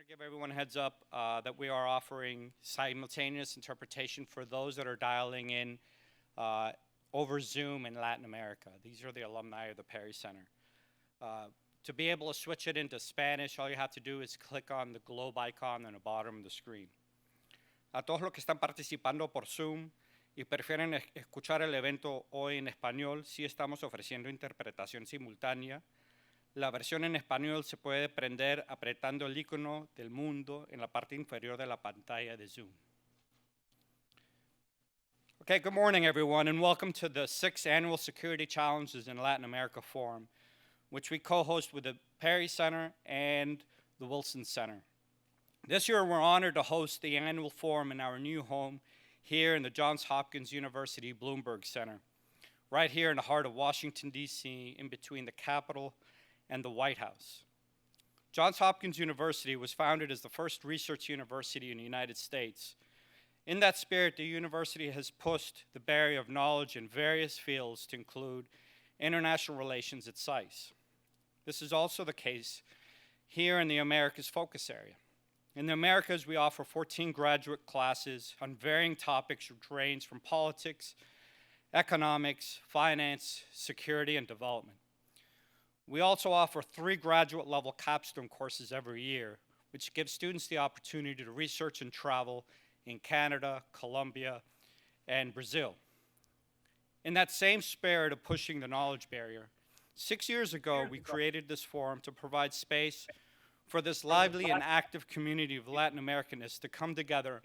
to give everyone a heads up that we are offering simultaneous interpretation for those that are dialing in over Zoom in Latin America. These are the alumni of the Perry Center. To be able to switch it into Spanish, all you have to do is click on the globe icon on the bottom of the screen. A todos los que están participando por Zoom y prefieren escuchar el evento hoy en español, sí estamos ofreciendo interpretación simultánea. La versión en español se puede prender apretando el icono del mundo en la parte inferior de la pantalla de Zoom. Okay, good morning, everyone, and welcome to the 6th Annual Security Challenges in Latin America Forum, which we co-host with the Perry Center and the Wilson Center. This year, we're honored to host the annual forum in our new home here in the Johns Hopkins University Bloomberg Center, right here in the heart of Washington, D.C., in between the Capitol and the White House. Johns Hopkins University was founded as the first research university in the United States. In that spirit, the university has pushed the barrier of knowledge in various fields to include international relations at SAIS. This is also the case here in the Americas focus area. In the Americas, we offer 14 graduate classes on varying topics which range from politics, economics, finance, security, and development. We also offer 3 graduate-level capstone courses every year, which gives students the opportunity to research and travel in Canada, Colombia, and Brazil. In that same spirit of pushing the knowledge barrier, 6 years ago, we created this forum to provide space for this lively and active community of Latin Americanists to come together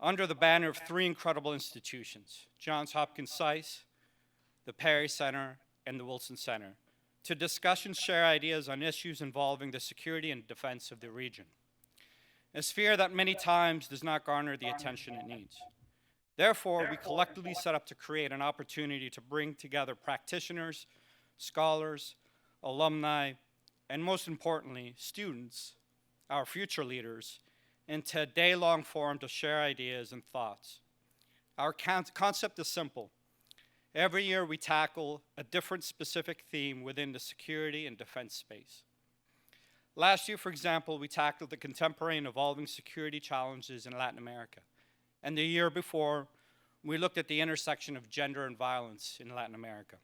under the banner of 3 incredible institutions, Johns Hopkins SAIS, the Perry Center, and the Wilson Center, to discuss and share ideas on issues involving the security and defense of the region, a sphere that many times does not garner the attention it needs. Therefore, we collectively set up to create an opportunity to bring together practitioners, scholars, alumni, and most importantly, students, our future leaders, into a day-long forum to share ideas and thoughts. Our concept is simple. Every year, we tackle a different specific theme within the security and defense space. Last year, for example, we tackled the contemporary and evolving security challenges in Latin America. And the year before, we looked at the intersection of gender and violence in Latin America.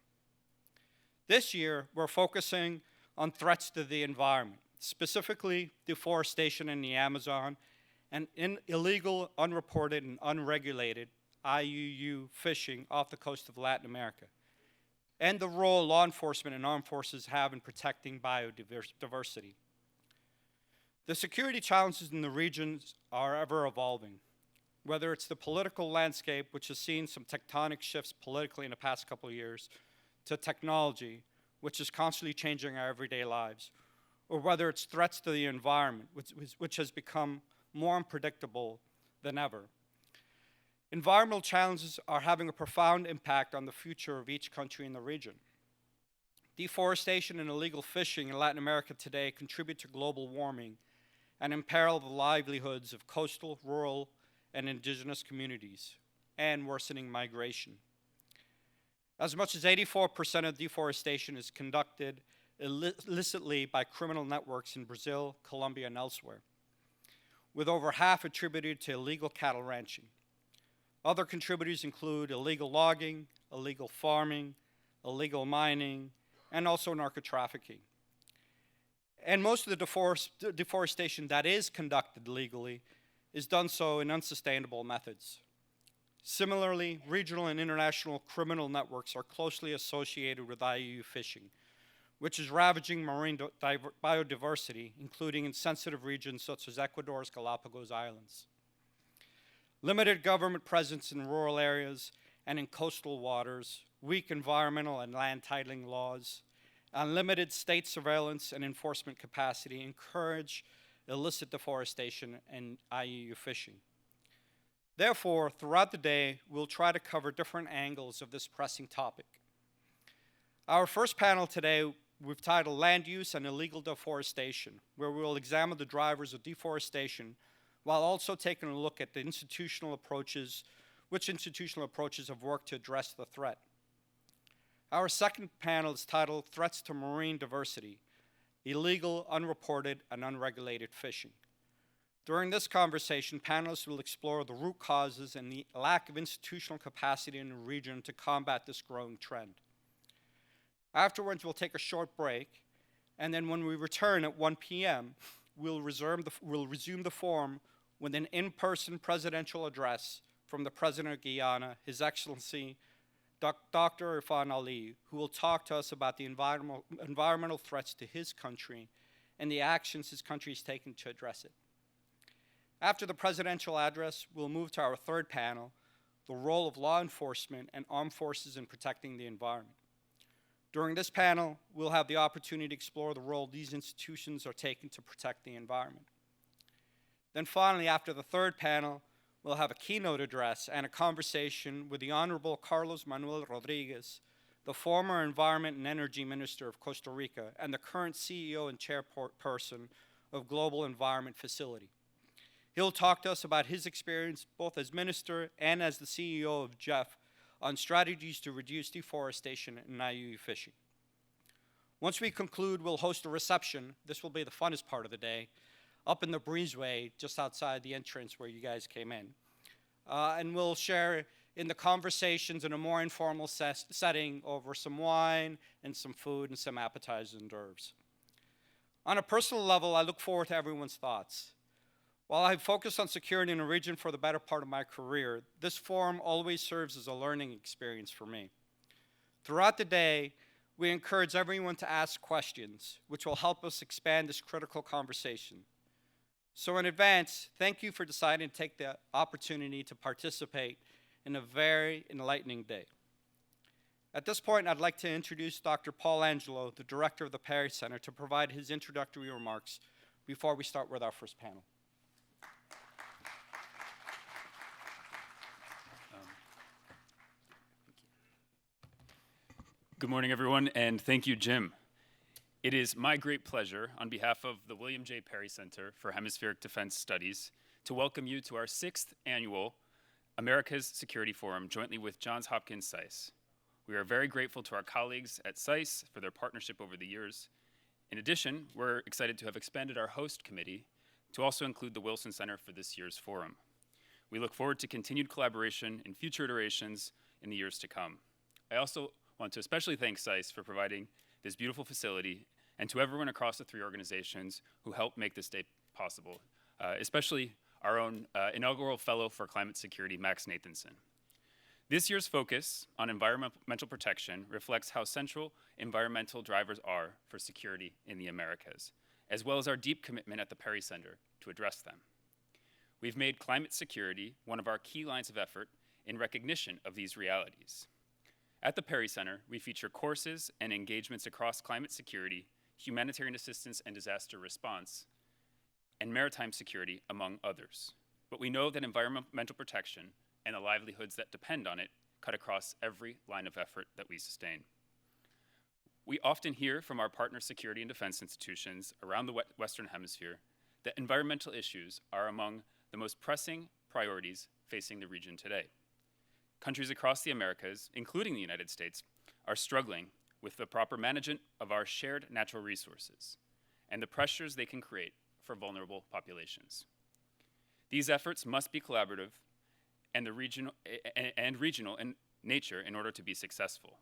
This year, we're focusing on threats to the environment, specifically deforestation in the Amazon and illegal, unreported, and unregulated IUU fishing off the coast of Latin America, and the role law enforcement and armed forces have in protecting biodiversity. The security challenges in the regions are ever evolving, whether it's the political landscape, which has seen some tectonic shifts politically in the past couple of years, to technology, which is constantly changing our everyday lives, or whether it's threats to the environment, which has become more unpredictable than ever. Environmental challenges are having a profound impact on the future of each country in the region. Deforestation and illegal fishing in Latin America today contribute to global warming and imperil the livelihoods of coastal, rural, and indigenous communities, and worsening migration. As much as 84% of deforestation is conducted illicitly by criminal networks in Brazil, Colombia, and elsewhere, with over half attributed to illegal cattle ranching. Other contributors include illegal logging, illegal farming, illegal mining, and also narco-trafficking. And most of the deforestation that is conducted legally is done so in unsustainable methods. Similarly, regional and international criminal networks are closely associated with IUU fishing, which is ravaging marine biodiversity, including in sensitive regions such as Ecuador's Galapagos Islands. Limited government presence in rural areas and in coastal waters, weak environmental and land titling laws, unlimited state surveillance and enforcement capacity encourage illicit deforestation and IUU fishing. Therefore, throughout the day, we'll try to cover different angles of this pressing topic. Our first panel today, we've titled Land Use and Illegal Deforestation, where we'll examine the drivers of deforestation while also taking a look at the institutional approaches, which institutional approaches have worked to address the threat. Our second panel is titled Threats to Marine Diversity, Illegal, Unreported, and Unregulated Fishing, During this conversation, panelists will explore the root causes and the lack of institutional capacity in the region to combat this growing trend. Afterwards, we'll take a short break, and then when we return at 1 p.m., we'll resume the forum with an in-person presidential address from the President of Guyana, His Excellency Dr. Irfan Ali, who will talk to us about the environmental threats to his country and the actions his country is taking to address it. After the presidential address, we'll move to our third panel, the role of law enforcement and armed forces in protecting the environment. During this panel, we'll have the opportunity to explore the role these institutions are taking to protect the environment. Then finally, after the third panel, we'll have a keynote address and a conversation with the Honorable Carlos Manuel Rodriguez, the former Environment and Energy Minister of Costa Rica and the current CEO and chairperson of Global Environment Facility. He'll talk to us about his experience both as minister and as the CEO of GEF on strategies to reduce deforestation and IUU fishing. Once we conclude, we'll host a reception. This will be the funnest part of the day, up in the breezeway just outside the entrance where you guys came in. And we'll share in the conversations in a more informal setting over some wine and some food and some appetizers and herbs. On a personal level, I look forward to everyone's thoughts. While I've focused on security in the region for the better part of my career, this forum always serves as a learning experience for me. Throughout the day, we encourage everyone to ask questions, which will help us expand this critical conversation. So in advance, thank you for deciding to take the opportunity to participate in a very enlightening day. At this point, I'd like to introduce Dr. Paul Angelo, the director of the Perry Center, to provide his introductory remarks before we start with our first panel. Good morning, everyone, and thank you, Jim. It is my great pleasure, on behalf of the William J. Perry Center for Hemispheric Defense Studies, to welcome you to our 6th annual America's Security Forum, jointly with Johns Hopkins SAIS. We are very grateful to our colleagues at SAIS for their partnership over the years. In addition, we're excited to have expanded our host committee to also include the Wilson Center for this year's forum. We look forward to continued collaboration in future iterations in the years to come. I also want to especially thank SAIS for providing this beautiful facility and to everyone across the 3 organizations who helped make this day possible, especially our own inaugural fellow for climate security, Max Nathanson. This year's focus on environmental protection reflects how central environmental drivers are for security in the Americas, as well as our deep commitment at the Perry Center to address them. We've made climate security one of our key lines of effort in recognition of these realities. At the Perry Center, we feature courses and engagements across climate security, humanitarian assistance and disaster response, and maritime security, among others. But we know that environmental protection and the livelihoods that depend on it cut across every line of effort that we sustain. We often hear from our partner security and defense institutions around the Western Hemisphere that environmental issues are among the most pressing priorities facing the region today. Countries across the Americas, including the United States, are struggling with the proper management of our shared natural resources and the pressures they can create for vulnerable populations. These efforts must be collaborative and regional in nature in order to be successful.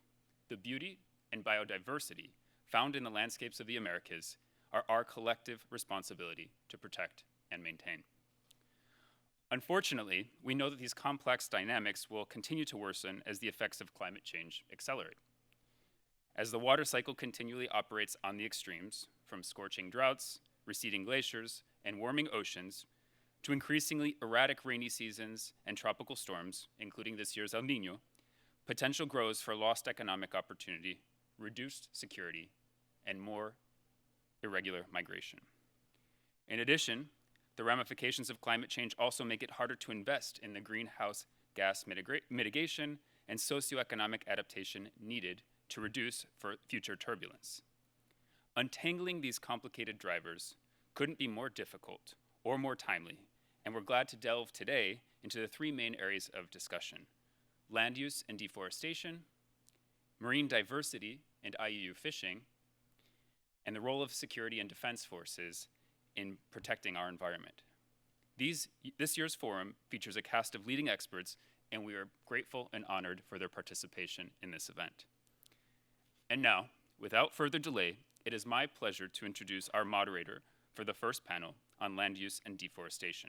The beauty and biodiversity found in the landscapes of the Americas are our collective responsibility to protect and maintain. Unfortunately, we know that these complex dynamics will continue to worsen as the effects of climate change accelerate. As the water cycle continually operates on the extremes, from scorching droughts, receding glaciers, and warming oceans, to increasingly erratic rainy seasons and tropical storms, including this year's El Niño, potential grows for lost economic opportunity, reduced security, and more irregular migration. In addition, the ramifications of climate change also make it harder to invest in the greenhouse gas mitigation and socioeconomic adaptation needed to reduce future turbulence. Untangling these complicated drivers couldn't be more difficult or more timely, and we're glad to delve today into the 3 main areas of discussion: land use and deforestation, marine diversity and IUU fishing, and the role of security and defense forces in protecting our environment. This year's forum features a cast of leading experts, and we are grateful and honored for their participation in this event. And now, without further delay, it is my pleasure to introduce our moderator for the first panel on land use and deforestation.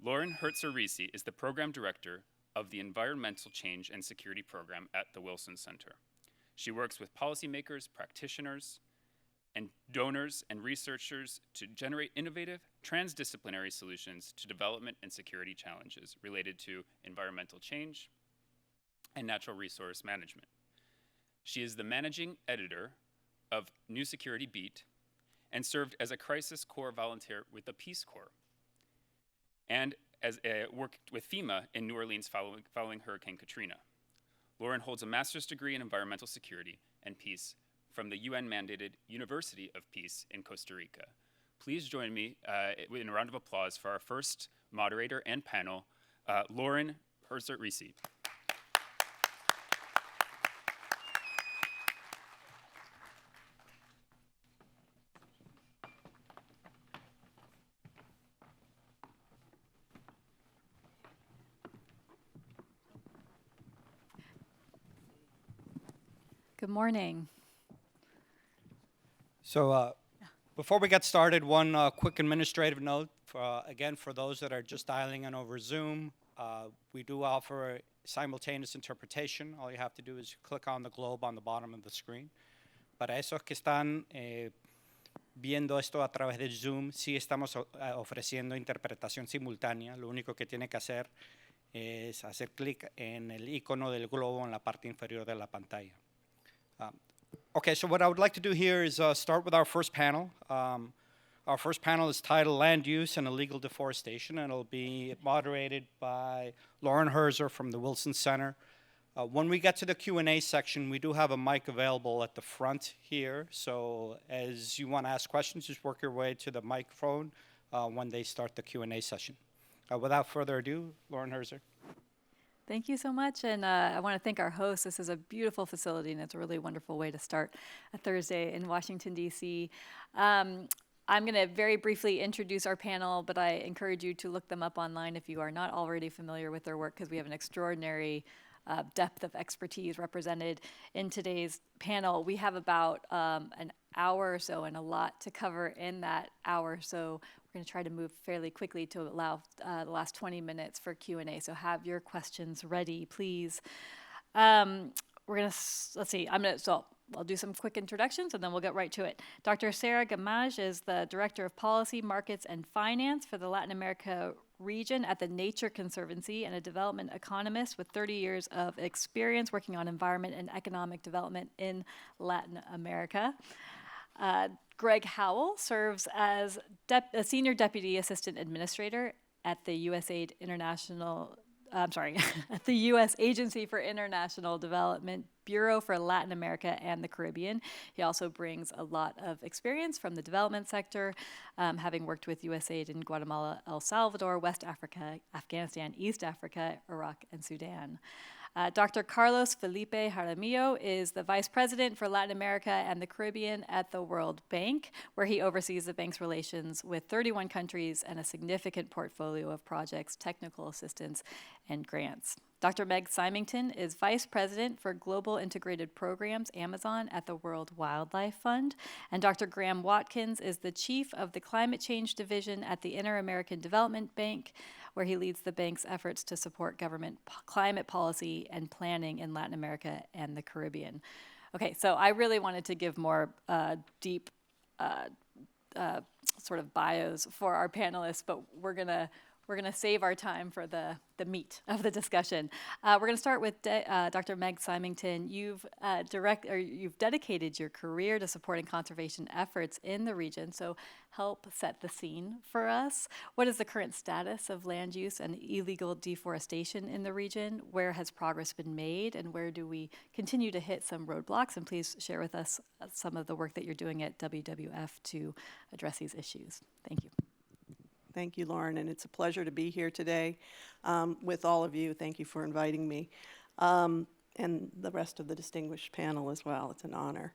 Lauren Hertzer-Risi is the program director of the Environmental Change and Security Program at the Wilson Center. She works with policymakers, practitioners, and donors and researchers to generate innovative, transdisciplinary solutions to development and security challenges related to environmental change and natural resource management. She is the managing editor of New Security Beat and served as a Crisis Corps volunteer with the Peace Corps, and worked with FEMA in New Orleans following Hurricane Katrina. Lauren holds a master's degree in environmental security and peace from the UN-mandated University of Peace in Costa Rica. Please join me in a round of applause for our first moderator and panel, Lauren Hertzer-Risi. Good morning. So before we get started, one quick administrative note. Again, for those that are just dialing in over Zoom, we do offer simultaneous interpretation. All you have to do is click on the globe on the bottom of the screen. Para esos que están viendo esto a través de Zoom, sí estamos ofreciendo interpretación simultánea. Lo único que tiene que hacer es hacer clic en el icono del globo en la parte inferior de la pantalla. Okay, so what I would like to do here is start with our first panel. Our first panel is titled Land Use and Illegal Deforestation, and it'll be moderated by Lauren Herzer from the Wilson Center. When we get to the Q&A section, we do have a mic available at the front here, so as you want to ask questions, just work your way to the microphone when they start the Q&A session. Without further ado, Lauren Herzer. Thank you so much, and I want to thank our host. This is a beautiful facility, and it's a really wonderful way to start a Thursday in Washington, D.C. I'm going to very briefly introduce our panel, but I encourage you to look them up online if you are not already familiar with their work, because we have an extraordinary depth of expertise represented in today's panel. We have about an hour or so and a lot to cover in that hour, so we're going to try to move fairly quickly to allow the last 20 minutes for Q&A, so have your questions ready, please. We're going to, let's see, I'll do some quick introductions and then we'll get right to it. Dr. Sarah Gamage is the Director of Policy, Markets, and Finance for the Latin America region at the Nature Conservancy and a development economist with 30 years of experience working on environment and economic development in Latin America. Greg Howell serves as a Senior Deputy Assistant Administrator at the USAID at the U.S. Agency for International Development Bureau for Latin America and the Caribbean. He also brings a lot of experience from the development sector, having worked with USAID in Guatemala, El Salvador, West Africa, Afghanistan, East Africa, Iraq, and Sudan. Dr. Carlos Felipe Jaramillo is the Vice President for Latin America and the Caribbean at the World Bank, where he oversees the bank's relations with 31 countries and a significant portfolio of projects, technical assistance, and grants. Dr. Meg Symington is Vice President for Global Integrated Programs, Amazon, at the World Wildlife Fund. And Dr. Graham Watkins is the Chief of the Climate Change Division at the Inter-American Development Bank, where he leads the bank's efforts to support government climate policy and planning in Latin America and the Caribbean. Okay, so I really wanted to give more deep sort of bios for our panelists, but we're gonna save our time for the meat of the discussion. We're going to start with Dr. Meg Symington. You've dedicated your career to supporting conservation efforts in the region, so help set the scene for us. What is the current status of land use and illegal deforestation in the region? Where has progress been made, and where do we continue to hit some roadblocks? And please share with us some of the work that you're doing at WWF to address these issues. Thank you. Thank you, Lauren, and it's a pleasure to be here today with all of you. Thank you for inviting me, and the rest of the distinguished panel as well. It's an honor.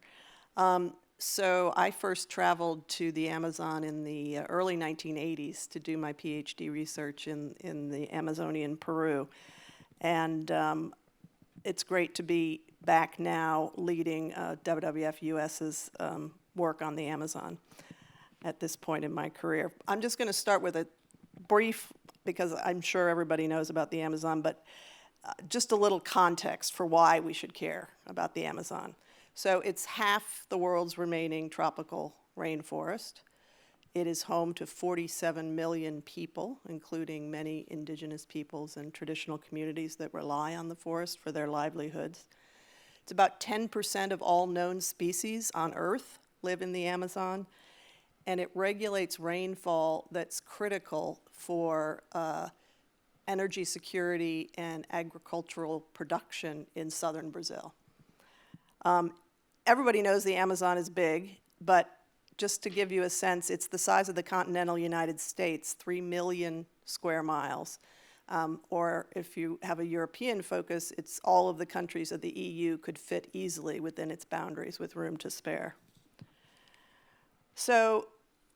So I first traveled to the Amazon in the early 1980s to do my PhD research in the Amazonian Peru. And it's great to be back now leading WWF US's work on the Amazon at this point in my career. I'm just going to start with a brief, because I'm sure everybody knows about the Amazon, but just a little context for why we should care about the Amazon. So it's half the world's remaining tropical rainforest. It is home to 47 million people, including many indigenous peoples and traditional communities that rely on the forest for their livelihoods. It's about 10% of all known species on Earth live in the Amazon, and it regulates rainfall that's critical for energy security and agricultural production in southern Brazil. Everybody knows the Amazon is big, but just to give you a sense, it's the size of the continental United States, 3 million square miles. Or if you have a European focus, it's all of the countries of the EU could fit easily within its boundaries with room to spare. So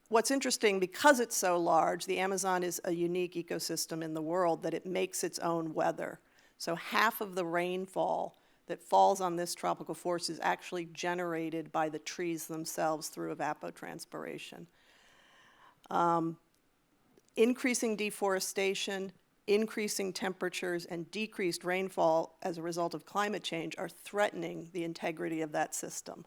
what's interesting, because it's so large, the Amazon is a unique ecosystem in the world that it makes its own weather. So half of the rainfall that falls on this tropical forest is actually generated by the trees themselves through evapotranspiration. Increasing deforestation, increasing temperatures, and decreased rainfall as a result of climate change are threatening the integrity of that system.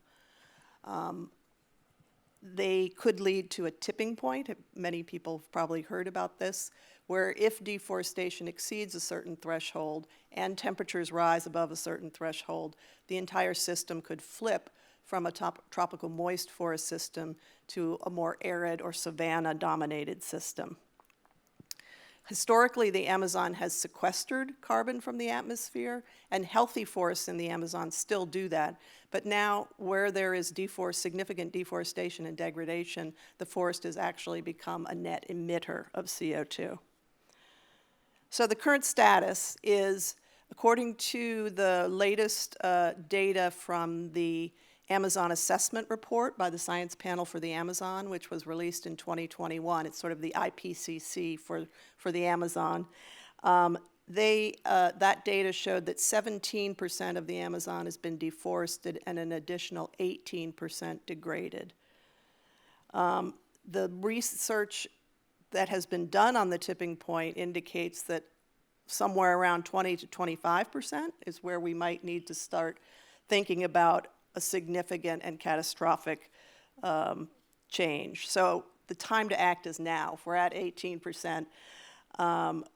They could lead to a tipping point. Many people have probably heard about this, where if deforestation exceeds a certain threshold and temperatures rise above a certain threshold, the entire system could flip from a tropical moist forest system to a more arid or savanna-dominated system. Historically, the Amazon has sequestered carbon from the atmosphere, and healthy forests in the Amazon still do that. But now, where there is significant deforestation and degradation, the forest has actually become a net emitter of CO2. So the current status is, according to the latest data from the Amazon Assessment Report by the Science Panel for the Amazon, which was released in 2021. It's sort of the IPCC for the Amazon. That data showed that 17% of the Amazon has been deforested and an additional 18% degraded. The research that has been done on the tipping point indicates that somewhere around 20 to 25% is where we might need to start thinking about a significant and catastrophic change. So the time to act is now. If we're at 18%,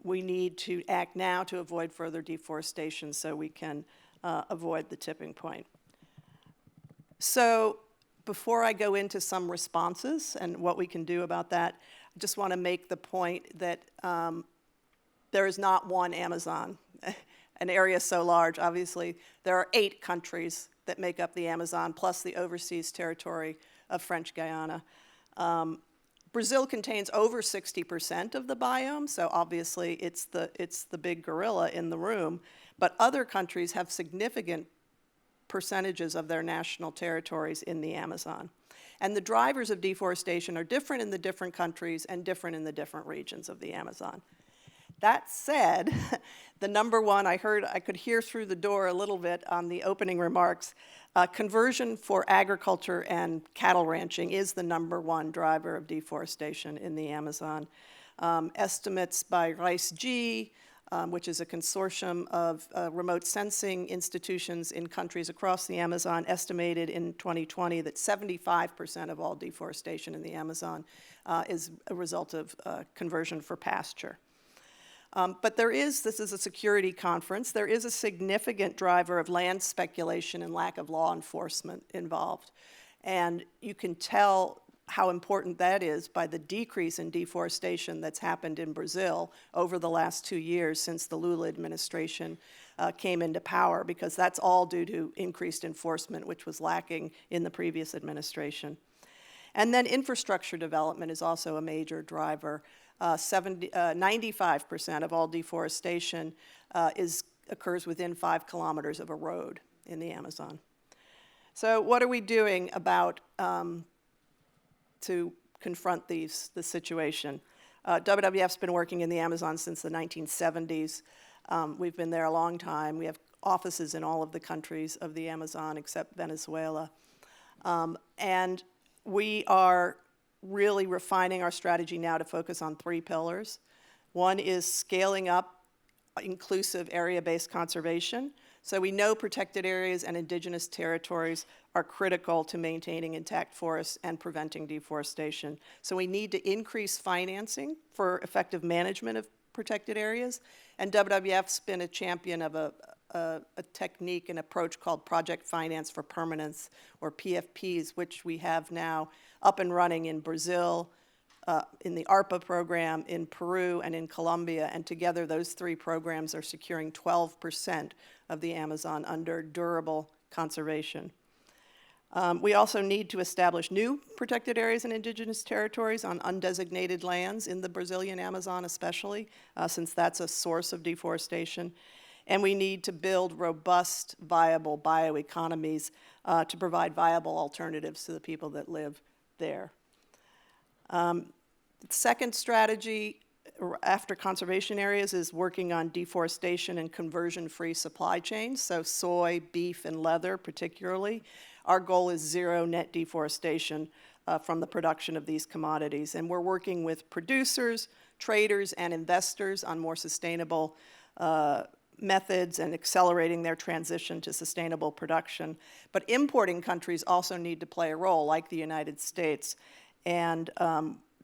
we need to act now to avoid further deforestation so we can avoid the tipping point. So before I go into some responses and what we can do about that, I just want to make the point that there is not one Amazon. An area so large, obviously, there are 8 countries that make up the Amazon, plus the overseas territory of French Guiana. Brazil contains over 60% of the biome, so obviously it's the big gorilla in the room, but other countries have significant percentages of their national territories in the Amazon. And the drivers of deforestation are different in the different countries and different in the different regions of the Amazon. That said, the number one, I could hear through the door a little bit on the opening remarks, conversion for agriculture and cattle ranching is the number one driver of deforestation in the Amazon. Estimates by RICE-G, which is a consortium of remote sensing institutions in countries across the Amazon, estimated in 2020 that 75% of all deforestation in the Amazon is a result of conversion for pasture. But this is a security conference, there is a significant driver of land speculation and lack of law enforcement involved. And you can tell how important that is by the decrease in deforestation that's happened in Brazil over the last 2 years since the Lula administration came into power, because that's all due to increased enforcement, which was lacking in the previous administration. And then infrastructure development is also a major driver. 95% of all deforestation occurs within 5 kilometers of a road in the Amazon. So what are we doing about to confront the situation? WWF's been working in the Amazon since the 1970s. We've been there a long time. We have offices in all of the countries of the Amazon except Venezuela. And we are really refining our strategy now to focus on 3 pillars. One is scaling up inclusive area-based conservation. So we know protected areas and indigenous territories are critical to maintaining intact forests and preventing deforestation. So we need to increase financing for effective management of protected areas. And WWF's been a champion of a technique, an approach called Project Finance for Permanence, or PFPs, which we have now up and running in Brazil, in the ARPA program, in Peru, and in Colombia. And together, those 3 programs are securing 12% of the Amazon under durable conservation. We also need to establish new protected areas and indigenous territories on undesignated lands in the Brazilian Amazon especially, since that's a source of deforestation. And we need to build robust, viable bioeconomies to provide viable alternatives to the people that live there. The second strategy after conservation areas is working on deforestation and conversion-free supply chains, so soy, beef, and leather particularly. Our goal is 0 net deforestation from the production of these commodities, and we're working with producers, traders, and investors on more sustainable methods and accelerating their transition to sustainable production. But importing countries also need to play a role, like the United States. And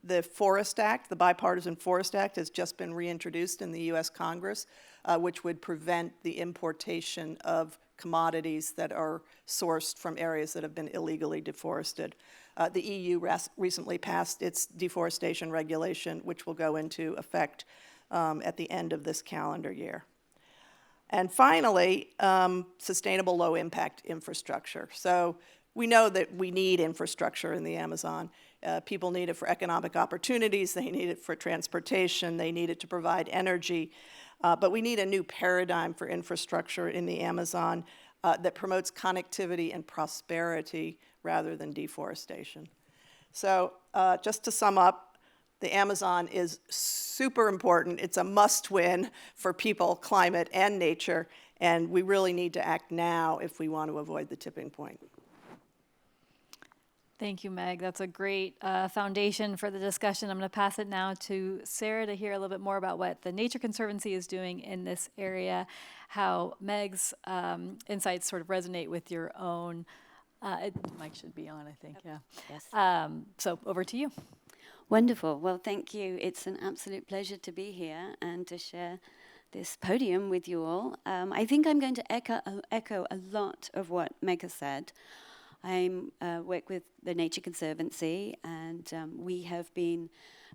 the Forest Act, the Bipartisan Forest Act, has just been reintroduced in the U.S. Congress, which would prevent the importation of commodities that are sourced from areas that have been illegally deforested. The EU recently passed its deforestation regulation, which will go into effect at the end of this calendar year. And finally, sustainable low-impact infrastructure. So we know that we need infrastructure in the Amazon. People need it for economic opportunities, they need it for transportation, they need it to provide energy. But we need a new paradigm for infrastructure in the Amazon that promotes connectivity and prosperity rather than deforestation. So just to sum up, the Amazon is super important. It's a must-win for people, climate, and nature, and we really need to act now if we want to avoid the tipping point. Thank you, Meg. That's a great foundation for the discussion. I'm going to pass it now to Sarah to hear a little bit more about what the Nature Conservancy is doing in this area, how Meg's insights sort of resonate with your own. Mike should be on, I think, yeah. Yes. So over to you. Wonderful. Well, thank you. It's an absolute pleasure to be here and to share this podium with you all. I think I'm going to echo a lot of what Meg has said. I work with the Nature Conservancy, and we have been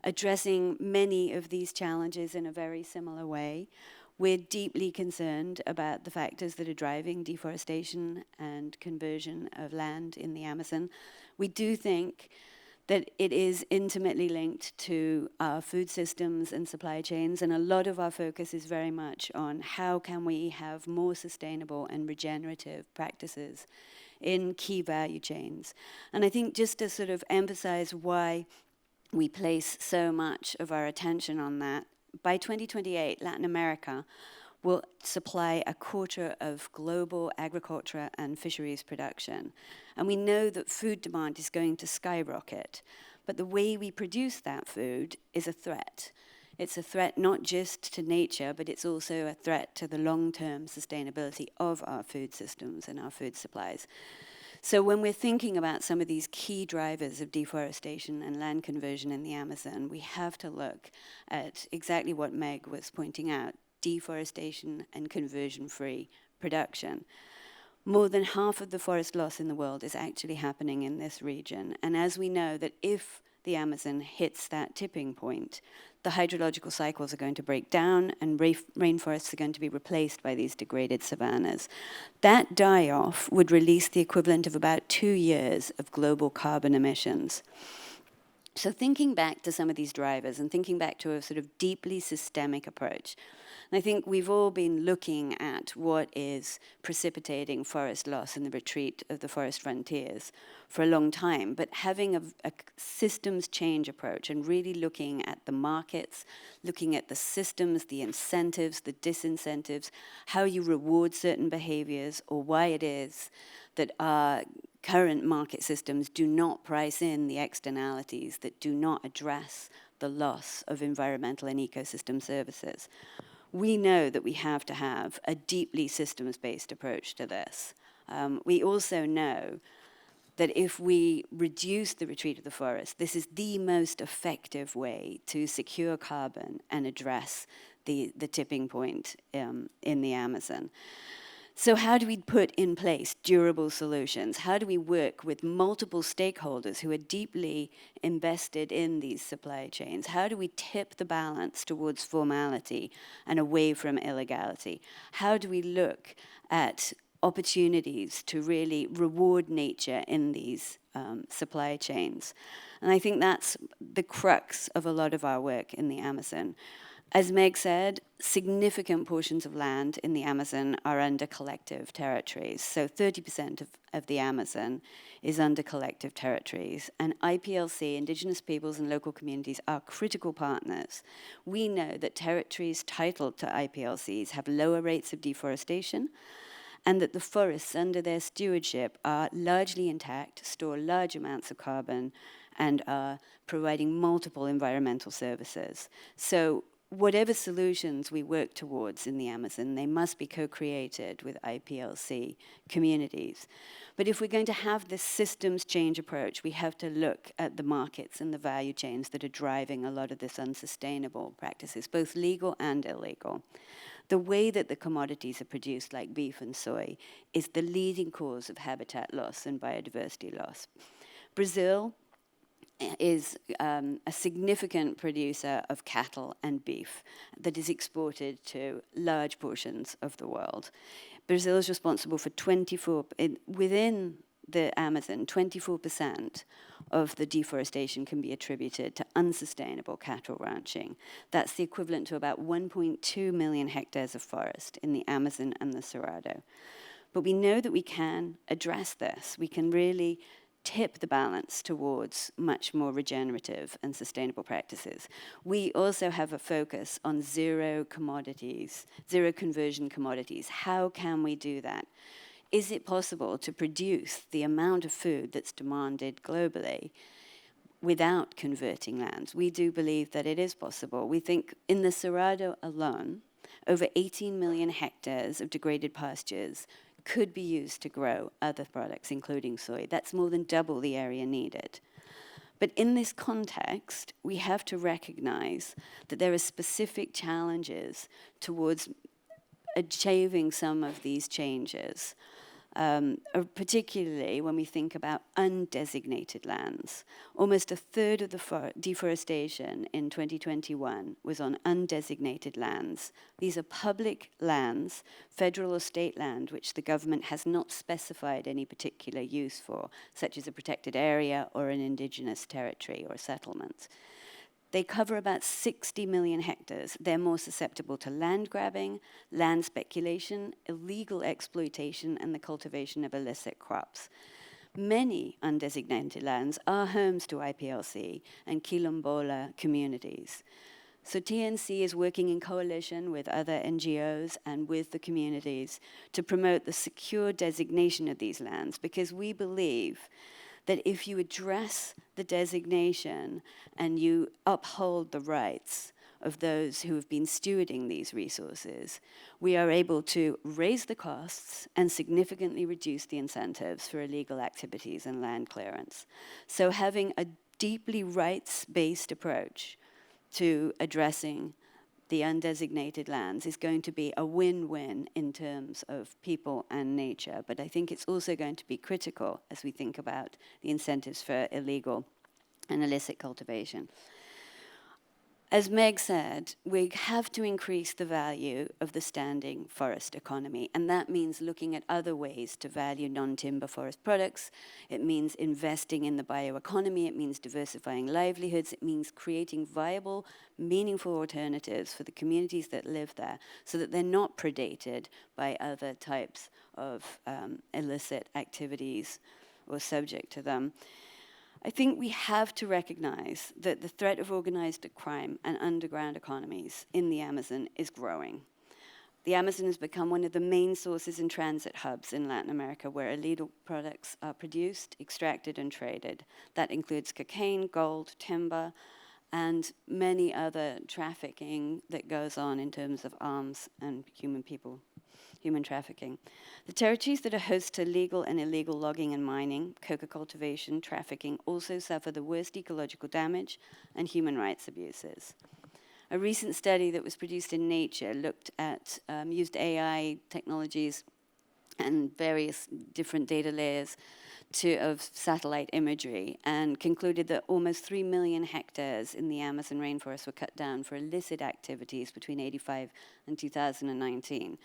addressing many of these challenges in a very similar way. We're deeply concerned about the factors that are driving deforestation and conversion of land in the Amazon. We do think that it is intimately linked to our food systems and supply chains, and a lot of our focus is very much on how can we have more sustainable and regenerative practices in key value chains. And I think just to sort of emphasize why we place so much of our attention on that, by 2028, Latin America will supply 1/4 of global agriculture and fisheries production. And we know that food demand is going to skyrocket, but the way we produce that food is a threat. It's a threat not just to nature, but it's also a threat to the long-term sustainability of our food systems and our food supplies. So when we're thinking about some of these key drivers of deforestation and land conversion in the Amazon, we have to look at exactly what Meg was pointing out, deforestation and conversion-free production. More than half of the forest loss in the world is actually happening in this region. And as we know that if the Amazon hits that tipping point, the hydrological cycles are going to break down and rainforests are going to be replaced by these degraded savannas. That die-off would release the equivalent of about 2 years of global carbon emissions. So thinking back to some of these drivers and thinking back to a sort of deeply systemic approach, And I think we've all been looking at what is precipitating forest loss and the retreat of the forest frontiers for a long time, but having a systems change approach and really looking at the markets, looking at the systems, the incentives, the disincentives, how you reward certain behaviors, or why it is that our current market systems do not price in the externalities, that do not address the loss of environmental and ecosystem services. We know that we have to have a deeply systems-based approach to this. We also know that if we reduce the retreat of the forest, this is the most effective way to secure carbon and address the tipping point in the Amazon. So how do we put in place durable solutions? How do we work with multiple stakeholders who are deeply invested in these supply chains? How do we tip the balance towards formality and away from illegality? How do we look at opportunities to really reward nature in these supply chains? And I think that's the crux of a lot of our work in the Amazon. As Meg said, significant portions of land in the Amazon are under collective territories. So 30% of the Amazon is under collective territories. And IPLC, Indigenous peoples and local communities, are critical partners. We know that territories titled to IPLCs have lower rates of deforestation, and that the forests under their stewardship are largely intact, store large amounts of carbon, and are providing multiple environmental services. So whatever solutions we work towards in the Amazon, they must be co-created with IPLC communities. But if we're going to have this systems change approach, we have to look at the markets and the value chains that are driving a lot of this unsustainable practices, both legal and illegal. The way that the commodities are produced, like beef and soy, is the leading cause of habitat loss and biodiversity loss. Brazil is a significant producer of cattle and beef that is exported to large portions of the world. Brazil is responsible for within the Amazon, 24% of the deforestation can be attributed to unsustainable cattle ranching. That's the equivalent to about 1.2 million hectares of forest in the Amazon and the Cerrado. But we know that we can address this. We can really tip the balance towards much more regenerative and sustainable practices. We also have a focus on zero commodities, zero conversion commodities. How can we do that? Is it possible to produce the amount of food that's demanded globally without converting lands? We do believe that it is possible. We think in the Cerrado alone, over 18 million hectares of degraded pastures could be used to grow other products, including soy. That's more than double the area needed. But in this context, we have to recognize that there are specific challenges towards achieving some of these changes, particularly when we think about undesignated lands. Almost a third of the deforestation in 2021 was on undesignated lands. These are public lands, federal or state land, which the government has not specified any particular use for, such as a protected area or an indigenous territory or settlement. They cover about 60 million hectares. They're more susceptible to land grabbing, land speculation, illegal exploitation, and the cultivation of illicit crops. Many undesignated lands are homes to IPLC and Quilombola communities. So TNC is working in coalition with other NGOs and with the communities to promote the secure designation of these lands, because we believe that if you address the designation and you uphold the rights of those who have been stewarding these resources, we are able to raise the costs and significantly reduce the incentives for illegal activities and land clearance. So having a deeply rights-based approach to addressing the undesignated lands is going to be a win-win in terms of people and nature. But I think it's also going to be critical as we think about the incentives for illegal and illicit cultivation. As Meg said, we have to increase the value of the standing forest economy, and that means looking at other ways to value non-timber forest products. It means investing in the bioeconomy, it means diversifying livelihoods, it means creating viable, meaningful alternatives for the communities that live there so that they're not predated by other types of illicit activities or subject to them. I think we have to recognize that the threat of organized crime and underground economies in the Amazon is growing. The Amazon has become one of the main sources and transit hubs in Latin America where illegal products are produced, extracted, and traded. That includes cocaine, gold, timber, and many other trafficking that goes on in terms of arms and human trafficking. The territories that are host to legal and illegal logging and mining, coca cultivation, trafficking also suffer the worst ecological damage and human rights abuses. A recent study that was produced in Nature looked at, used AI technologies and various different data layers of satellite imagery and concluded that almost 3 million hectares in the Amazon rainforest were cut down for illicit activities between 1985 and 2019.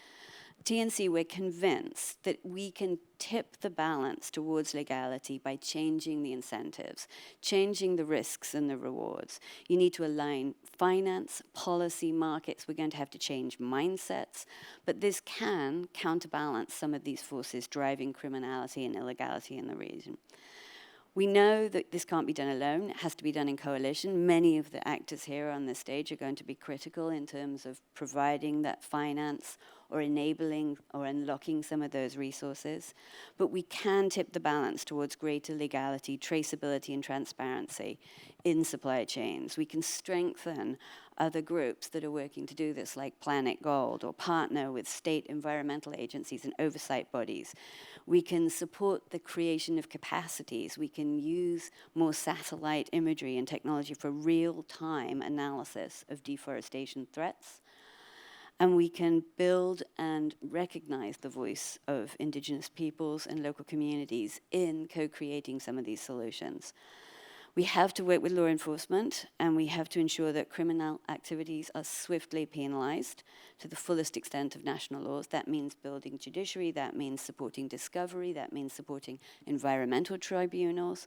TNC, we're convinced that we can tip the balance towards legality by changing the incentives, changing the risks and the rewards. You need to align finance, policy, markets. We're going to have to change mindsets, but this can counterbalance some of these forces driving criminality and illegality in the region. We know that this can't be done alone. It has to be done in coalition. Many of the actors here on this stage are going to be critical in terms of providing that finance or enabling or unlocking some of those resources. But we can tip the balance towards greater legality, traceability, and transparency in supply chains. We can strengthen other groups that are working to do this, like Planet Gold, or partner with state environmental agencies and oversight bodies. We can support the creation of capacities. We can use more satellite imagery and technology for real-time analysis of deforestation threats. And we can build and recognize the voice of indigenous peoples and local communities in co-creating some of these solutions. We have to work with law enforcement, and we have to ensure that criminal activities are swiftly penalized to the fullest extent of national laws. That means building judiciary, that means supporting discovery, that means supporting environmental tribunals.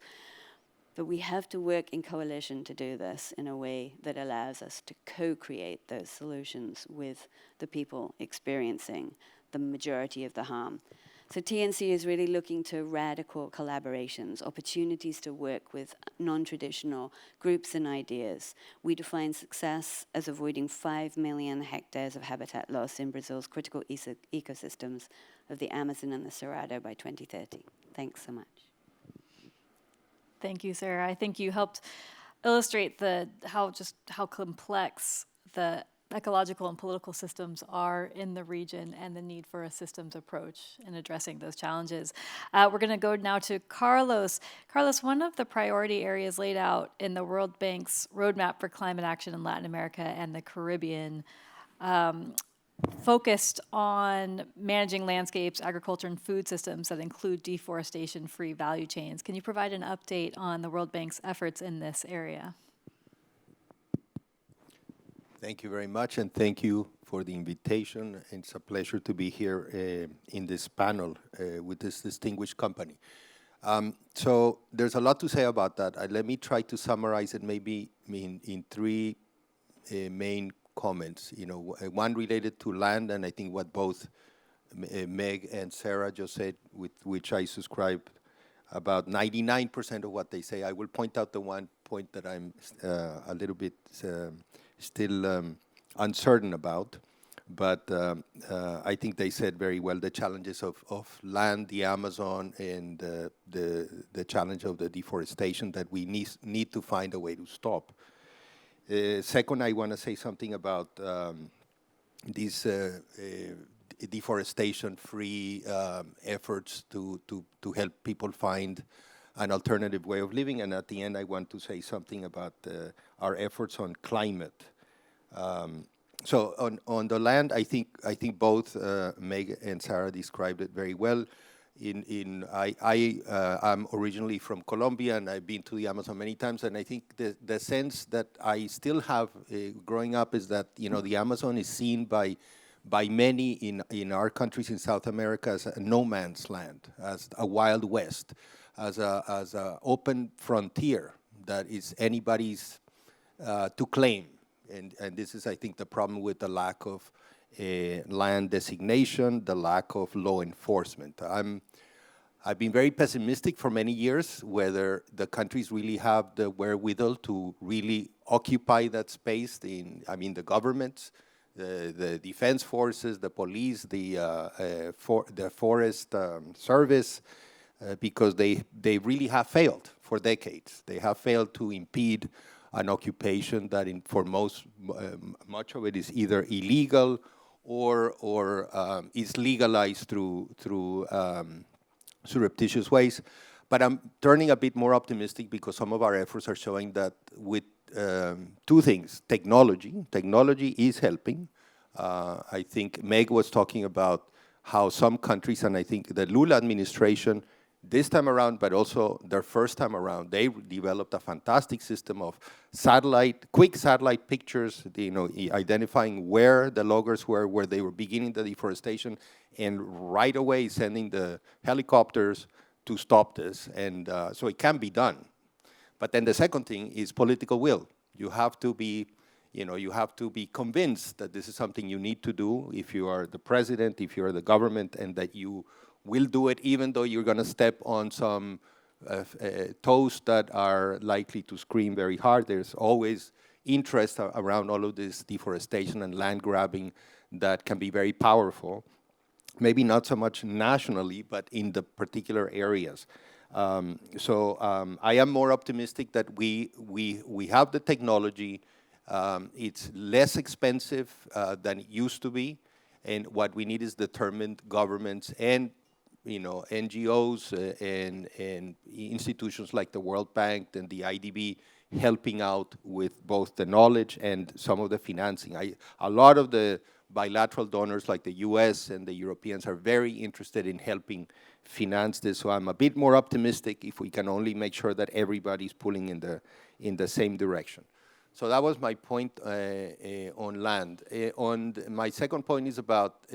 But we have to work in coalition to do this in a way that allows us to co-create those solutions with the people experiencing the majority of the harm. So TNC is really looking to radical collaborations, opportunities to work with non-traditional groups and ideas. We define success as avoiding 5 million hectares of habitat loss in Brazil's critical ecosystems of the Amazon and the Cerrado by 2030. Thanks so much. Thank you, Sarah. I think you helped illustrate how complex the ecological and political systems are in the region and the need for a systems approach in addressing those challenges. We're going to go now to Carlos. Carlos, one of the priority areas laid out in the World Bank's Roadmap for Climate Action in Latin America and the Caribbean focused on managing landscapes, agriculture, and food systems that include deforestation-free value chains. Can you provide an update on the World Bank's efforts in this area? Thank you very much, and thank you for the invitation. It's a pleasure to be here in this panel with this distinguished company. So there's a lot to say about that. Let me try to summarize it maybe in three main comments. One related to land, and I think what both Meg and Sarah just said, with which I subscribe about 99% of what they say. I will point out the one point that I'm a little bit still uncertain about, but I think they said very well the challenges of land, the Amazon, and the challenge of the deforestation that we need to find a way to stop. Second, I want to say something about these deforestation-free efforts to help people find an alternative way of living. And at the end, I want to say something about our efforts on climate. So on the land, I think both Meg and Sarah described it very well. I'm originally from Colombia, and I've been to the Amazon many times, and I think the sense that I still have growing up is that, you know, the Amazon is seen by many in our countries in South America as a no man's land, as a Wild West, as a open frontier that is anybody's to claim. And this is, I think, the problem with the lack of land designation, the lack of law enforcement. I've been very pessimistic for many years whether the countries really have the wherewithal to really occupy that space. The governments, the defense forces, the police, the forest service, because they really have failed for decades. They have failed to impede an occupation that, for much of it, is either illegal or is legalized through surreptitious ways. But I'm turning a bit more optimistic because some of our efforts are showing that with two things. Technology is helping. I think Meg was talking about how some countries, and I think the Lula administration this time around, but also their first time around, they developed a fantastic system of quick satellite pictures, identifying where the loggers were, where they were beginning the deforestation, and right away sending the helicopters to stop this. And so it can be done. But then the second thing is political will. You have to be convinced that this is something you need to do if you are the president, if you are the government, and that you will do it even though you're going to step on some toes that are likely to scream very hard. There's always interest around all of this deforestation and land grabbing that can be very powerful. Maybe not so much nationally, but in the particular areas. So I am more optimistic that we have the technology. It's less expensive than it used to be, and what we need is determined governments and NGOs and institutions like the World Bank and the IDB helping out with both the knowledge and some of the financing. A lot of the bilateral donors like the US and the Europeans are very interested in helping finance this, so I'm a bit more optimistic if we can only make sure that everybody's pulling in the same direction. So that was my point on land. My second point is about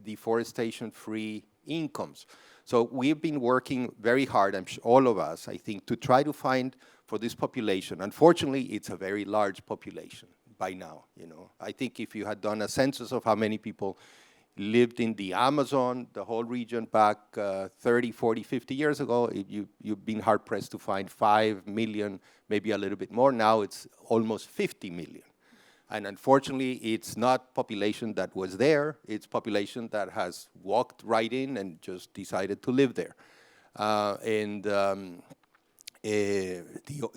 deforestation-free incomes. So we've been working very hard, all of us, I think, to try to find for this population. Unfortunately, it's a very large population by now. I think if you had done a census of how many people lived in the Amazon, the whole region, back 30, 40, 50 years ago, you've been hard-pressed to find 5 million, maybe a little bit more. Now it's almost 50 million. And unfortunately, it's not population that was there. It's population that has walked right in and just decided to live there.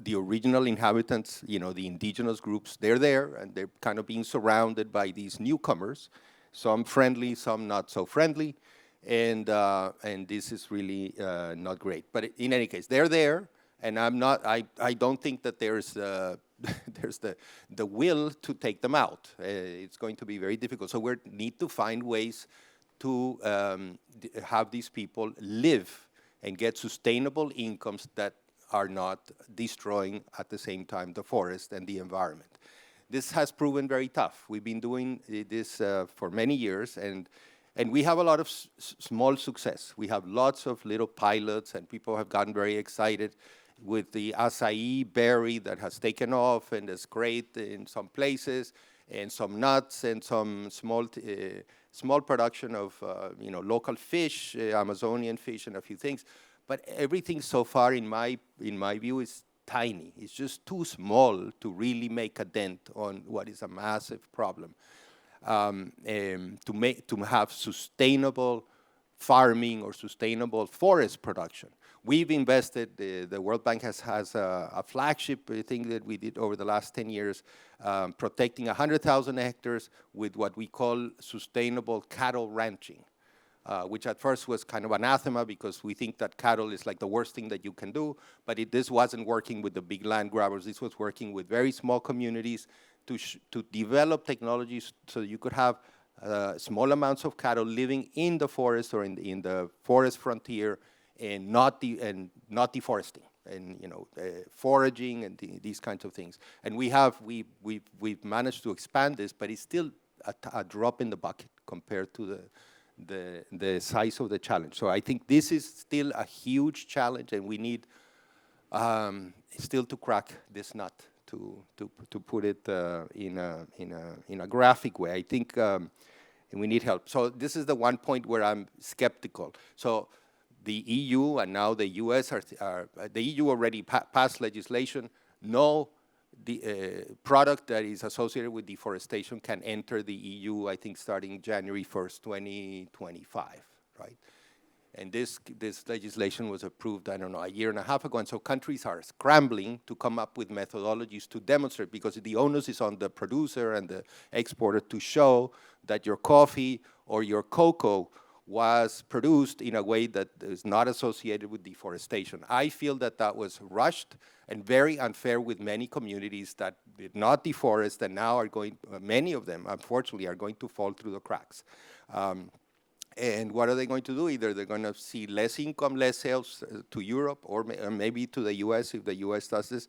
The original inhabitants, the indigenous groups, they're there, and they're kind of being surrounded by these newcomers, some friendly, some not so friendly, and this is really not great. But in any case, they're there, and I don't think that there's the will to take them out. It's going to be very difficult. So we need to find ways to have these people live and get sustainable incomes that are not destroying at the same time the forest and the environment. This has proven very tough. We've been doing this for many years, and we have a lot of small success. We have lots of little pilots, and people have gotten very excited with the acai berry that has taken off and is great in some places, and some nuts and some small production of local fish, Amazonian fish, and a few things. But everything so far, in my view, is tiny. It's just too small to really make a dent on what is a massive problem. To have sustainable farming or sustainable forest production. We've invested, the World Bank has a flagship thing that we did over the last 10 years, protecting 100,000 hectares with what we call sustainable cattle ranching, which at first was kind of anathema because we think that cattle is like the worst thing that you can do, but this wasn't working with the big land grabbers. This was working with very small communities to develop technologies so you could have small amounts of cattle living in the forest or in the forest frontier, and not deforesting, and foraging and these kinds of things. And we've managed to expand this, but it's still a drop in the bucket compared to the size of the challenge. So I think this is still a huge challenge, and we need still to crack this nut, to put it in a graphic way. I think we need help. So this is the one point where I'm skeptical. So the EU and now the US the EU already passed legislation. No product that is associated with deforestation can enter the EU, I think, starting January 1st, 2025, right? And this legislation was approved, I don't know, a year and a half ago. And so countries are scrambling to come up with methodologies to demonstrate, because the onus is on the producer and the exporter to show that your coffee or your cocoa was produced in a way that is not associated with deforestation. I feel that that was rushed and very unfair with many communities that did not deforest, and now are many of them, unfortunately, are going to fall through the cracks. And what are they going to do? Either they're going to see less income, less sales to Europe, or maybe to the US if the US does this.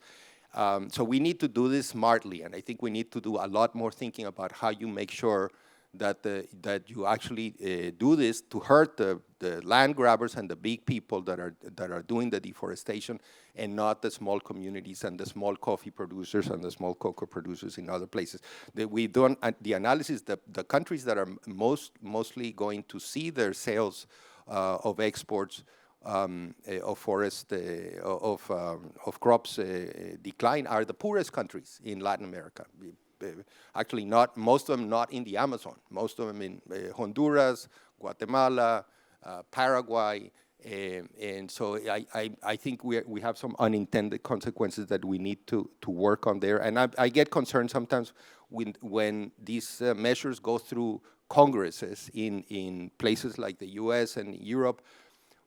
So we need to do this smartly, and I think we need to do a lot more thinking about how you make sure that you actually do this to hurt the land grabbers and the big people that are doing the deforestation, and not the small communities and the small coffee producers and the small cocoa producers in other places. We've done the analysis. The countries that are mostly going to see their sales of exports of forest of crops decline are the poorest countries in Latin America. Actually, not most of them not in the Amazon. Most of them in Honduras, Guatemala, Paraguay, and so I think we have some unintended consequences that we need to work on there. And I get concerned sometimes when these measures go through congresses in places like the U.S. and Europe.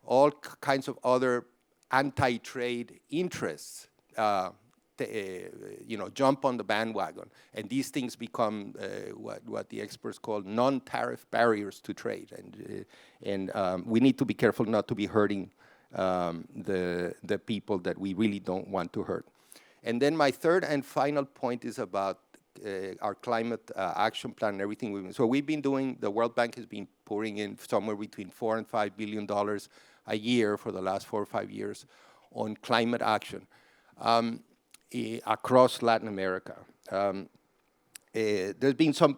All kinds of other anti-trade interests jump on the bandwagon, and these things become what the experts call non-tariff barriers to trade, and we need to be careful not to be hurting the people that we really don't want to hurt. And then my third and final point is about our climate action plan and everything. So we've been doing, the World Bank has been pouring in somewhere between $4 and $5 billion a year for the last 4 or 5 years on climate action. Across Latin America. There's been some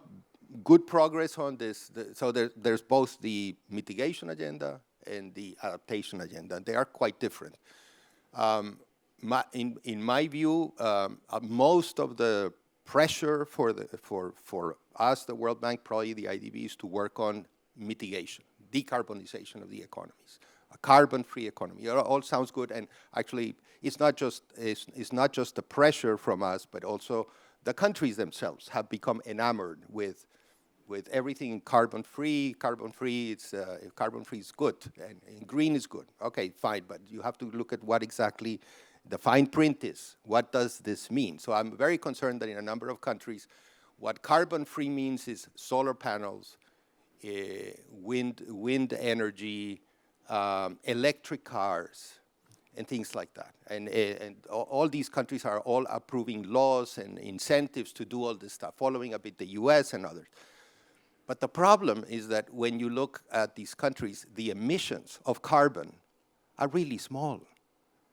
good progress on this. So there's both the mitigation agenda and the adaptation agenda. They are quite different. In my view, most of the pressure for us, the World Bank, probably the IDB, is to work on mitigation, decarbonization of the economies, a carbon-free economy. It all sounds good, and actually, it's not just the pressure from us, but also the countries themselves have become enamored with everything carbon-free. Carbon-free is good, and green is good. Okay, fine, but you have to look at what exactly the fine print is. What does this mean? So I'm very concerned that in a number of countries, what carbon-free means is solar panels, wind energy, electric cars, and things like that. And all these countries are all approving laws and incentives to do all this stuff, following a bit the US and others. But the problem is that when you look at these countries, the emissions of carbon are really small.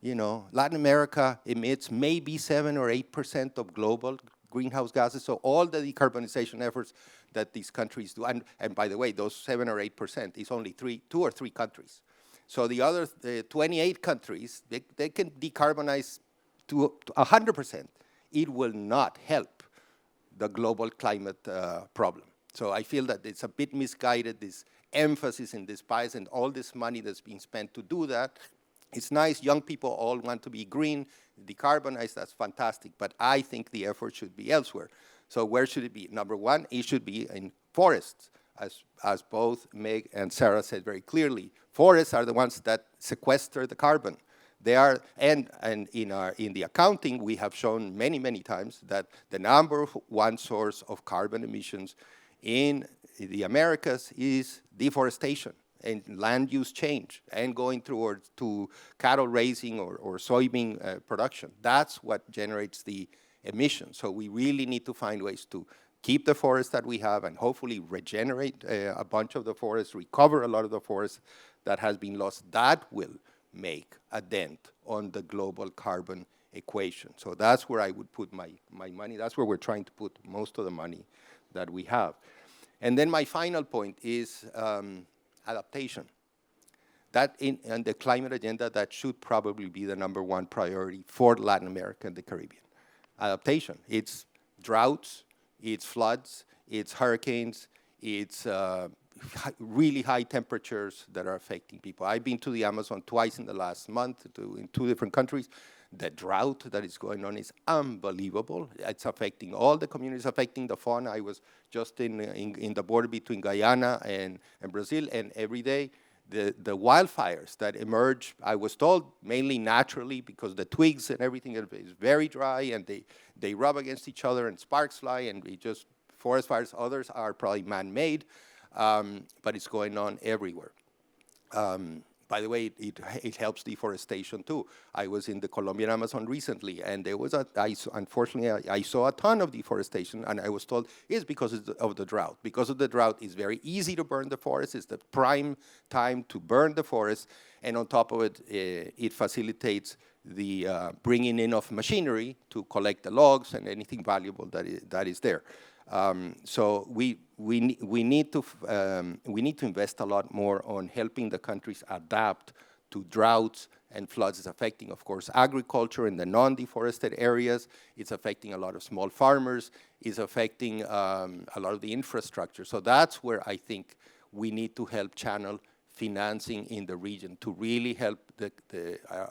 Latin America emits maybe 7 or 8% of global greenhouse gases. So all the decarbonization efforts that these countries do, and by the way, those 7 or 8% is only 2 or 3 countries. So the other 28 countries, they can decarbonize to 100%. It will not help the global climate problem. So I feel that it's a bit misguided, this emphasis in this bias and all this money that's being spent to do that. It's nice, young people all want to be green, decarbonize, that's fantastic, but I think the effort should be elsewhere. So where should it be? Number one, it should be in forests, as both Meg and Sarah said very clearly. Forests are the ones that sequester the carbon. They are, and in the accounting, we have shown many, many times that the number one source of carbon emissions in the Americas is deforestation and land use change and going towards to cattle raising or soybean production. That's what generates the emissions. So we really need to find ways to keep the forests that we have and hopefully regenerate a bunch of the forests, recover a lot of the forest that has been lost. That will make a dent on the global carbon equation. So that's where I would put my money. That's where we're trying to put most of the money that we have. And then my final point is adaptation. That in the climate agenda, that should probably be the #1 priority for Latin America and the Caribbean. Adaptation. It's droughts, it's floods, it's hurricanes, it's really high temperatures that are affecting people. I've been to the Amazon twice in the last month in 2 different countries. The drought that is going on is unbelievable. It's affecting all the communities, affecting the fauna. I was just in the border between Guyana and Brazil, and every day the wildfires that emerge, I was told, mainly naturally because the twigs and everything is very dry and they rub against each other and sparks fly and we just, forest fires, others are probably man-made, but it's going on everywhere. By the way, it helps deforestation too. I was in the Colombian Amazon recently, and there was unfortunately, I saw a ton of deforestation, and I was told it's because of the drought. Because of the drought, it's very easy to burn the forest. It's the prime time to burn the forest, and on top of it, it facilitates the bringing in of machinery to collect the logs and anything valuable that is there. So we need to invest a lot more on helping the countries adapt to droughts and floods. It's affecting, of course, agriculture in the non-deforested areas. It's affecting a lot of small farmers. It's affecting a lot of the infrastructure. So that's where I think we need to help channel financing in the region to really help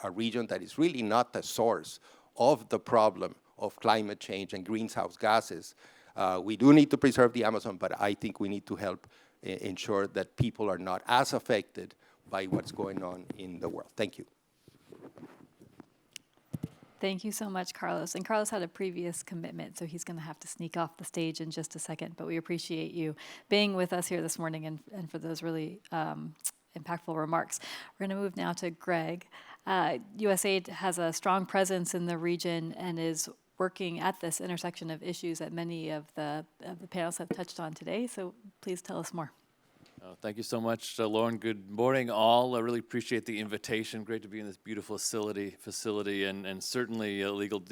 a region that is really not the source of the problem of climate change and greenhouse gases. We do need to preserve the Amazon, but I think we need to help ensure that people are not as affected by what's going on in the world. Thank you. Thank you so much, Carlos. And Carlos had a previous commitment, so he's going to have to sneak off the stage in just a second. But we appreciate you being with us here this morning and for those really impactful remarks. We're going to move now to Greg. USAID has a strong presence in the region and is working at this intersection of issues that many of the panelists have touched on today. So please tell us more. Thank you so much, Lauren. Good morning, all. I really appreciate the invitation. Great to be in this beautiful facility, and certainly illegal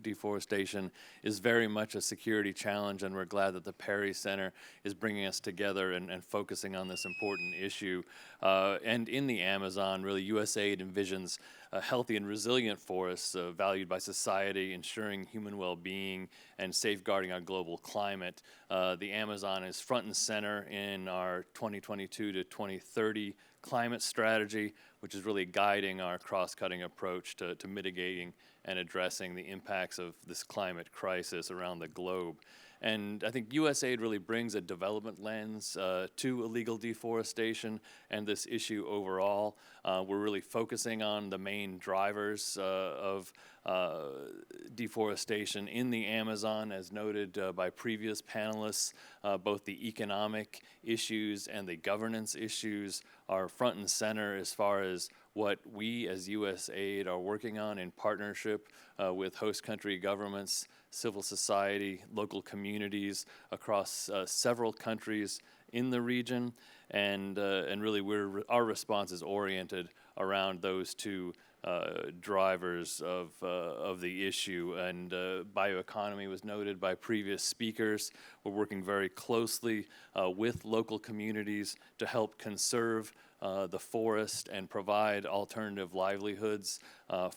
deforestation is very much a security challenge, and we're glad that the Perry Center is bringing us together and focusing on this important issue. And in the Amazon, really, USAID envisions healthy and resilient forests valued by society, ensuring human well-being and safeguarding our global climate. The Amazon is front and center in our 2022 to 2030 climate strategy, which is really guiding our cross-cutting approach to mitigating and addressing the impacts of this climate crisis around the globe. And I think USAID really brings a development lens to illegal deforestation and this issue overall. We're really focusing on the main drivers of deforestation in the Amazon, as noted by previous panelists. Both the economic issues and the governance issues are front and center as far as what we as USAID are working on in partnership with host country governments, civil society, local communities across several countries in the region, and really our response is oriented around those two drivers of the issue. And bioeconomy was noted by previous speakers. We're working very closely with local communities to help conserve the forest and provide alternative livelihoods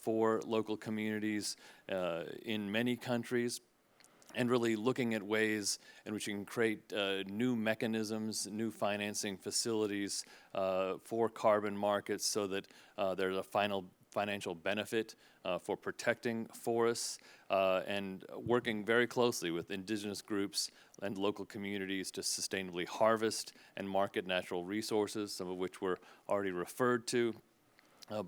for local communities in many countries, and really looking at ways in which you can create new mechanisms, new financing facilities for carbon markets so that there's a financial benefit for protecting forests, and working very closely with indigenous groups and local communities to sustainably harvest and market natural resources, some of which were already referred to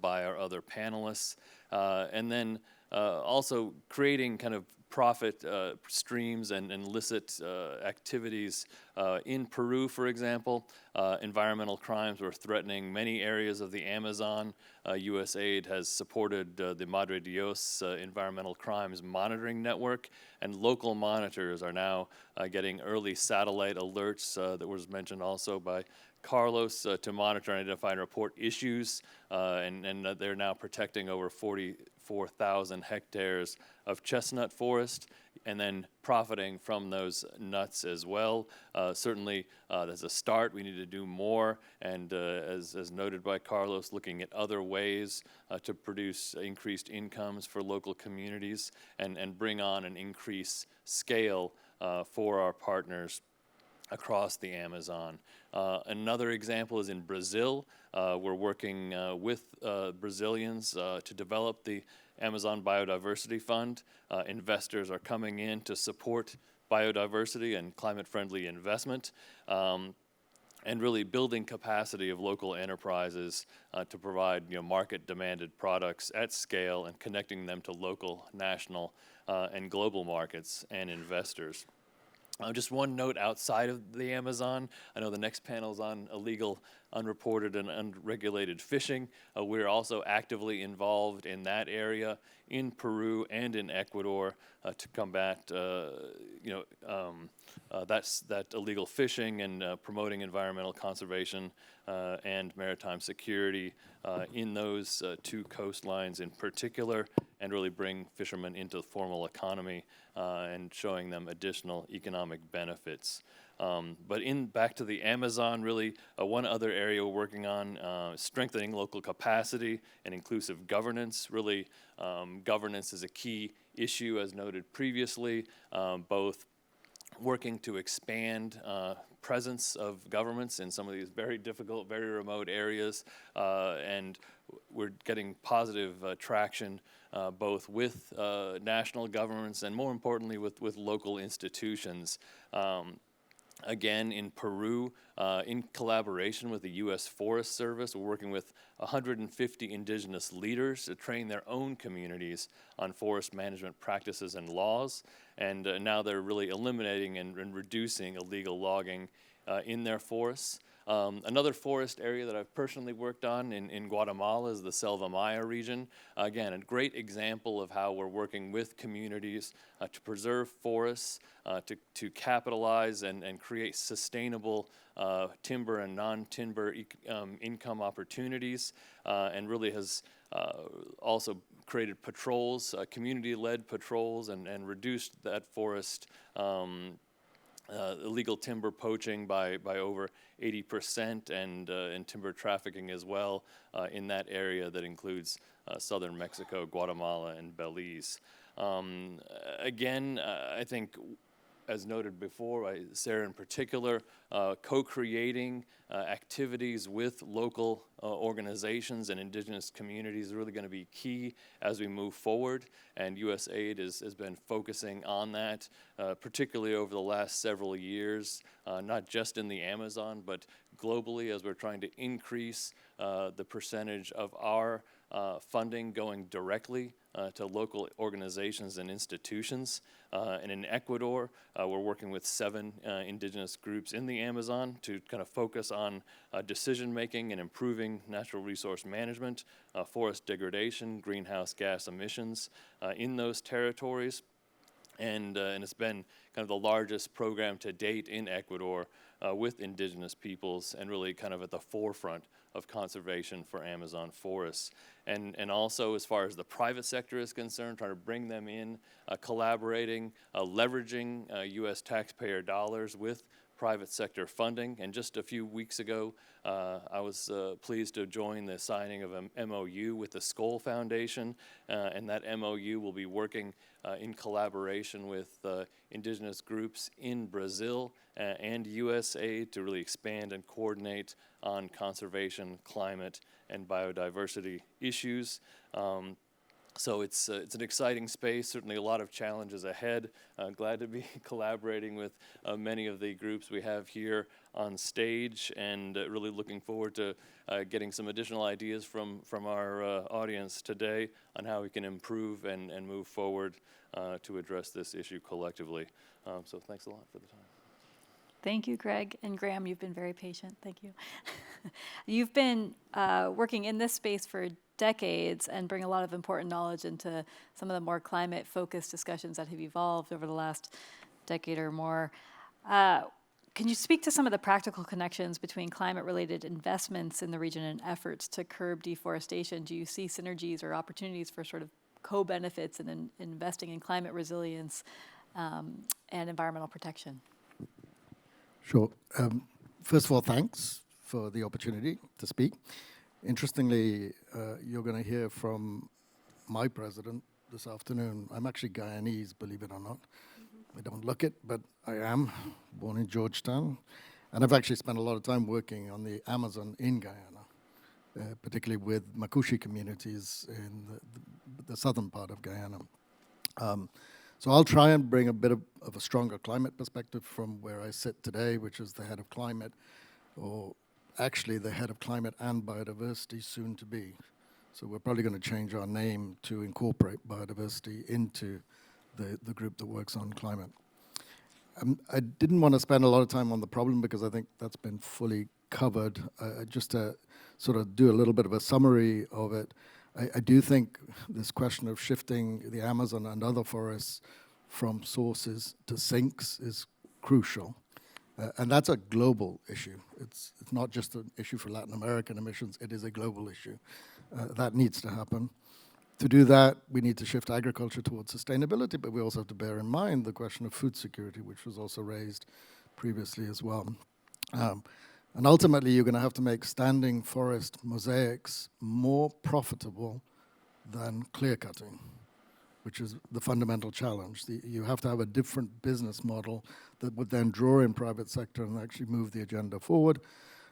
by our other panelists. And then also creating kind of profit streams and illicit activities. In Peru, for example, environmental crimes were threatening many areas of the Amazon. USAID has supported the Madre Dios Environmental Crimes Monitoring Network, and local monitors are now getting early satellite alerts that was mentioned also by Carlos to monitor and identify and report issues, and they're now protecting over 44,000 hectares of chestnut forest and then profiting from those nuts as well. Certainly, as a start, we need to do more, and as noted by Carlos, looking at other ways to produce increased incomes for local communities and bring on an increased scale for our partners across the Amazon. Another example is in Brazil. We're working with Brazilians to develop the Amazon Biodiversity Fund. Investors are coming in to support biodiversity and climate-friendly investment, and really building capacity of local enterprises to provide market-demanded products at scale and connecting them to local, national, and global markets and investors. Just one note outside of the Amazon. I know the next panel is on illegal, unreported, and unregulated fishing. We're also actively involved in that area in Peru and in Ecuador to combat that illegal fishing and promoting environmental conservation and maritime security in those two coastlines in particular, and really bring fishermen into the formal economy and showing them additional economic benefits. But back to the Amazon, really one other area we're working on, strengthening local capacity and inclusive governance. Really, governance is a key issue, as noted previously, both working to expand presence of governments in some of these very difficult, very remote areas, and we're getting positive traction both with national governments and, more importantly, with local institutions. Again, in Peru, in collaboration with the U.S. Forest Service, we're working with 150 indigenous leaders to train their own communities on forest management practices and laws. And now they're really eliminating and reducing illegal logging in their forests. Another forest area that I've personally worked on in Guatemala is the Selva Maya region. Again, a great example of how we're working with communities to preserve forests, to capitalize and create sustainable timber and non-timber income opportunities, and really has also created patrols, community-led patrols, and reduced that forest illegal timber poaching by over 80% and timber trafficking as well in that area that includes southern Mexico, Guatemala, and Belize. Again, I think, as noted before by Sarah in particular, co-creating activities with local organizations and indigenous communities is really going to be key as we move forward, and USAID has been focusing on that, particularly over the last several years, not just in the Amazon, but globally, as we're trying to increase the percentage of our funding going directly to local organizations and institutions. And in Ecuador, we're working with 7 indigenous groups in the Amazon to kind of focus on decision-making and improving natural resource management, forest degradation, greenhouse gas emissions in those territories. And it's been kind of the largest program to date in Ecuador with indigenous peoples, and really kind of at the forefront of conservation for Amazon forests. And also, as far as the private sector is concerned, trying to bring them in, collaborating, leveraging U.S. taxpayer dollars with private sector funding. And just a few weeks ago, I was pleased to join the signing of an MOU with the Skoll Foundation, and that MOU will be working in collaboration with indigenous groups in Brazil and USAID to really expand and coordinate on conservation, climate, and biodiversity issues. So it's an exciting space, certainly a lot of challenges ahead. Glad to be collaborating with many of the groups we have here on stage, and really looking forward to getting some additional ideas from our audience today on how we can improve and move forward to address this issue collectively. So thanks a lot for the time. Thank you, Greg. And Graham, you've been very patient. Thank you. You've been working in this space for decades and bring a lot of important knowledge into some of the more climate-focused discussions that have evolved over the last decade or more. Can you speak to some of the practical connections between climate-related investments in the region and efforts to curb deforestation? Do you see synergies or opportunities for sort of co-benefits in investing in climate resilience and environmental protection? Sure. First of all, thanks for the opportunity to speak. Interestingly, you're going to hear from my president this afternoon. I'm actually Guyanese, believe it or not. I don't look it, but I am, born in Georgetown. And I've actually spent a lot of time working on the Amazon in Guyana, particularly with Makushi communities in the southern part of Guyana. So I'll try and bring a bit of a stronger climate perspective from where I sit today, which is the head of climate, or actually the head of climate and biodiversity soon to be. So we're probably going to change our name to incorporate biodiversity into the group that works on climate. I didn't want to spend a lot of time on the problem because I think that's been fully covered. Just to sort of do a little bit of a summary of it, I do think this question of shifting the Amazon and other forests from sources to sinks is crucial. And that's a global issue. It's not just an issue for Latin American emissions, it is a global issue. That needs to happen. To do that, we need to shift agriculture towards sustainability, but we also have to bear in mind the question of food security, which was also raised previously as well. And ultimately, you're going to have to make standing forest mosaics more profitable than clear-cutting, which is the fundamental challenge. You have to have a different business model that would then draw in private sector and actually move the agenda forward.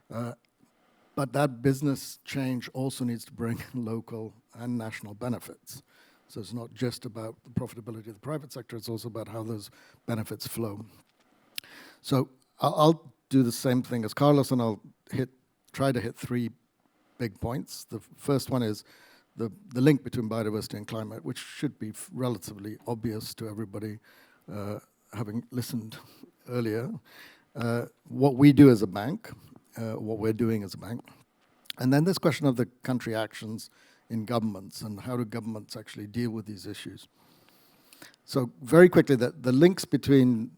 But that business change also needs to bring local and national benefits. So it's not just about the profitability of the private sector, it's also about how those benefits flow. So I'll do the same thing as Carlos, and I'll try to hit 3 big points. The first one is the link between biodiversity and climate, which should be relatively obvious to everybody having listened earlier. What we do as a bank, what we're doing as a bank. And then this question of the country actions in governments and how do governments actually deal with these issues. So very quickly, the links between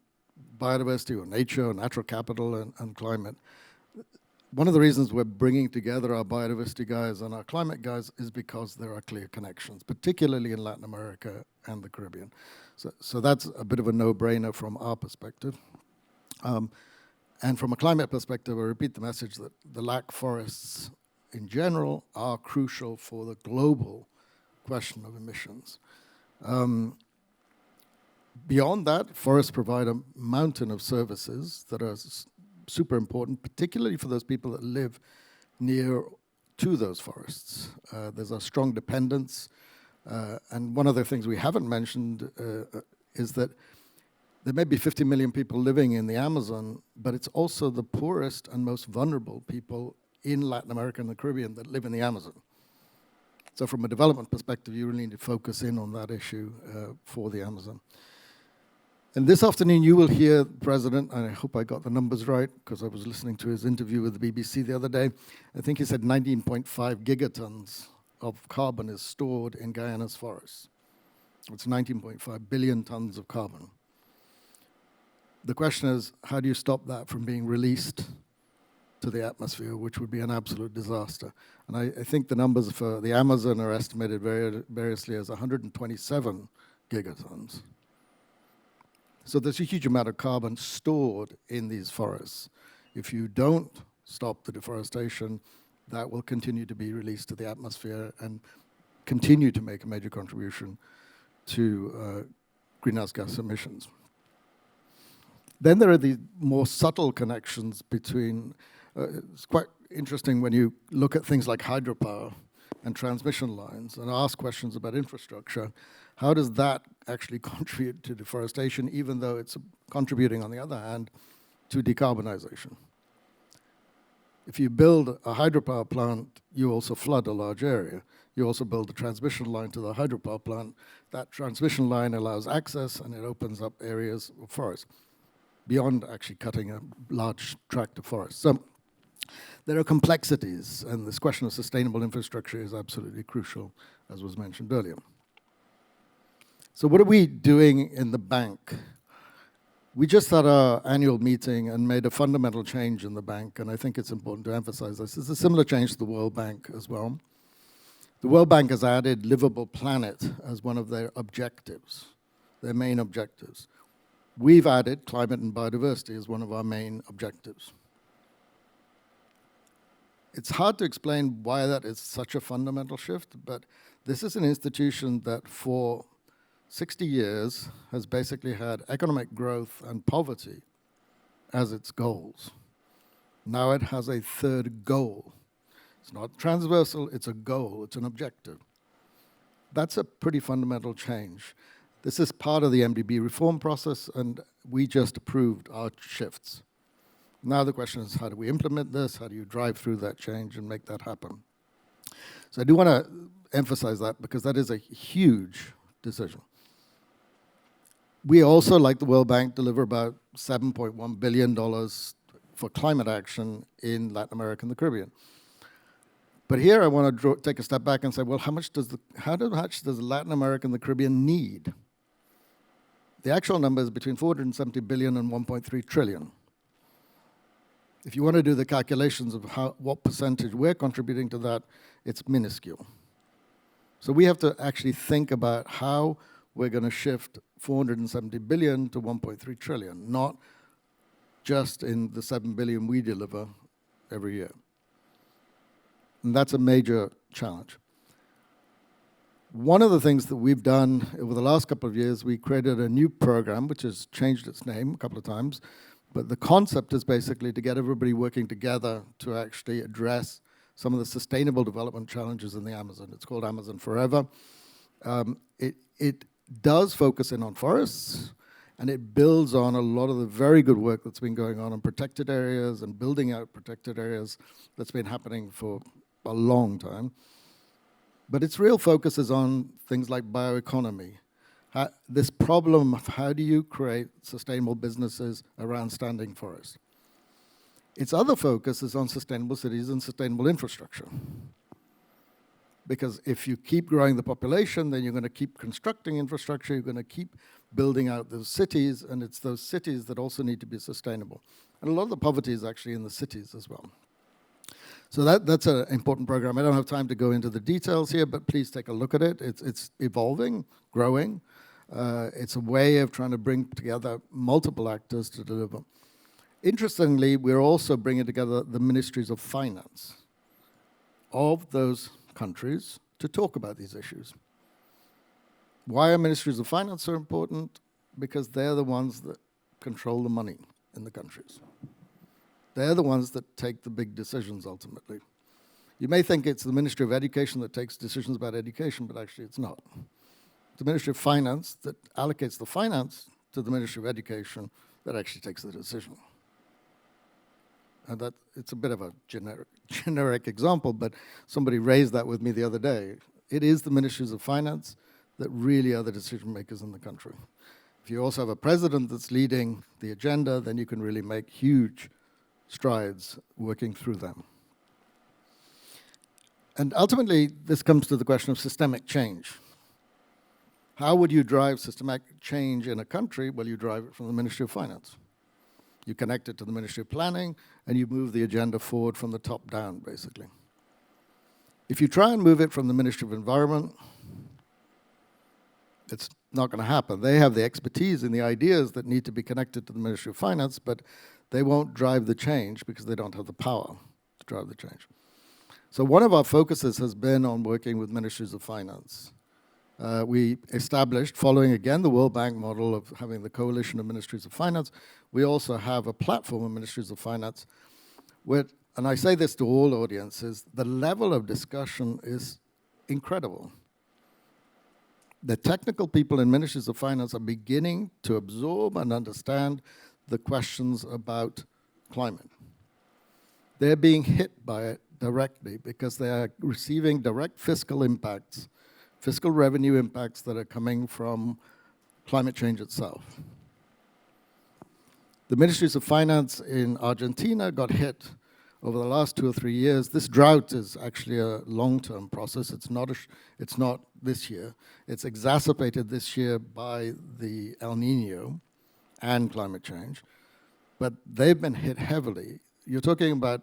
biodiversity or nature or natural capital and climate. One of the reasons we're bringing together our biodiversity guys and our climate guys is because there are clear connections, particularly in Latin America and the Caribbean. So that's a bit of a no-brainer from our perspective. And from a climate perspective, I repeat the message that the lac forests in general are crucial for the global question of emissions. Beyond that, forests provide a mountain of services that are super important, particularly for those people that live near to those forests. There's a strong dependence. And one of the things we haven't mentioned is that there may be 50 million people living in the Amazon, but it's also the poorest and most vulnerable people in Latin America and the Caribbean that live in the Amazon. So from a development perspective, you really need to focus in on that issue for the Amazon. And this afternoon, you will hear the President, and I hope I got the numbers right, because I was listening to his interview with the BBC the other day. I think he said 19.5 gigatons of carbon is stored in Guyana's forests. It's 19.5 billion tons of carbon. The question is, how do you stop that from being released to the atmosphere, which would be an absolute disaster? And I think the numbers for the Amazon are estimated variously as 127 gigatons. So there's a huge amount of carbon stored in these forests. If you don't stop the deforestation, that will continue to be released to the atmosphere and continue to make a major contribution to greenhouse gas emissions. Then there are the more subtle connections between, it's quite interesting when you look at things like hydropower, and transmission lines and ask questions about infrastructure, how does that actually contribute to deforestation, even though it's contributing, on the other hand, to decarbonization? If you build a hydropower plant, you also flood a large area. You also build a transmission line to the hydropower plant. That transmission line allows access, and it opens up areas of forest, beyond actually cutting a large tract of forest. So there are complexities, and this question of sustainable infrastructure is absolutely crucial, as was mentioned earlier. So what are we doing in the bank? We just had our annual meeting and made a fundamental change in the bank, and I think it's important to emphasize this. It's a similar change to the World Bank as well. The World Bank has added livable planet as one of their objectives, their main objectives. We've added climate and biodiversity as one of our main objectives. It's hard to explain why that is such a fundamental shift, but this is an institution that for 60 years has basically had economic growth and poverty as its goals. Now it has a third goal. It's not transversal, it's a goal, it's an objective. That's a pretty fundamental change. This is part of the MDB reform process, and we just approved our shifts. Now the question is, how do we implement this? How do you drive through that change and make that happen? So I do want to emphasize that, because that is a huge decision. We also, like the World Bank, deliver about $7.1 billion for climate action in Latin America and the Caribbean. But here I want to take a step back and say, well, how much does Latin America and the Caribbean need? The actual number is between 470 billion and 1.3 trillion. If you want to do the calculations of what percentage we're contributing to that, it's minuscule. So we have to actually think about how we're going to shift 470 billion to 1.3 trillion, not just in the 7 billion we deliver every year. And that's a major challenge. One of the things that we've done over the last couple of years, we created a new program, which has changed its name a couple of times, but the concept is basically to get everybody working together to actually address some of the sustainable development challenges in the Amazon. It's called Amazon Forever. It does focus in on forests, and it builds on a lot of the very good work that's been going on in protected areas and building out protected areas that's been happening for a long time. But its real focus is on things like bioeconomy. This problem of how do you create sustainable businesses around standing forests. Its other focus is on sustainable cities and sustainable infrastructure. Because if you keep growing the population, then you're going to keep constructing infrastructure, you're going to keep building out those cities, and it's those cities that also need to be sustainable. And a lot of the poverty is actually in the cities as well. So that's an important program. I don't have time to go into the details here, but please take a look at it. It's evolving, growing. It's a way of trying to bring together multiple actors to deliver. Interestingly, we're also bringing together the ministries of finance of those countries to talk about these issues. Why are ministries of finance so important? Because they're the ones that control the money in the countries. They're the ones that take the big decisions ultimately. You may think it's the Ministry of Education that takes decisions about education, but actually it's not. It's the Ministry of Finance that allocates the finance to the Ministry of Education that actually takes the decision. And that it's a bit of a generic example, but somebody raised that with me the other day. It is the ministries of finance that really are the decision makers in the country. If you also have a president that's leading the agenda, then you can really make huge strides working through them. And ultimately, this comes to the question of systemic change. How would you drive systemic change in a country? Well, you drive it from the Ministry of Finance. You connect it to the Ministry of Planning, and you move the agenda forward from the top down, basically. If you try and move it from the Ministry of Environment, it's not going to happen. They have the expertise and the ideas that need to be connected to the Ministry of Finance, but they won't drive the change because they don't have the power to drive the change. So one of our focuses has been on working with ministries of finance. We established, following again the World Bank model of having the coalition of ministries of finance, we also have a platform of ministries of finance where, and I say this to all audiences, the level of discussion is incredible. The technical people in ministries of finance are beginning to absorb and understand the questions about climate. They're being hit by it directly because they are receiving direct fiscal impacts, fiscal revenue impacts that are coming from climate change itself. The ministries of finance in Argentina got hit over the last 2 or 3 years. This drought is actually a long-term process. It's not this year. It's exacerbated this year by the El Nino and climate change. But they've been hit heavily. You're talking about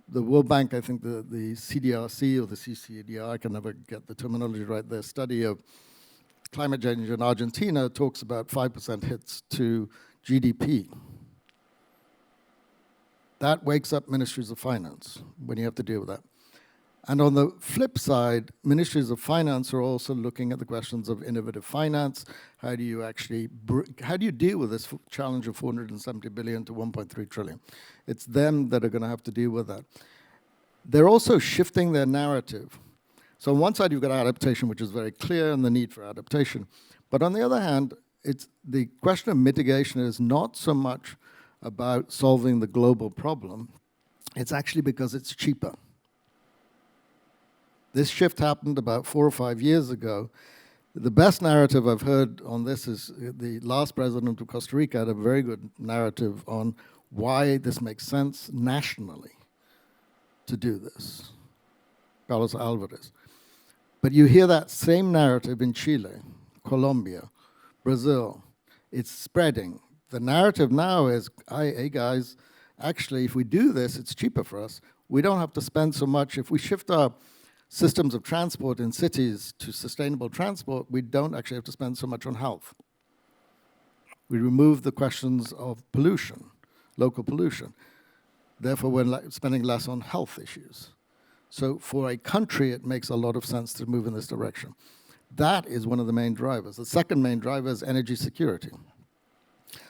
the World Bank, I think the CDRC or the CCDR, I can never get the terminology right, their study of climate change in Argentina talks about 5% hits to GDP. That wakes up ministries of finance when you have to deal with that. And on the flip side, ministries of finance are also looking at the questions of innovative finance. How do you deal with this challenge of 470 billion to 1.3 trillion? It's them that are going to have to deal with that. They're also shifting their narrative. So on one side, you've got adaptation, which is very clear, and the need for adaptation. But on the other hand, it's the question of mitigation is not so much about solving the global problem. It's actually because it's cheaper. This shift happened about 4 or 5 years ago. The best narrative I've heard on this is the last president of Costa Rica had a very good narrative on why this makes sense nationally to do this, Carlos Alvarez. But you hear that same narrative in Chile, Colombia, Brazil. It's spreading. The narrative now is, hey guys, actually if we do this, it's cheaper for us. We don't have to spend so much. If we shift our systems of transport in cities to sustainable transport, we don't actually have to spend so much on health. We remove the questions of pollution, local pollution. Therefore, we're spending less on health issues. So for a country, it makes a lot of sense to move in this direction. That is one of the main drivers. The second main driver is energy security.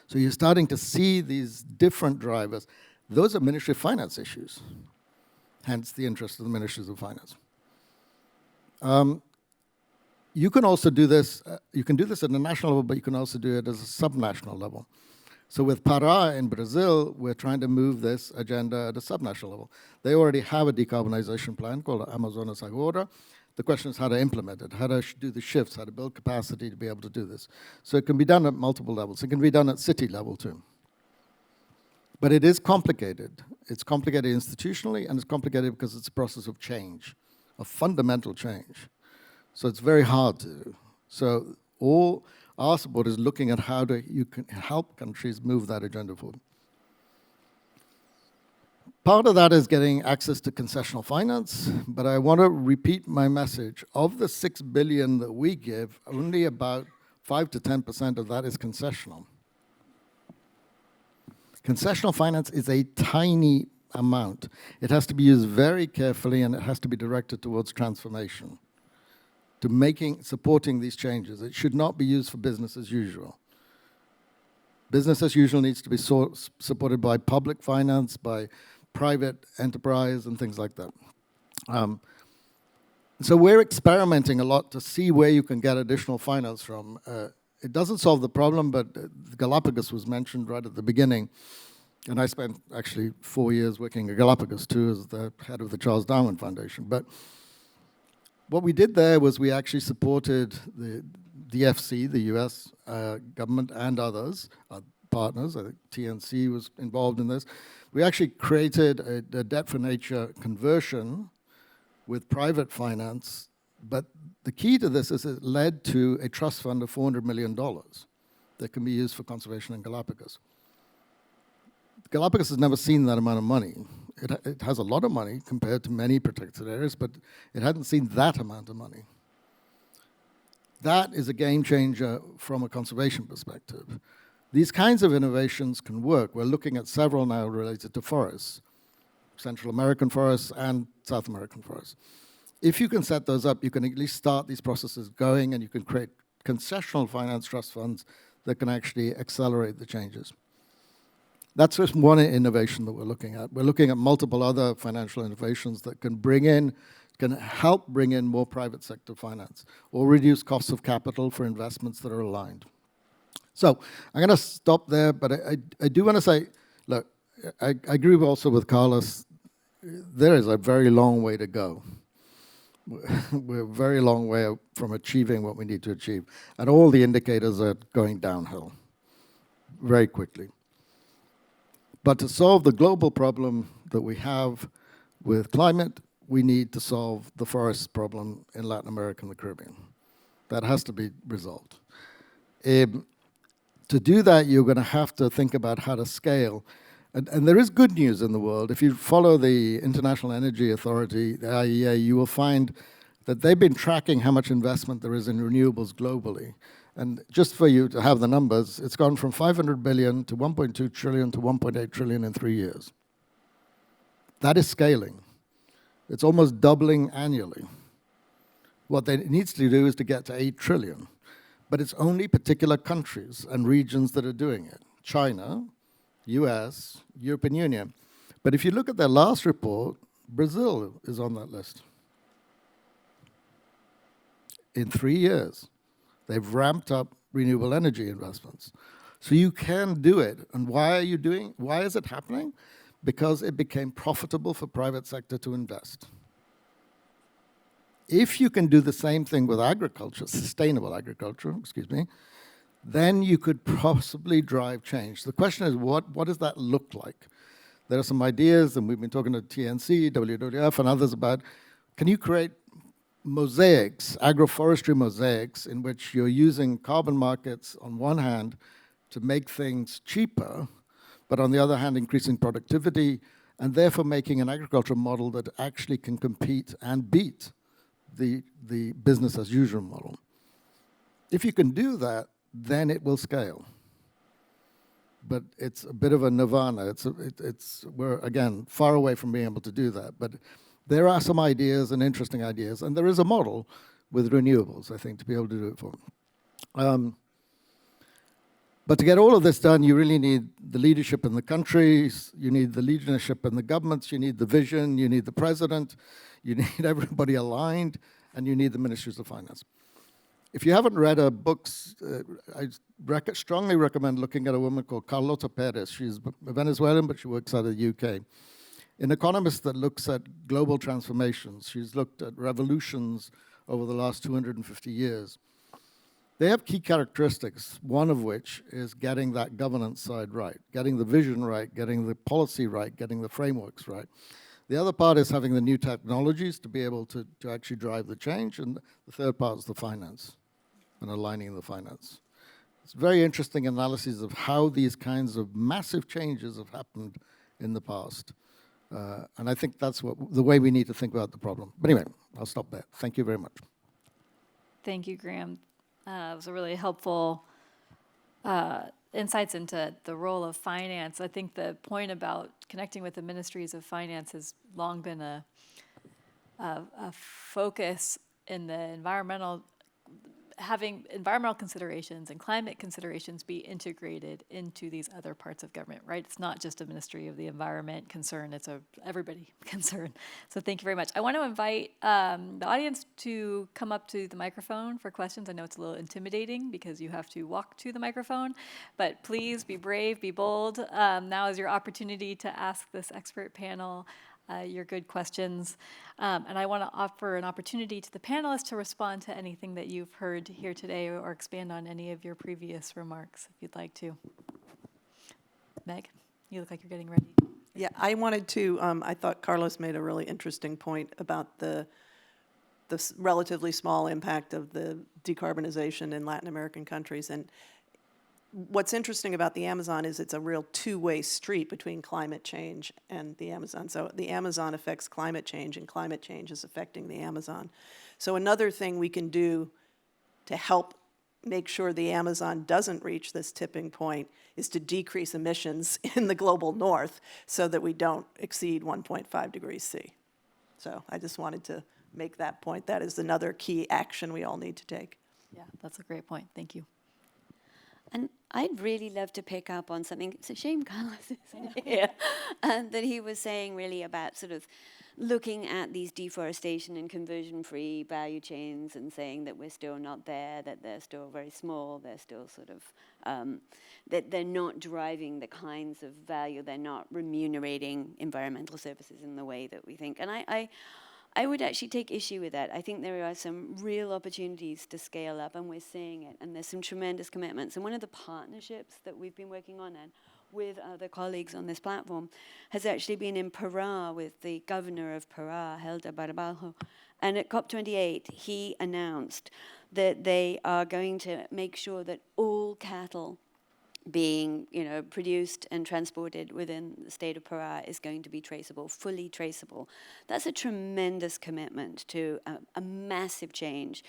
So you're starting to see these different drivers. Those are Ministry of Finance issues, hence the interest of the Ministries of Finance. You can also do this, you can do this at a national level, but you can also do it as a subnational level. So with Pará in Brazil, we're trying to move this agenda at a subnational level. They already have a decarbonization plan called Amazonas Agora. The question is how to implement it, how to do the shifts, how to build capacity to be able to do this. So it can be done at multiple levels. It can be done at city level too. But it is complicated. It's complicated institutionally, and it's complicated because it's a process of change, of fundamental change. So it's very hard to do. So all our support is looking at how you can help countries move that agenda forward. Part of that is getting access to concessional finance, but I want to repeat my message. Of the 6 billion that we give, only about 5 to 10% of that is concessional. Concessional finance is a tiny amount. It has to be used very carefully, and it has to be directed towards transformation, to supporting these changes. It should not be used for business as usual. Business as usual needs to be supported by public finance, by private enterprise, and things like that. So we're experimenting a lot to see where you can get additional finance from. It doesn't solve the problem, but Galapagos was mentioned right at the beginning. And I spent actually 4 years working at Galapagos too as the head of the Charles Darwin Foundation. But what we did there was we actually supported the DFC, the US government, and others, partners. I think TNC was involved in this. We actually created a debt for nature conversion with private finance, but the key to this is it led to a trust fund of $400 million that can be used for conservation in Galapagos. Galapagos has never seen that amount of money. It has a lot of money compared to many protected areas, but it hadn't seen that amount of money. That is a game changer from a conservation perspective. These kinds of innovations can work. We're looking at several now related to forests, Central American forests and South American forests. If you can set those up, you can at least start these processes going, and you can create concessional finance trust funds that can actually accelerate the changes. That's just one innovation that we're looking at. We're looking at multiple other financial innovations that can bring in can help bring in more private sector finance or reduce costs of capital for investments that are aligned. So I'm going to stop there, but I do want to say, look, I agree also with Carlos. There is a very long way to go. We're a very long way from achieving what we need to achieve. And all the indicators are going downhill very quickly. But to solve the global problem that we have with climate, we need to solve the forest problem in Latin America and the Caribbean. That has to be resolved. To do that, you're going to have to think about how to scale. And there is good news in the world. If you follow the International Energy Authority, the IEA, you will find that they've been tracking how much investment there is in renewables globally. And just for you to have the numbers, it's gone from 500 billion to 1.2 trillion to 1.8 trillion in 3 years. That is scaling. It's almost doubling annually. What it needs to do is to get to 8 trillion. But it's only particular countries and regions that are doing it. China, US, European Union. But if you look at their last report, Brazil is on that list. In 3 years, they've ramped up renewable energy investments. So you can do it. And why is it happening? Because it became profitable for private sector to invest. If you can do the same thing with agriculture, sustainable agriculture, then you could possibly drive change. The question is, what does that look like? There are some ideas, and we've been talking to TNC, WWF, and others about, can you create mosaics, agroforestry mosaics, in which you're using carbon markets on one hand to make things cheaper, but on the other hand, increasing productivity, and therefore making an agricultural model that actually can compete and beat the business as usual model. If you can do that, then it will scale. But it's a bit of a nirvana. We're, again, far away from being able to do that. But there are some ideas and interesting ideas, and there is a model with renewables, I think, to be able to do it for. But to get all of this done, you really need the leadership in the countries, you need the leadership in the governments, you need the vision, you need the president, you need everybody aligned, and you need the ministries of finance. If you haven't read her books, I strongly recommend looking at a woman called Carlota Perez. She's Venezuelan, but she works out of the UK. An economist that looks at global transformations. She's looked at revolutions over the last 250 years. They have key characteristics, one of which is getting that governance side right, getting the vision right, getting the policy right, getting the frameworks right. The other part is having the new technologies to be able to actually drive the change, and the third part is the finance and aligning the finance. It's very interesting analysis of how these kinds of massive changes have happened in the past. And I think that's the way we need to think about the problem. But anyway, I'll stop there. Thank you very much. Thank you, Graham. It was a really helpful insights into the role of finance. I think the point about connecting with the ministries of finance has long been a focus in the having environmental considerations and climate considerations be integrated into these other parts of government, right? It's not just a Ministry of the Environment concern, it's a everybody concern. So thank you very much. I want to invite the audience to come up to the microphone for questions. I know it's a little intimidating because you have to walk to the microphone, but please be brave, be bold. Now is your opportunity to ask this expert panel your good questions. And I want to offer an opportunity to the panelists to respond to anything that you've heard here today or expand on any of your previous remarks, if you'd like to. Meg, you look like you're getting ready. Yeah, I wanted to, I thought Carlos made a really interesting point about the relatively small impact of the decarbonization in Latin American countries. And what's interesting about the Amazon is it's a real two-way street between climate change and the Amazon. So the Amazon affects climate change, and climate change is affecting the Amazon. So another thing we can do to help make sure the Amazon doesn't reach this tipping point is to decrease emissions in the global north so that we don't exceed 1.5 degrees C. So I just wanted to make that point. That is another key action we all need to take. Yeah, that's a great point. Thank you. And I'd really love to pick up on something. It's a shame Carlos isn't here. That he was saying really about sort of looking at these deforestation and conversion-free value chains and saying that we're still not there, that they're still very small, they're still sort of, that they're not driving the kinds of value, they're not remunerating environmental services in the way that we think. And I would actually take issue with that. I think there are some real opportunities to scale up, and we're seeing it, and there's some tremendous commitments. And one of the partnerships that we've been working on and with other colleagues on this platform has actually been in Pará with the governor of Pará, Helder Barbalho. And at COP28, he announced that they are going to make sure that all cattle being, produced and transported within the state of Pará is going to be traceable, fully traceable. That's a tremendous commitment to a massive change.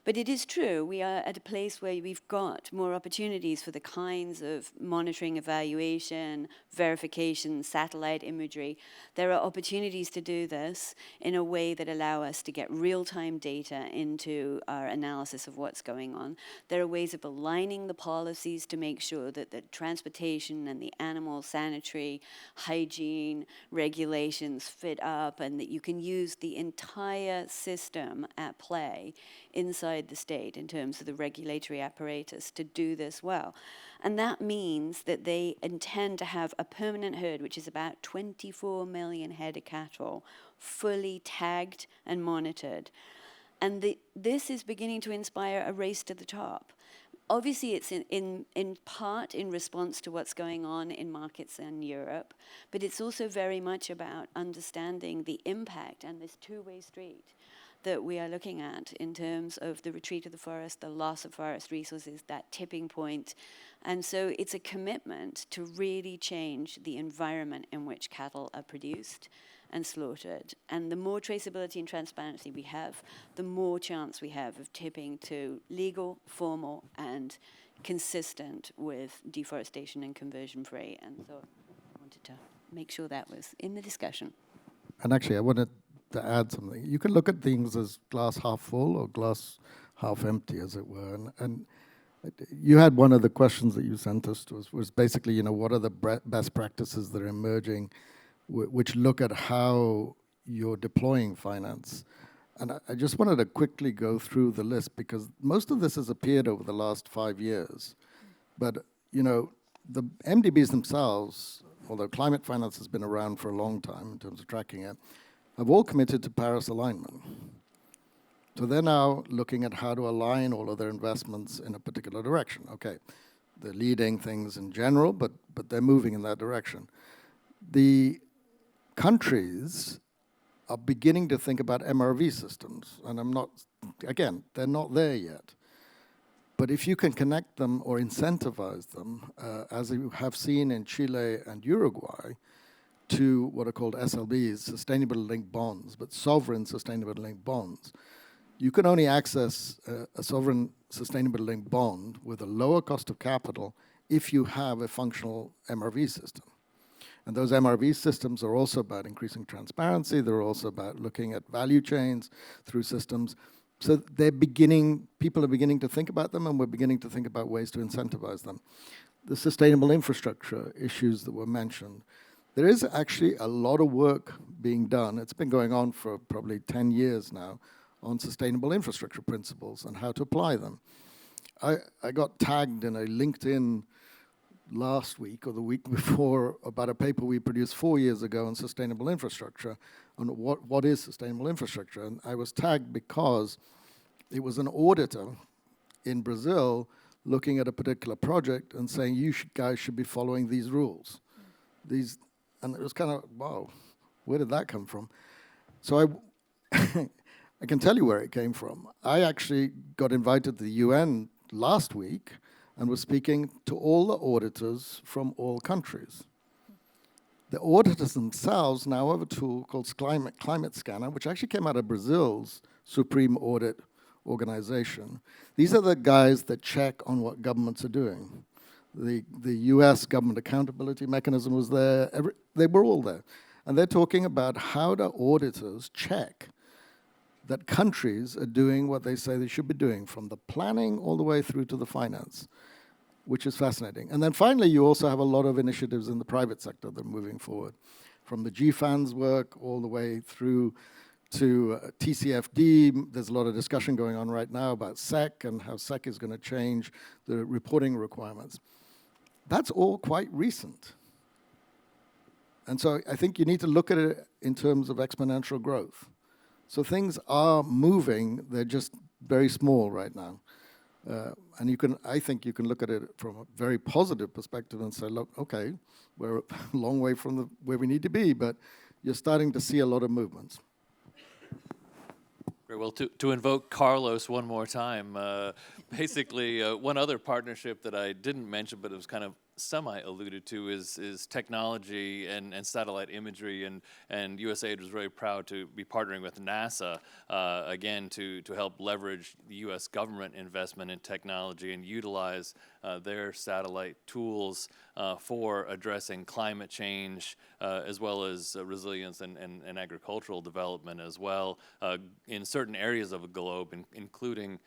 But it is true, we are at a place where we've got more opportunities for the kinds of monitoring, evaluation, verification, satellite imagery. There are opportunities to do this in a way that allow us to get real-time data into our analysis of what's going on. There are ways of aligning the policies to make sure that the transportation and the animal sanitary hygiene regulations fit up, and that you can use the entire system at play inside the state in terms of the regulatory apparatus to do this well. And that means that they intend to have a permanent herd, which is about 24 million head of cattle, fully tagged and monitored. And this is beginning to inspire a race to the top. Obviously, it's in part in response to what's going on in markets in Europe, but it's also very much about understanding the impact and this two-way street that we are looking at in terms of the retreat of the forest, the loss of forest resources, that tipping point. And so it's a commitment to really change the environment in which cattle are produced and slaughtered. And the more traceability and transparency we have, the more chance we have of tipping to legal, formal, and consistent with deforestation and conversion free. And so I wanted to make sure that was in the discussion. And actually, I wanted to add something. You can look at things as glass half full or glass half empty, as it were. And you had one of the questions that you sent us to us was basically, what are the best practices that are emerging which look at how you're deploying finance. And I just wanted to quickly go through the list because most of this has appeared over the last 5 years. But, the MDBs themselves, although climate finance has been around for a long time in terms of tracking it, have all committed to Paris alignment. So they're now looking at how to align all of their investments in a particular direction. Okay, they're leading things in general, but they're moving in that direction. The countries are beginning to think about MRV systems, and they're not there yet. But if you can connect them or incentivize them, as you have seen in Chile and Uruguay, to what are called SLBs, sustainable linked bonds, but sovereign sustainable linked bonds, you can only access a sovereign sustainable linked bond with a lower cost of capital if you have a functional MRV system. And those MRV systems are also about increasing transparency. They're also about looking at value chains through systems. So people are beginning to think about them, and we're beginning to think about ways to incentivize them. The sustainable infrastructure issues that were mentioned, there is actually a lot of work being done. It's been going on for probably 10 years now on sustainable infrastructure principles and how to apply them. I got tagged in a LinkedIn last week or the week before about a paper we produced 4 years ago on sustainable infrastructure, on what is sustainable infrastructure. And I was tagged because it was an auditor in Brazil looking at a particular project and saying, guys should be following these rules. And it was kind of, wow, where did that come from? So I can tell you where it came from. I actually got invited to the UN last week and was speaking to all the auditors from all countries. The auditors themselves now have a tool called Climate Scanner, which actually came out of Brazil's Supreme Audit Organization. These are the guys that check on what governments are doing. The US Government Accountability Mechanism was there. They were all there. And they're talking about how do auditors check that countries are doing what they say they should be doing, from the planning all the way through to the finance, which is fascinating. And then finally, you also have a lot of initiatives in the private sector that are moving forward. from the GFAN's work all the way through to TCFD. There's a lot of discussion going on right now about SEC and how SEC is going to change the reporting requirements. That's all quite recent. And so I think you need to look at it in terms of exponential growth. So things are moving, they're just very small right now. And I think you can look at it from a very positive perspective and say, look, okay, we're a long way from where we need to be, but you're starting to see a lot of movements. Great. Well, to invoke Carlos one more time, basically one other partnership that I didn't mention, but it was kind of semi-alluded to is technology and satellite imagery, and USAID was very proud to be partnering with NASA, again, to help leverage the U.S. government investment in technology and utilize their satellite tools for addressing climate change, as well as resilience and agricultural development as well, in certain areas of the globe, including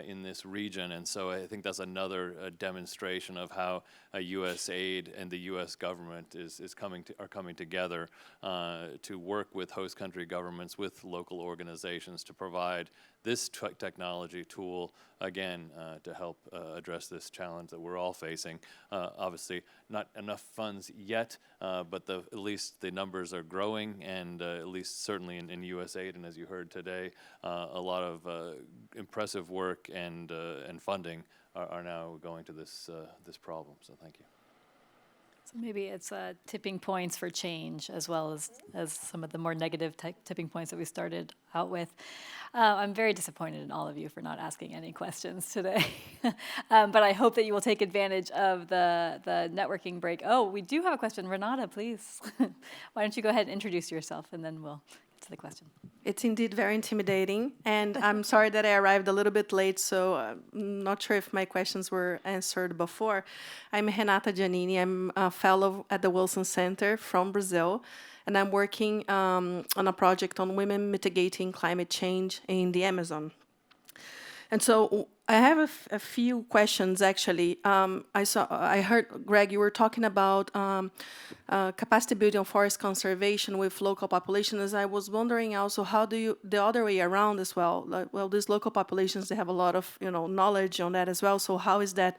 in this region. And so I think that's another demonstration of how USAID and the U.S. government are coming together to work with host country governments, with local organizations to provide this technology tool, again, to help address this challenge that we're all facing. Obviously, not enough funds yet, but at least the numbers are growing, and at least certainly in USAID, and as you heard today, a lot of impressive work and funding are now going to this problem. So thank you. So maybe it's tipping points for change, as well as some of the more negative tipping points that we started out with. I'm very disappointed in all of you for not asking any questions today. But I hope that you will take advantage of the networking break. Oh, we do have a question. Renata, please. Why don't you go ahead and introduce yourself, and then we'll get to the question. It's indeed very intimidating, and I'm sorry that I arrived a little bit late, so I'm not sure if my questions were answered before. I'm Renata Giannini. I'm a fellow at the Wilson Center from Brazil, and I'm working on a project on women mitigating climate change in the Amazon. And so I have a few questions, actually. I heard, Greg, you were talking about capacity building on forest conservation with local populations. I was wondering also, how do you, the other way around as well? Like, well, these local populations, they have a lot of knowledge on that as well. So how is that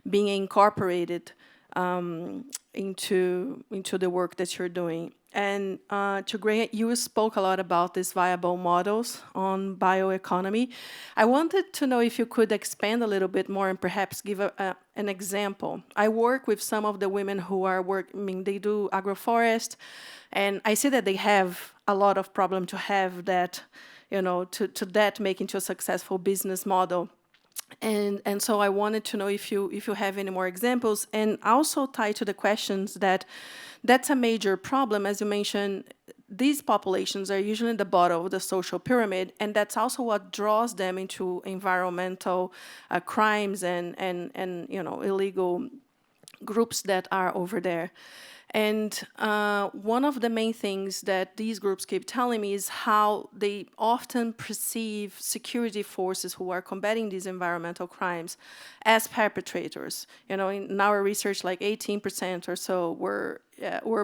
being incorporated into the work that you're doing? And to Greg, you spoke a lot about these viable models on bioeconomy. I wanted to know if you could expand a little bit more and perhaps give an example. I work with some of the women who are they do agroforest, and I see that they have a lot of problem to have that, to that make into a successful business model. And so I wanted to know if you have any more examples, and also tie to the questions that's a major problem. As you mentioned, these populations are usually at the bottom of the social pyramid, and that's also what draws them into environmental crimes and illegal groups that are over there. And one of the main things that these groups keep telling me is how they often perceive security forces who are combating these environmental crimes as perpetrators. In our research, like 18% or so were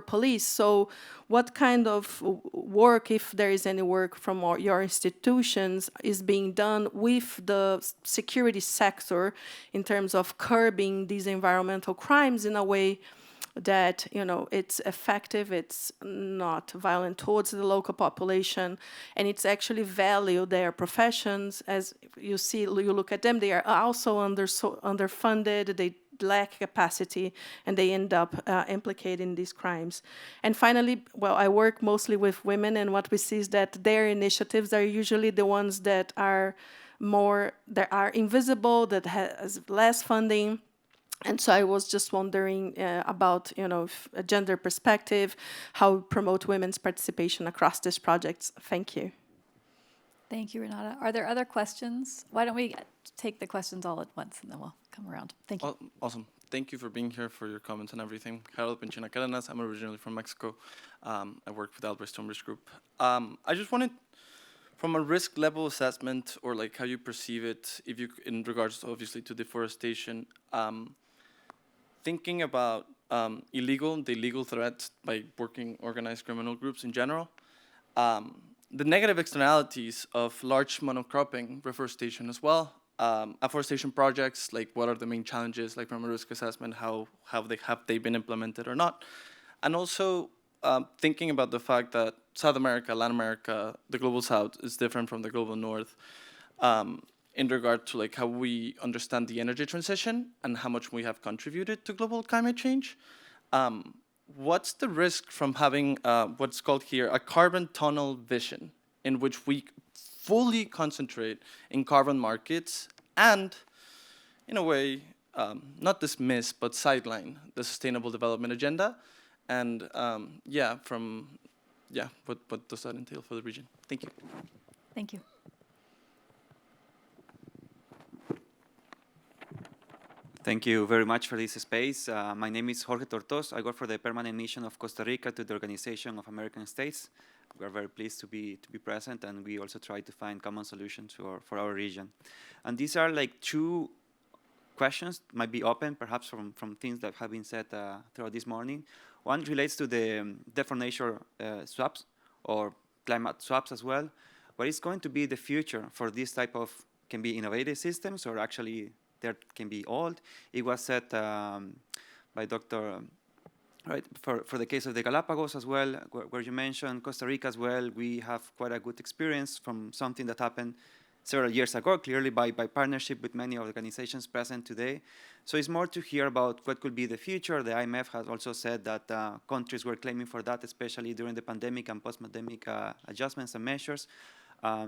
police. So what kind of work, if there is any work from your institutions, is being done with the security sector in terms of curbing these environmental crimes in a way that it's effective, it's not violent towards the local population, and it's actually value their professions? As you look at them, they are also underfunded, they lack capacity, and they end up implicating these crimes. And finally, well, I work mostly with women, and what we see is that their initiatives are usually the ones that are invisible, that has less funding. And so I was just wondering about, a gender perspective, how we promote women's participation across these projects. Thank you. Thank you, Renata. Are there other questions? Why don't we take the questions all at once, and then we'll come around. Thank you. Awesome. Thank you for being here, for your comments and everything. Harold Penchina Cadenas. I'm originally from Mexico. I work for the Albert Stonebridge Group. I just wanted, from a risk level assessment, or like how you perceive it, in regards, obviously, to deforestation, thinking about the illegal threat by working organized criminal groups in general, the negative externalities of large monocropping, reforestation as well, afforestation projects, like what are the main challenges, like from a risk assessment, how have they been implemented or not, and also thinking about the fact that South America, Latin America, the global South is different from the global North, in regard to like how we understand the energy transition and how much we have contributed to global climate change. What's the risk from having what's called here a carbon tunnel vision, in which we fully concentrate in carbon markets and, in a way, not dismiss, but sideline the Sustainable Development Agenda? And what does that entail for the region? Thank you. Thank you. Thank you very much for this space. My name is Jorge Tortos. I work for the Permanent Mission of Costa Rica to the Organization of American States. We are very pleased to be present, and we also try to find common solutions for our region. And these are like two questions, might be open perhaps from things that have been said throughout this morning. One relates to the deforestation swaps or climate swaps as well. What is going to be the future for this type of, can be innovative systems or actually that can be old? It was said by Dr. Right, for the case of the Galapagos as well, where you mentioned Costa Rica as well, we have quite a good experience from something that happened several years ago, clearly by partnership with many organizations present today. So it's more to hear about what could be the future. The IMF has also said that countries were claiming for that, especially during the pandemic and post-pandemic adjustments and measures.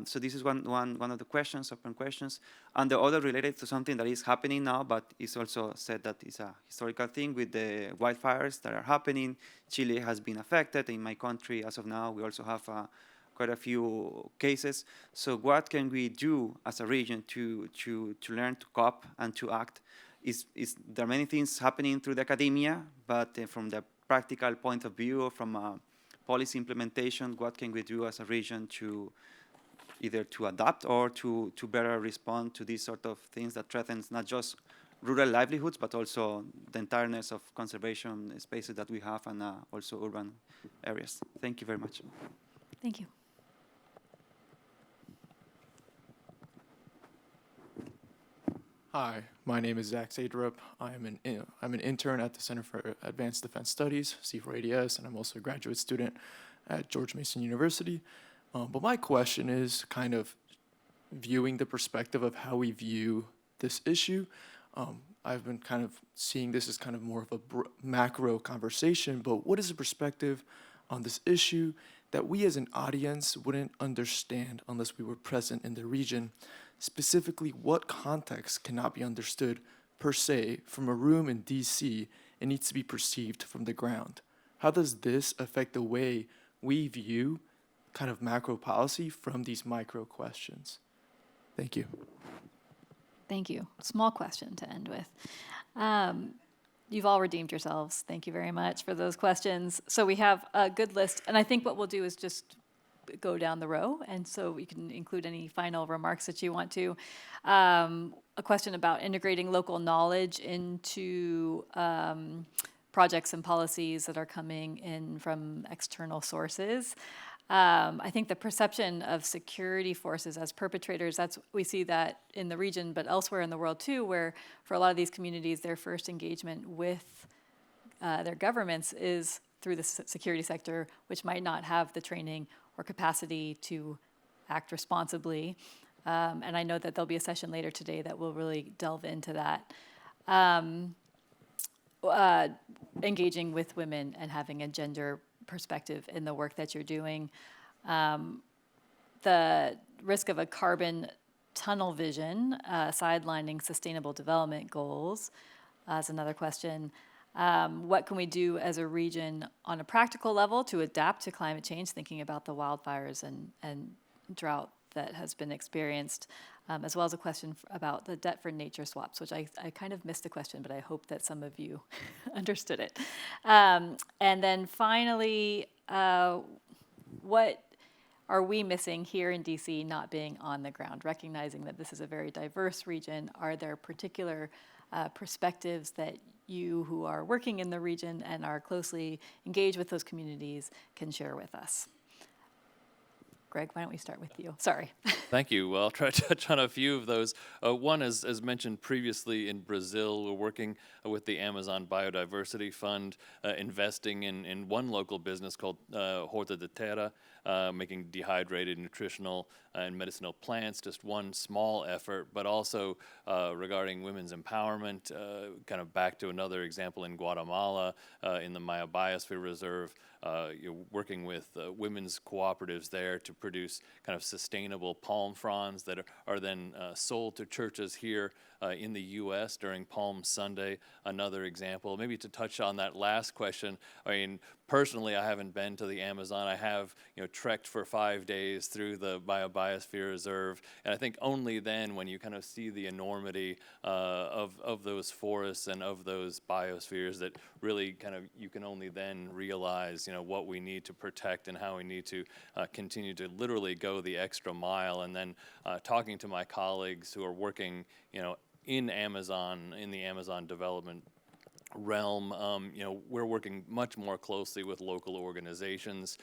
So this is one of the questions, open questions. And the other related to something that is happening now, but it's also said that it's a historical thing with the wildfires that are happening. Chile has been affected. In my country, as of now, we also have quite a few cases. So what can we do as a region to learn to cope and to act? There are many things happening through the academia, but from the practical point of view, from policy implementation, what can we do as a region to either to adapt or to better respond to these sort of things that threatens not just rural livelihoods, but also the entireness of conservation spaces that we have and also urban areas. Thank you very much. Thank you. Hi, my name is Zach Sadrup. I'm an intern at the Center for Advanced Defense Studies, C4ADS, and I'm also a graduate student at George Mason University. But my question is kind of viewing the perspective of how we view this issue. I've been kind of seeing this as kind of more of a macro conversation, but what is the perspective on this issue that we as an audience wouldn't understand unless we were present in the region? Specifically, what context cannot be understood per se from a room in DC and needs to be perceived from the ground? How does this affect the way we view kind of macro policy from these micro questions? Thank you. Thank you. Small question to end with. You've all redeemed yourselves. Thank you very much for those questions. So we have a good list, and I think what we'll do is just go down the row, and so you can include any final remarks that you want to. A question about integrating local knowledge into projects and policies that are coming in from external sources. I think the perception of security forces as perpetrators, we see that in the region, but elsewhere in the world too, where for a lot of these communities, their first engagement with their governments is through the security sector, which might not have the training or capacity to act responsibly. And I know that there'll be a session later today that will really delve into that. Engaging with women and having a gender perspective in the work that you're doing. The risk of a carbon tunnel vision, sidelining sustainable development goals, is another question. What can we do as a region on a practical level to adapt to climate change, thinking about the wildfires and drought that has been experienced, as well as a question about the debt for nature swaps, which I kind of missed the question, but I hope that some of you understood it. And then finally, what are we missing here in DC not being on the ground, recognizing that this is a very diverse region? Are there particular perspectives that you who are working in the region and are closely engaged with those communities can share with us. Greg, why don't we start with you? Sorry. Thank you. Well, I'll try to touch on a few of those. One, as mentioned previously, in Brazil, we're working with the Amazon Biodiversity Fund, investing in one local business called Horta de Terra, making dehydrated nutritional and medicinal plants, just one small effort, but also regarding women's empowerment, kind of back to another example in Guatemala, in the Maya Biosphere Reserve, you're working with women's cooperatives there to produce kind of sustainable palm fronds that are then sold to churches here in the U.S. during Palm Sunday. Another example, maybe to touch on that last question, I mean, personally, I haven't been to the Amazon. I have, trekked for 5 days through the Biosphere Reserve, and I think only then, when you kind of see the enormity of those forests and of those biospheres, that really kind of you can only then realize, what we need to protect and how we need to continue to literally go the extra mile. And then talking to my colleagues who are working, in the Amazon development realm, we're working much more closely with local organizations,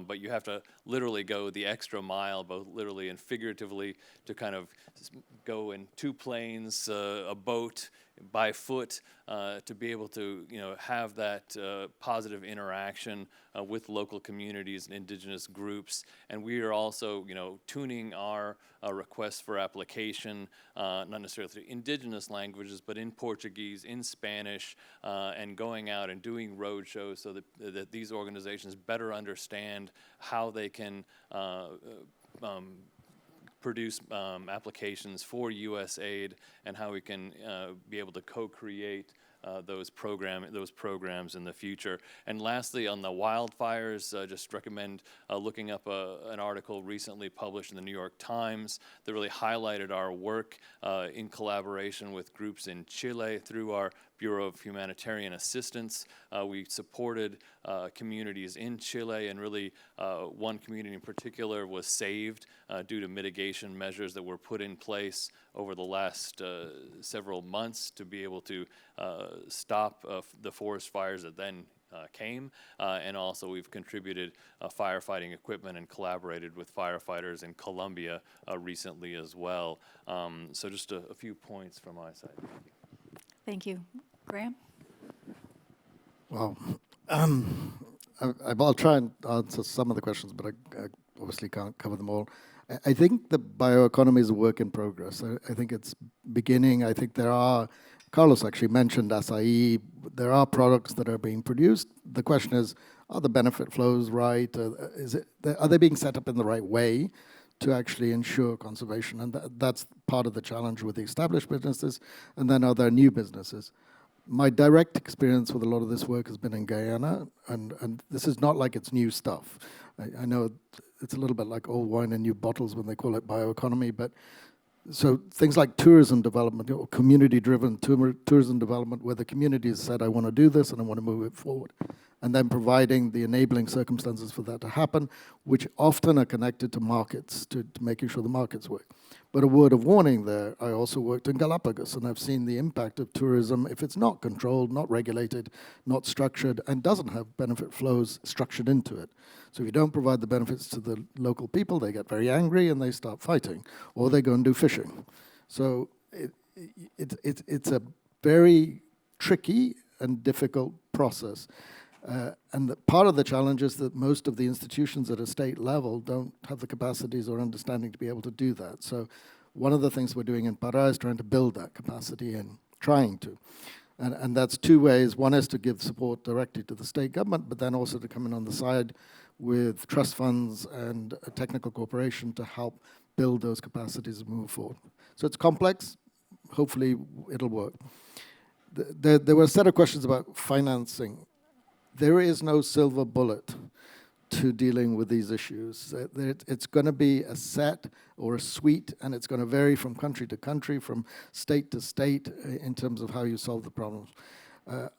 but you have to literally go the extra mile, both literally and figuratively, to kind of go in 2 planes, a boat, by foot, to be able to have that positive interaction with local communities and indigenous groups. And we are also tuning our requests for application, not necessarily through indigenous languages, but in Portuguese, in Spanish, and going out and doing road shows so that these organizations better understand how they can produce applications for U.S. aid, and how we can be able to co-create those programs in the future. And lastly, on the wildfires, just recommend looking up an article recently published in the New York Times that really highlighted our work in collaboration with groups in Chile through our Bureau of Humanitarian Assistance. We supported communities in Chile, and really one community in particular was saved due to mitigation measures that were put in place over the last several months to be able to stop the forest fires that then came, and also we've contributed firefighting equipment and collaborated with firefighters in Colombia recently as well. So just a few points from my side. Thank you. Graham? Well, I'll try and answer some of the questions, but I obviously can't cover them all. I think the bioeconomy is a work in progress. I think it's beginning. I think Carlos actually mentioned acai. There are products that are being produced. The question is, are the benefit flows right? Are they being set up in the right way to actually ensure conservation? And that's part of the challenge with the established businesses, and then are there new businesses? My direct experience with a lot of this work has been in Guyana, and this is not like it's new stuff. I know it's a little bit like old wine in new bottles when they call it bioeconomy, but so things like tourism development, or community-driven tourism development, where the community has said, I want to do this and I want to move it forward. And then providing the enabling circumstances for that to happen, which often are connected to markets, to making sure the markets work. But a word of warning there, I also worked in Galapagos, and I've seen the impact of tourism if it's not controlled, not regulated, not structured, and doesn't have benefit flows structured into it. So if you don't provide the benefits to the local people, they get very angry and they start fighting, or they go and do fishing. So it's a very tricky and difficult process. And part of the challenge is that most of the institutions at a state level don't have the capacities or understanding to be able to do that. So one of the things we're doing in Pará is trying to build that capacity and trying to. And that's 2 ways. One is to give support directly to the state government, but then also to come in on the side with trust funds and a technical cooperation to help build those capacities and move forward. So it's complex. Hopefully it'll work. There were a set of questions about financing. There is no silver bullet to dealing with these issues. It's going to be a set or a suite, and it's going to vary from country to country, from state to state, in terms of how you solve the problems.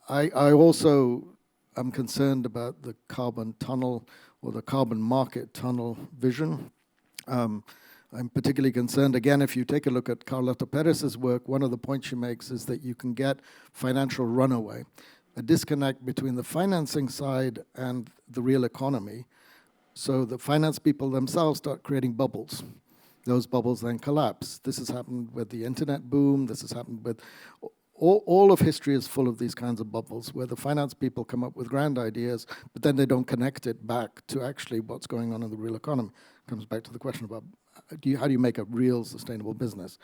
I also am concerned about the carbon tunnel or the carbon market tunnel vision. I'm particularly concerned, again, if you take a look at Carlota Perez's work, one of the points she makes is that you can get financial runaway, a disconnect between the financing side and the real economy. So the finance people themselves start creating bubbles. Those bubbles then collapse. This has happened with the internet boom. This has happened with all of history is full of these kinds of bubbles where the finance people come up with grand ideas, but then they don't connect it back to actually what's going on in the real economy. Comes back to the question about how do you make a real sustainable business?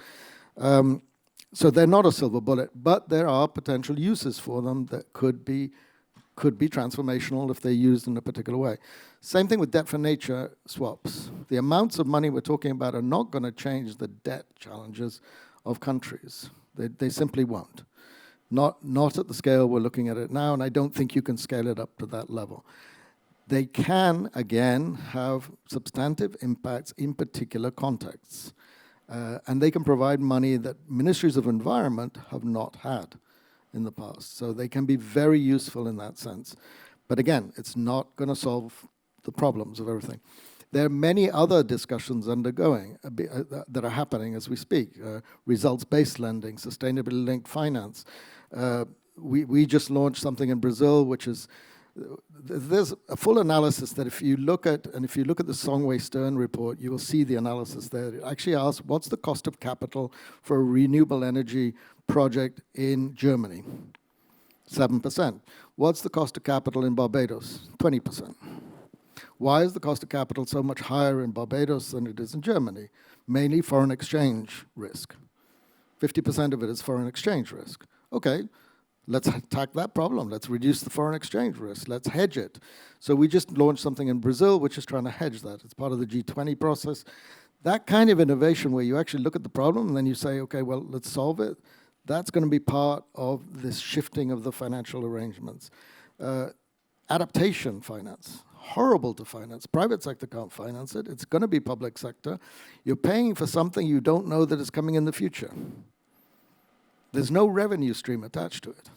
So they're not a silver bullet, but there are potential uses for them that could be transformational if they're used in a particular way. Same thing with debt for nature swaps. The amounts of money we're talking about are not going to change the debt challenges of countries. They simply won't. Not at the scale we're looking at it now, and I don't think you can scale it up to that level. They can, again, have substantive impacts in particular contexts. And they can provide money that ministries of environment have not had in the past. So they can be very useful in that sense. But again, it's not going to solve the problems of everything. There are many other discussions undergoing that are happening as we speak. Results-based lending, sustainability linked finance. We just launched something in Brazil, which is, there's a full analysis that if you look at the Songway Stern report, you will see the analysis there. It actually asks, what's the cost of capital for a renewable energy project in Germany? 7%. What's the cost of capital in Barbados? 20%. Why is the cost of capital so much higher in Barbados than it is in Germany? Mainly foreign exchange risk. 50% of it is foreign exchange risk. Okay, let's attack that problem. Let's reduce the foreign exchange risk. Let's hedge it. So we just launched something in Brazil which is trying to hedge that. It's part of the G20 process. That kind of innovation where you actually look at the problem and then you say, okay, well, let's solve it, that's going to be part of this shifting of the financial arrangements. Adaptation finance. Horrible to finance. Private sector can't finance it. It's going to be public sector. You're paying for something you don't know that is coming in the future. There's no revenue stream attached to it.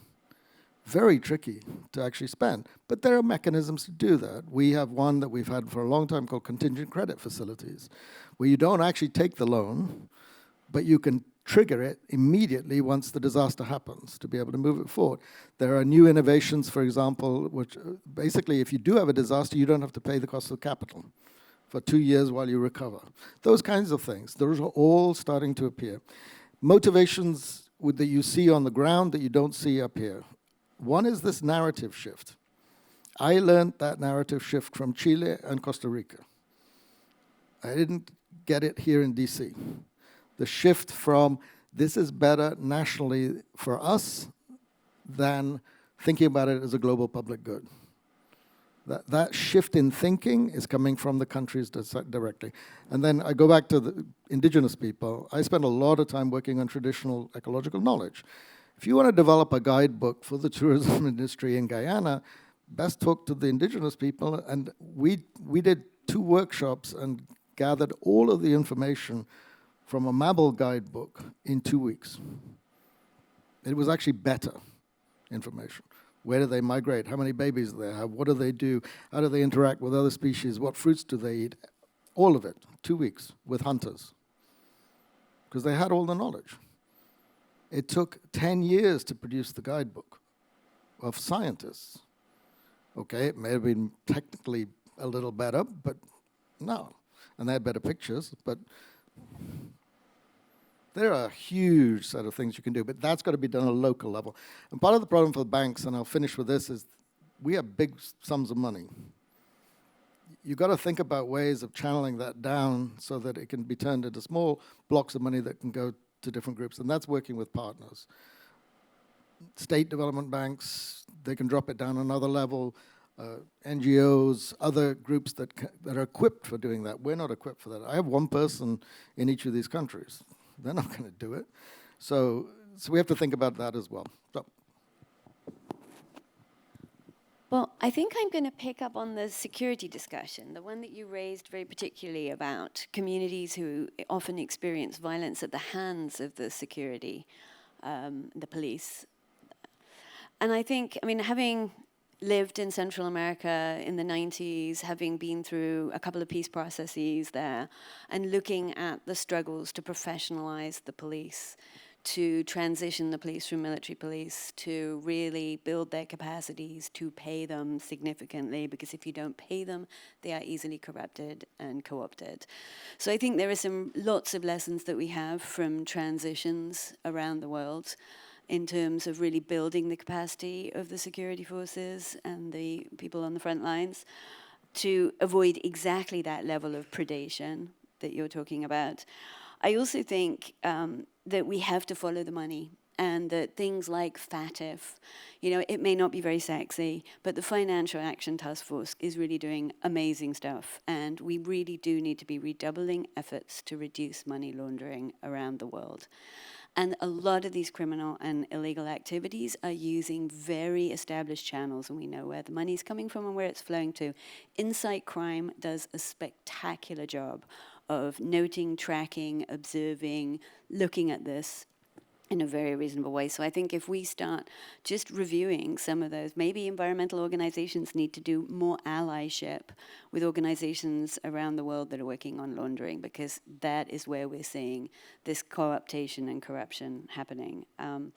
Very tricky to actually spend. But there are mechanisms to do that. We have one that we've had for a long time called contingent credit facilities, where you don't actually take the loan, but you can trigger it immediately once the disaster happens to be able to move it forward. There are new innovations, for example, which basically if you do have a disaster, you don't have to pay the cost of capital for 2 years while you recover. Those kinds of things, those are all starting to appear. Motivations that you see on the ground that you don't see up here. One is this narrative shift. I learned that narrative shift from Chile and Costa Rica. I didn't get it here in DC. The shift from this is better nationally for us than thinking about it as a global public good. That shift in thinking is coming from the countries directly. And then I go back to the indigenous people. I spend a lot of time working on traditional ecological knowledge. If you want to develop a guidebook for the tourism industry in Guyana, best talk to the indigenous people. And we did 2 workshops and gathered all of the information from a Mabel guidebook in 2 weeks. It was actually better information. Where do they migrate? How many babies do they have? What do they do? How do they interact with other species? What fruits do they eat? All of it, 2 weeks with hunters, because they had all the knowledge. It took 10 years to produce the guidebook of scientists. Okay, it may have been technically a little better, but no. And they had better pictures, but there are a huge set of things you can do, but that's got to be done at a local level. And part of the problem for the banks, and I'll finish with this, is we have big sums of money. You've got to think about ways of channeling that down so that it can be turned into small blocks of money that can go to different groups, and that's working with partners. State development banks, they can drop it down another level. NGOs, other groups that are equipped for doing that. We're not equipped for that. I have one person in each of these countries. They're not going to do it. So we have to think about that as well. So. Well, I think I'm going to pick up on the security discussion, the one that you raised very particularly about communities who often experience violence at the hands of the security, the police. And I think, I mean, having lived in Central America in the 90s, having been through a couple of peace processes there, and looking at the struggles to professionalize the police, to transition the police from military police, to really build their capacities, to pay them significantly, because if you don't pay them, they are easily corrupted and co-opted. So I think there are lots of lessons that we have from transitions around the world in terms of really building the capacity of the security forces and the people on the front lines to avoid exactly that level of predation that you're talking about. I also think that we have to follow the money, and that things like FATF, it may not be very sexy, but the Financial Action Task Force is really doing amazing stuff, and we really do need to be redoubling efforts to reduce money laundering around the world. And a lot of these criminal and illegal activities are using very established channels, and we know where the money's coming from and where it's flowing to. Insight Crime does a spectacular job of noting, tracking, observing, looking at this in a very reasonable way. So I think if we start just reviewing some of those, maybe environmental organizations need to do more allyship with organizations around the world that are working on laundering, because that is where we're seeing this co-optation and corruption happening. And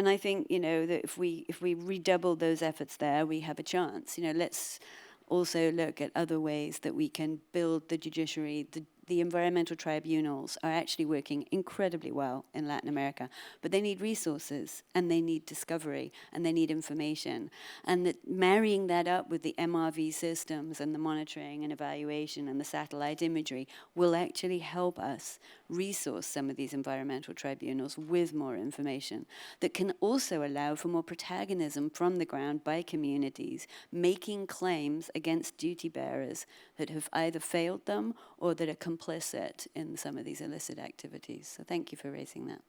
I think, that if we redouble those efforts there, we have a chance. Let's also look at other ways that we can build the judiciary. The environmental tribunals are actually working incredibly well in Latin America, but they need resources, and they need discovery, and they need information. And that marrying that up with the MRV systems and the monitoring and evaluation and the satellite imagery will actually help us resource some of these environmental tribunals with more information that can also allow for more protagonism from the ground by communities making claims against duty bearers that have either failed them or that are complicit in some of these illicit activities. So thank you for raising that.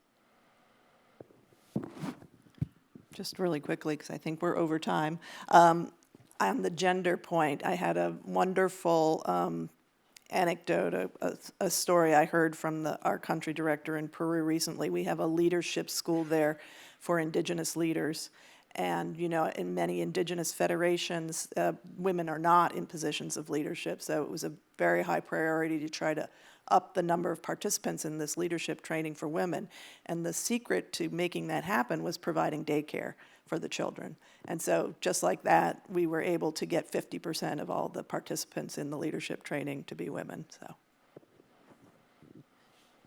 Just really quickly, because I think we're over time. On the gender point, I had a wonderful anecdote, a story I heard from our country director in Peru recently. We have a leadership school there for indigenous leaders. And, in many indigenous federations, women are not in positions of leadership. So it was a very high priority to try to up the number of participants in this leadership training for women. And the secret to making that happen was providing daycare for the children. And so just like that, we were able to get 50% of all the participants in the leadership training to be women. So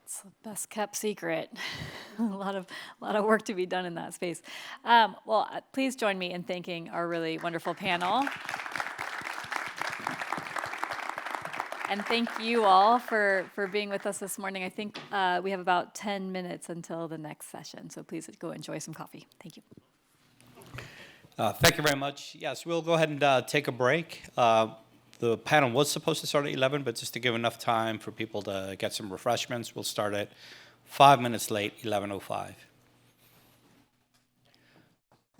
It's the best kept secret. a lot of work to be done in that space. Please join me in thanking our really wonderful panel. And thank you all for being with us this morning. I think we have about 10 minutes until the next session, so please go enjoy some coffee. Thank you. Thank you very much. Yes, we'll go ahead and take a break. The panel was supposed to start at 11, but just to give enough time for people to get some refreshments, we'll start at 5 minutes late, 11:05.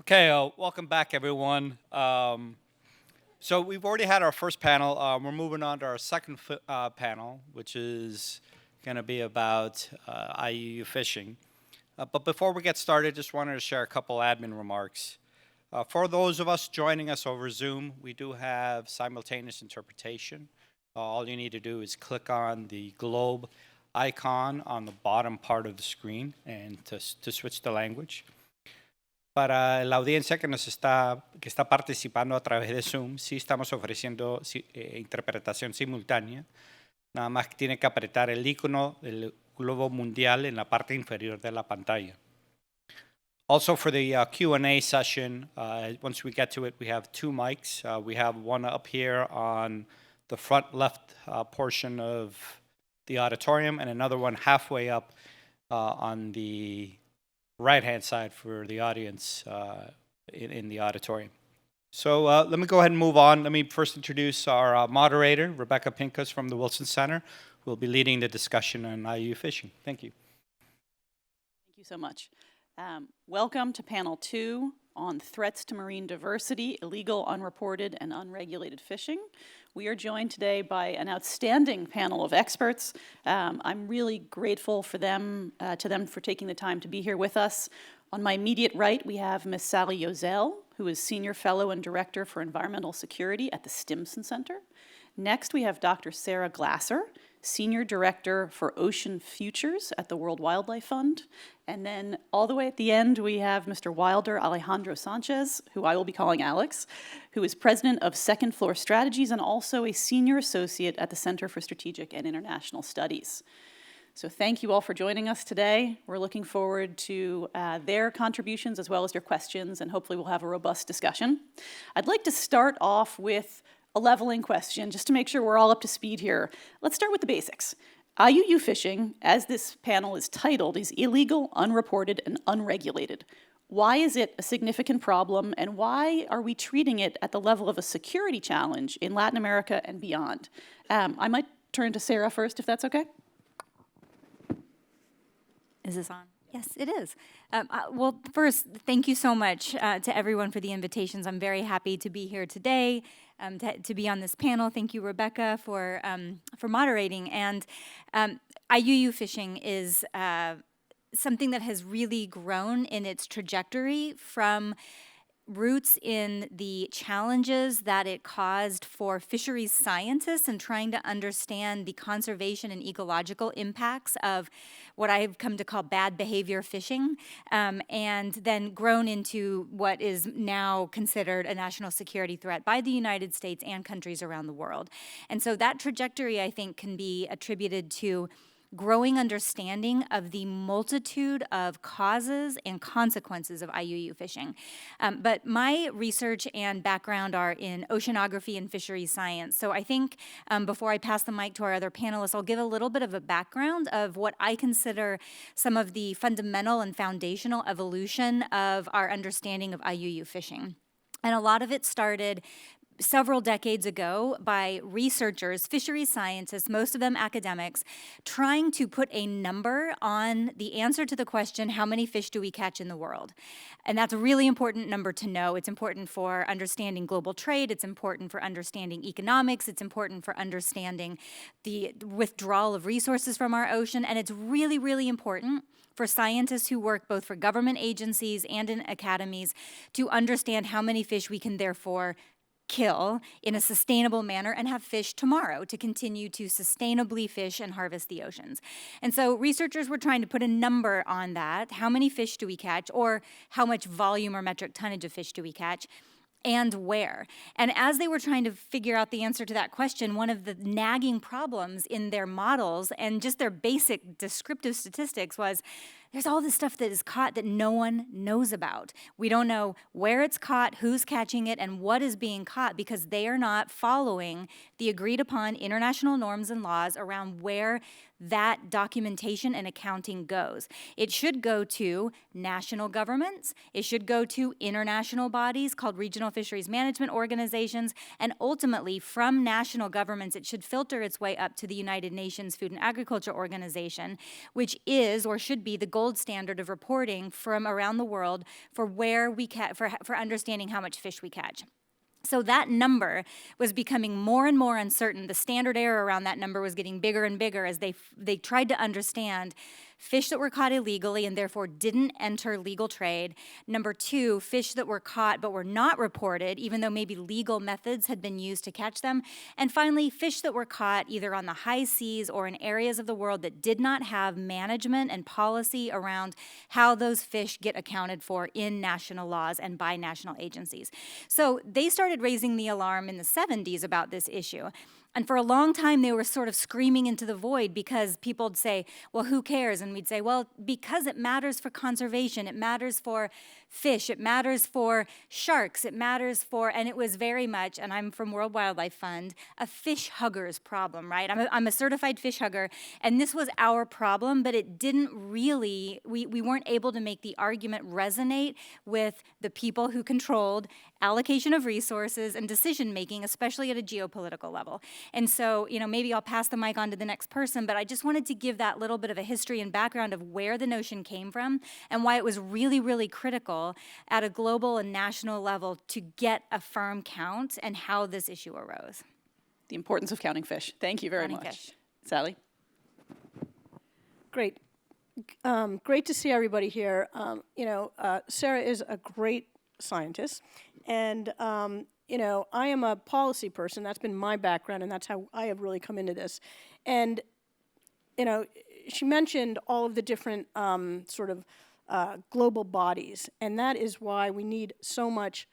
Okay, welcome back, everyone. So we've already had our first panel. We're moving on to our second panel, which is going to be about IUU fishing. But before we get started, just wanted to share a couple admin remarks. For those of us joining us over Zoom, we do have simultaneous interpretation. All you need to do is click on the globe icon on the bottom part of the screen and to switch the language. Para la audiencia que está participando a través de Zoom, sí estamos ofreciendo interpretación simultánea. Nada más que tiene que apretar el icono del globo mundial en la parte inferior de la pantalla. Also for the Q&A session, once we get to it, we have two mics. We have one up here on the front left portion of the auditorium and another one halfway up on the right-hand side for the audience in the auditorium. So let me go ahead and move on. Let me first introduce our moderator, Rebecca Pincus from the Wilson Center, who will be leading the discussion on IUU fishing. Thank you. Thank you so much. Welcome to panel 2 on threats to marine diversity, illegal, unreported, and unregulated fishing. We are joined today by an outstanding panel of experts. I'm really grateful for them, for taking the time to be here with us. On my immediate right, we have Ms. Sally Yozell, who is Senior Fellow and Director for Environmental Security at the Stimson Center. Next, we have Dr. Sarah Glasser, Senior Director for Ocean Futures at the World Wildlife Fund. And then all the way at the end, we have Mr. Wilder Alejandro Sanchez, who I will be calling Alex, who is President of Second Floor Strategies and also a Senior Associate at the Center for Strategic and International Studies. So thank you all for joining us today. We're looking forward to their contributions as well as your questions, and hopefully we'll have a robust discussion. I'd like to start off with a leveling question, just to make sure we're all up to speed here. Let's start with the basics. IUU fishing, as this panel is titled, is illegal, unreported, and unregulated. Why is it a significant problem, and why are we treating it at the level of a security challenge in Latin America and beyond? I might turn to Sarah first, if that's okay. Is this on? Yes, it is. Well, first, thank you so much to everyone for the invitations. I'm very happy to be here today, to be on this panel. Thank you, Rebecca, for moderating. And IUU fishing is something that has really grown in its trajectory from roots in the challenges that it caused for fisheries scientists and trying to understand the conservation and ecological impacts of what I've come to call bad behavior fishing, and then grown into what is now considered a national security threat by the United States and countries around the world. And so that trajectory, I think, can be attributed to growing understanding of the multitude of causes and consequences of IUU fishing. But my research and background are in oceanography and fisheries science. So I think before I pass the mic to our other panelists, I'll give a little bit of a background of what I consider some of the fundamental and foundational evolution of our understanding of IUU fishing. And a lot of it started several decades ago by researchers, fisheries scientists, most of them academics, trying to put a number on the answer to the question, how many fish do we catch in the world? And that's a really important number to know. It's important for understanding global trade. It's important for understanding economics. It's important for understanding the withdrawal of resources from our ocean. And it's really, really important for scientists who work both for government agencies and in academies to understand how many fish we can therefore kill in a sustainable manner and have fish tomorrow to continue to sustainably fish and harvest the oceans. And so researchers were trying to put a number on that. How many fish do we catch, or how much volume or metric tonnage of fish do we catch, and where? And as they were trying to figure out the answer to that question, one of the nagging problems in their models and just their basic descriptive statistics was there's all this stuff that is caught that no one knows about. We don't know where it's caught, who's catching it, and what is being caught because they are not following the agreed upon international norms and laws around where that documentation and accounting goes. It should go to national governments, it should go to international bodies called regional fisheries management organizations, and ultimately from national governments it should filter its way up to the United Nations Food and Agriculture Organization, which is or should be the gold standard of reporting from around the world for where we for understanding how much fish we catch. So that number was becoming more and more uncertain. The standard error around that number was getting bigger and bigger as they tried to understand fish that were caught illegally and therefore didn't enter legal trade. Number two, fish that were caught but were not reported, even though maybe legal methods had been used to catch them. And finally, fish that were caught either on the high seas or in areas of the world that did not have management and policy around how those fish get accounted for in national laws and by national agencies. So they started raising the alarm in the 70s about this issue. And for a long time, they were sort of screaming into the void because people would say, well, who cares? And we'd say, well, because it matters for conservation, it matters for fish, it matters for sharks, it matters for, and it was very much, and I'm from World Wildlife Fund, a fish hugger's problem, right? I'm a certified fish hugger, and this was our problem, but it didn't really, we weren't able to make the argument resonate with the people who controlled allocation of resources and decision-making, especially at a geopolitical level. And so, maybe I'll pass the mic on to the next person, but I just wanted to give that little bit of a history and background of where the notion came from and why it was really, really critical at a global and national level to get a firm count and how this issue arose. The importance of counting fish. Thank you very much. Fish. Sally? Great. Great to see everybody here. Sarah is a great scientist, and I am a policy person. That's been my background, and that's how I have really come into this. And she mentioned all of the different global bodies, and that is why we need so much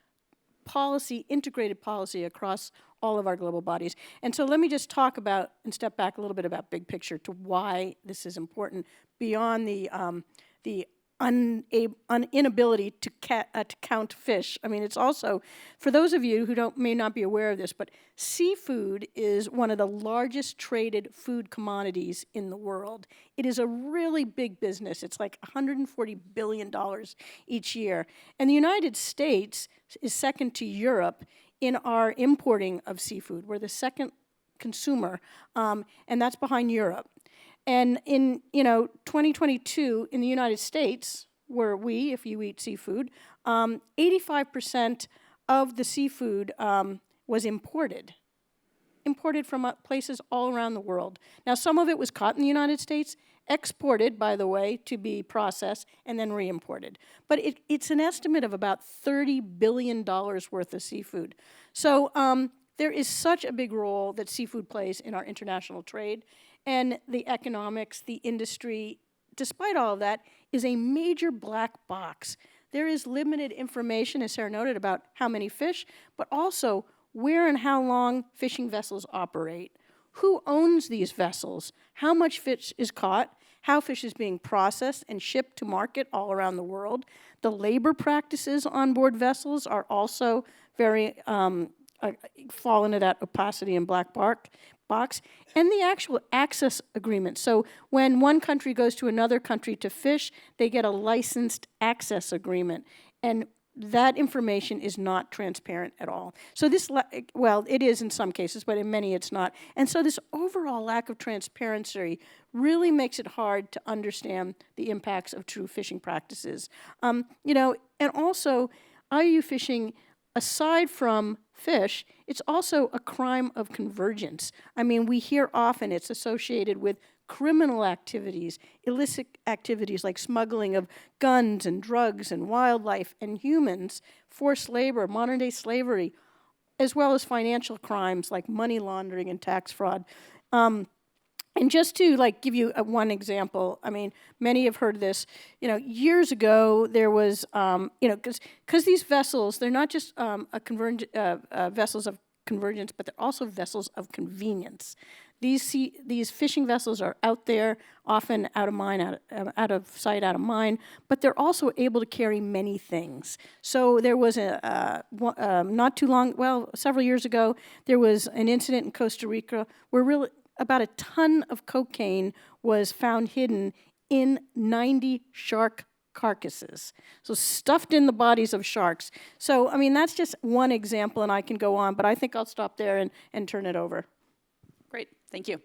policy, integrated policy across all of our global bodies. And so let me just talk about and step back a little bit about big picture to why this is important beyond the inability to count fish. I mean, it's also, for those of you who may not be aware of this, but seafood is one of the largest traded food commodities in the world. It is a really big business. It's like $140 billion each year. And the United States is second to Europe in our importing of seafood. We're the second consumer, and that's behind Europe. And in 2022 in the United States, where if you eat seafood, 85% of the seafood was imported from places all around the world. Now, some of it was caught in the United States, exported, by the way, to be processed, and then re-imported. But it's an estimate of about $30 billion worth of seafood. So there is such a big role that seafood plays in our international trade, and the economics, the industry, despite all of that, is a major black box. There is limited information, as Sarah noted, about how many fish, but also where and how long fishing vessels operate, who owns these vessels, how much fish is caught, how fish is being processed and shipped to market all around the world. The labor practices on board vessels are also very fall into that opacity and black box, and the actual access agreement. So when one country goes to another country to fish, they get a licensed access agreement, and that information is not transparent at all. So this, well, it is in some cases, but in many it's not. And so this overall lack of transparency really makes it hard to understand the impacts of true fishing practices. And also, IUU fishing, aside from fish, it's also a crime of convergence. I mean, we hear often it's associated with criminal activities, illicit activities like smuggling of guns and drugs and wildlife and humans, forced labor, modern-day slavery, as well as financial crimes like money laundering and tax fraud. And just to give you one example, I mean, many have heard this. Years ago there was, because these vessels, they're not just vessels of convergence, but they're also vessels of convenience. These fishing vessels are out there, often out of sight, out of mind, but they're also able to carry many things. So there was not too long, several years ago, there was an incident in Costa Rica where about a ton of cocaine was found hidden in 90 shark carcasses, so stuffed in the bodies of sharks. So, I mean, that's just one example, and I can go on, but I think I'll stop there and turn it over. Great, thank you.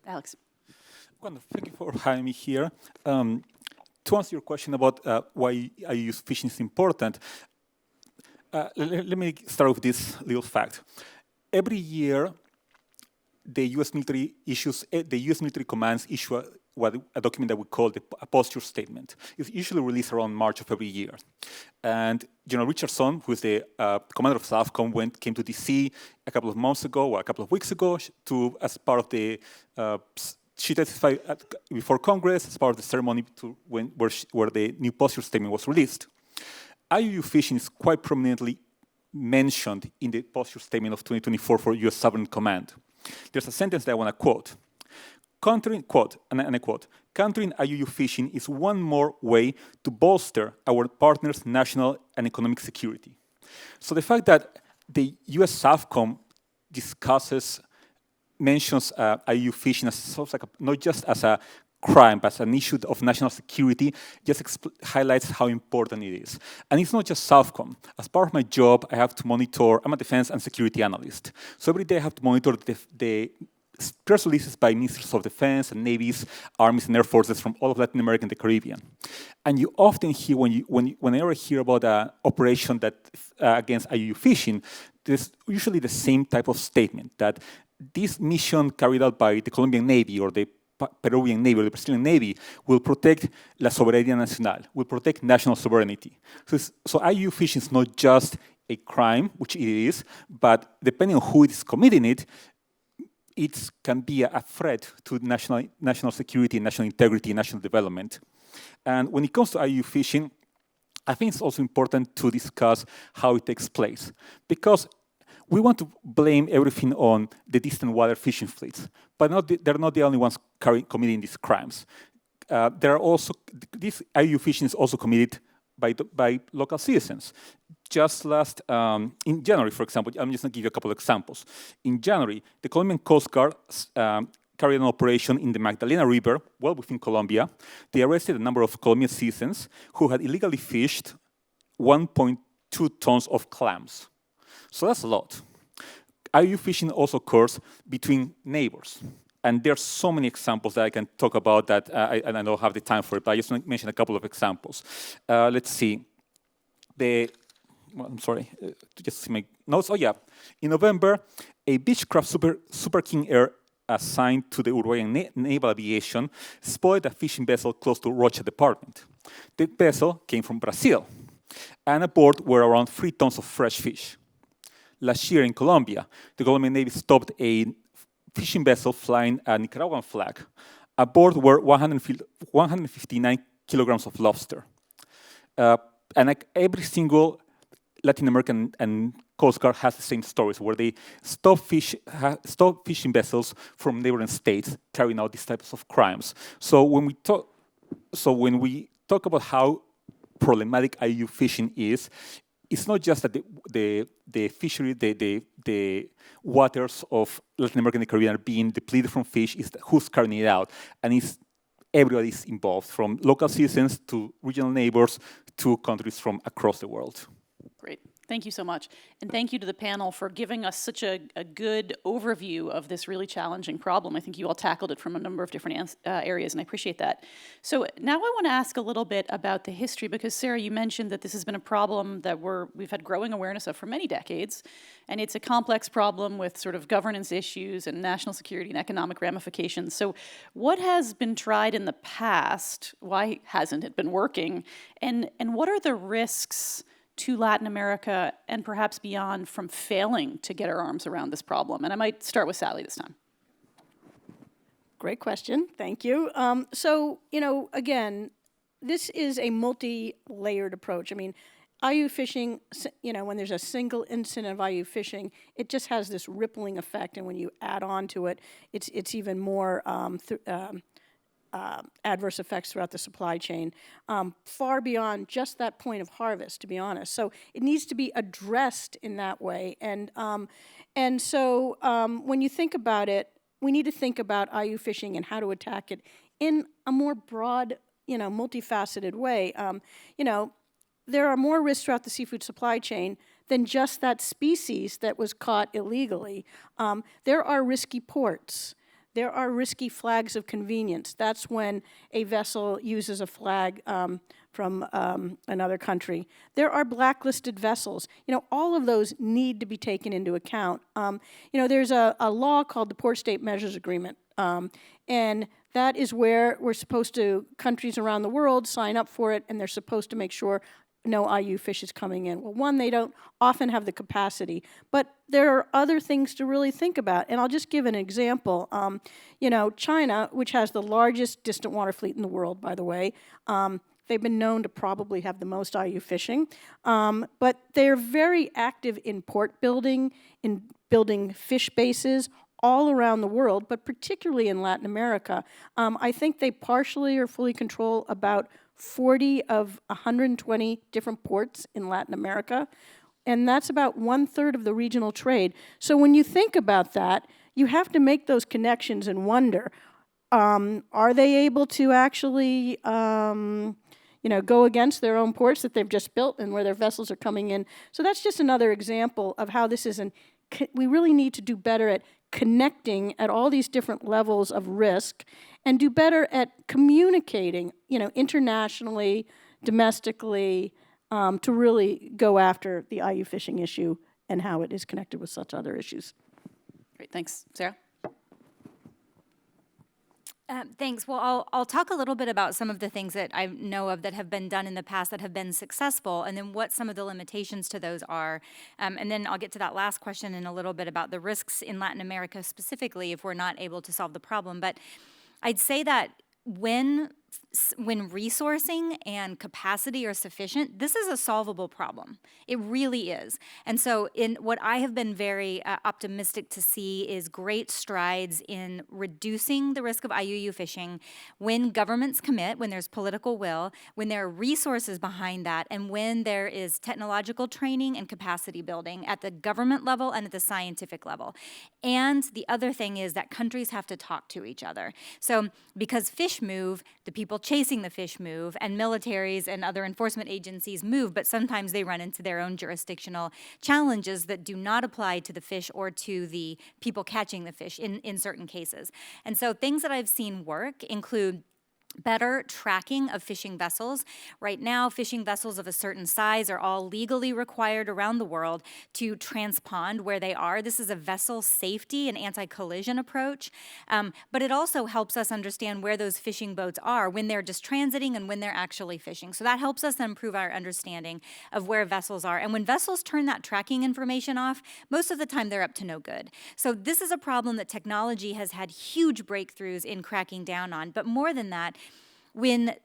Alex. Well, thank you for having me here. To answer your question about why IUU fishing is important, let me start with this little fact. Every year, the U.S. military commands issue a document that we call a posture statement. It's usually released around March of every year. And General Richardson, who is the commander of SOUTHCOM, came to D.C. a couple of months ago or a couple of weeks ago as part of the she testified before Congress as part of the ceremony where the new posture statement was released. IUU fishing is quite prominently mentioned in the posture statement of 2024 for U.S. Sovereign Command. There's a sentence that I want to quote. Countering IUU fishing is one more way to bolster our partners' national and economic security. So the fact that the U.S. SOUTHCOM mentions IUU fishing as sort of not just as a crime, but as an issue of national security, just highlights how important it is. And it's not just SOUTHCOM. As part of my job, I have to monitor, I'm a defense and security analyst. So every day I have to monitor the press releases by ministers of defense and navies, armies and air forces from all of Latin America and the Caribbean. And you often hear, whenever I hear about an operation that against IUU fishing, there's usually the same type of statement, that this mission carried out by the Colombian Navy or the Peruvian Navy or the Brazilian Navy will protect la soberanía nacional, will protect national sovereignty. So IUU fishing is not just a crime, which it is, but depending on who is committing it, it can be a threat to national security, national integrity, national development. And when it comes to IUU fishing, I think it's also important to discuss how it takes place, because we want to blame everything on the distant water fishing fleets, but they're not the only ones committing these crimes. This IUU fishing is also committed by local citizens. Just in January, for example, I'm just going to give you a couple of examples. In January, the Colombian Coast Guard carried an operation in the Magdalena River, well within Colombia. They arrested a number of Colombian citizens who had illegally fished 1.2 tons of clams. So that's a lot. IUU fishing also occurs between neighbors. And there's so many examples that I can talk about that, and I don't have the time for it, but I just want to mention a couple of examples. Let's see. I'm sorry, just make notes. Oh yeah, in November, a Beechcraft Super King Air assigned to the Uruguayan Naval Aviation spotted a fishing vessel close to Rocha Department. The vessel came from Brazil, and aboard were around 3 tons of fresh fish. Last year in Colombia, the Colombian Navy stopped a fishing vessel flying a Nicaraguan flag. Aboard were 159 kilograms of lobster. And every single Latin American and Coast Guard has the same stories, where they stop fishing vessels from neighboring states carrying out these types of crimes. So when we talk about how problematic IUU fishing is, it's not just that the fishery, the waters of Latin America and the Caribbean are being depleted from fish, it's who's carrying it out. And everybody's involved, from local citizens to regional neighbors to countries from across the world. Great. Thank you so much. And thank you to the panel for giving us such a good overview of this really challenging problem. I think you all tackled it from a number of different areas, and I appreciate that. So now I want to ask a little bit about the history, because Sarah, you mentioned that this has been a problem that we've had growing awareness of for many decades, and it's a complex problem with sort of governance issues and national security and economic ramifications. So what has been tried in the past? Why hasn't it been working? And what are the risks to Latin America and perhaps beyond from failing to get our arms around this problem? And I might start with Sally this time. Great question. Thank you. So, again, this is a multi-layered approach. I mean, IUU fishing, when there's a single incident of IUU fishing, it just has this rippling effect. And when you add on to it, it's even more adverse effects throughout the supply chain, far beyond just that point of harvest, to be honest. So it needs to be addressed in that way. And so when you think about it, we need to think about IUU fishing and how to attack it in a more broad, multifaceted way. There are more risks throughout the seafood supply chain than just that species that was caught illegally. There are risky ports. There are risky flags of convenience. That's when a vessel uses a flag from another country. There are blacklisted vessels. All of those need to be taken into account. There's a law called the Port State Measures Agreement, and that is where countries around the world sign up for it, and they're supposed to make sure no IUU fish is coming in. Well, one, they don't often have the capacity, but there are other things to really think about. And I'll just give an example. China, which has the largest distant water fleet in the world, by the way, they've been known to probably have the most IUU fishing, but they're very active in port building, in building fish bases all around the world, but particularly in Latin America. I think they partially or fully control about 40 of 120 different ports in Latin America, and that's about 1/3 of the regional trade. So when you think about that, you have to make those connections and wonder, are they able to actually go against their own ports that they've just built and where their vessels are coming in? So that's just another example of how this is we really need to do better at connecting at all these different levels of risk, and do better at communicating, internationally, domestically, to really go after the IUU fishing issue and how it is connected with such other issues. Great, thanks. Sarah? Thanks. Well, I'll talk a little bit about some of the things that I know of that have been done in the past that have been successful, and then what some of the limitations to those are. And then I'll get to that last question in a little bit about the risks in Latin America specifically if we're not able to solve the problem. But I'd say that when resourcing and capacity are sufficient, this is a solvable problem. It really is. And so in what I have been very optimistic to see is great strides in reducing the risk of IUU fishing when governments commit, when there's political will, when there are resources behind that, and when there is technological training and capacity building at the government level and at the scientific level. And the other thing is that countries have to talk to each other. So because fish move, the people chasing the fish move, and militaries and other enforcement agencies move, but sometimes they run into their own jurisdictional challenges that do not apply to the fish or to the people catching the fish in certain cases. And so things that I've seen work include better tracking of fishing vessels. Right now, fishing vessels of a certain size are all legally required around the world to transpond where they are. This is a vessel safety and anti-collision approach, but it also helps us understand where those fishing boats are when they're just transiting and when they're actually fishing. So that helps us improve our understanding of where vessels are. And when vessels turn that tracking information off, most of the time they're up to no good. So this is a problem that technology has had huge breakthroughs in cracking down on. But more than that, when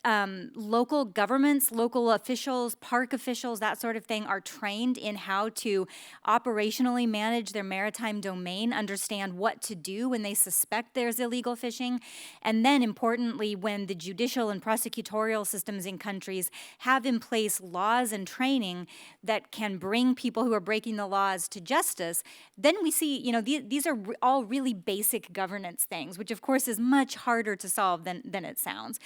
local governments, local officials, park officials, that sort of thing, are trained in how to operationally manage their maritime domain, understand what to do when they suspect there's illegal fishing, and then importantly, when the judicial and prosecutorial systems in countries have in place laws and training that can bring people who are breaking the laws to justice, then we see, these are all really basic governance things, which of course is much harder to solve than it sounds.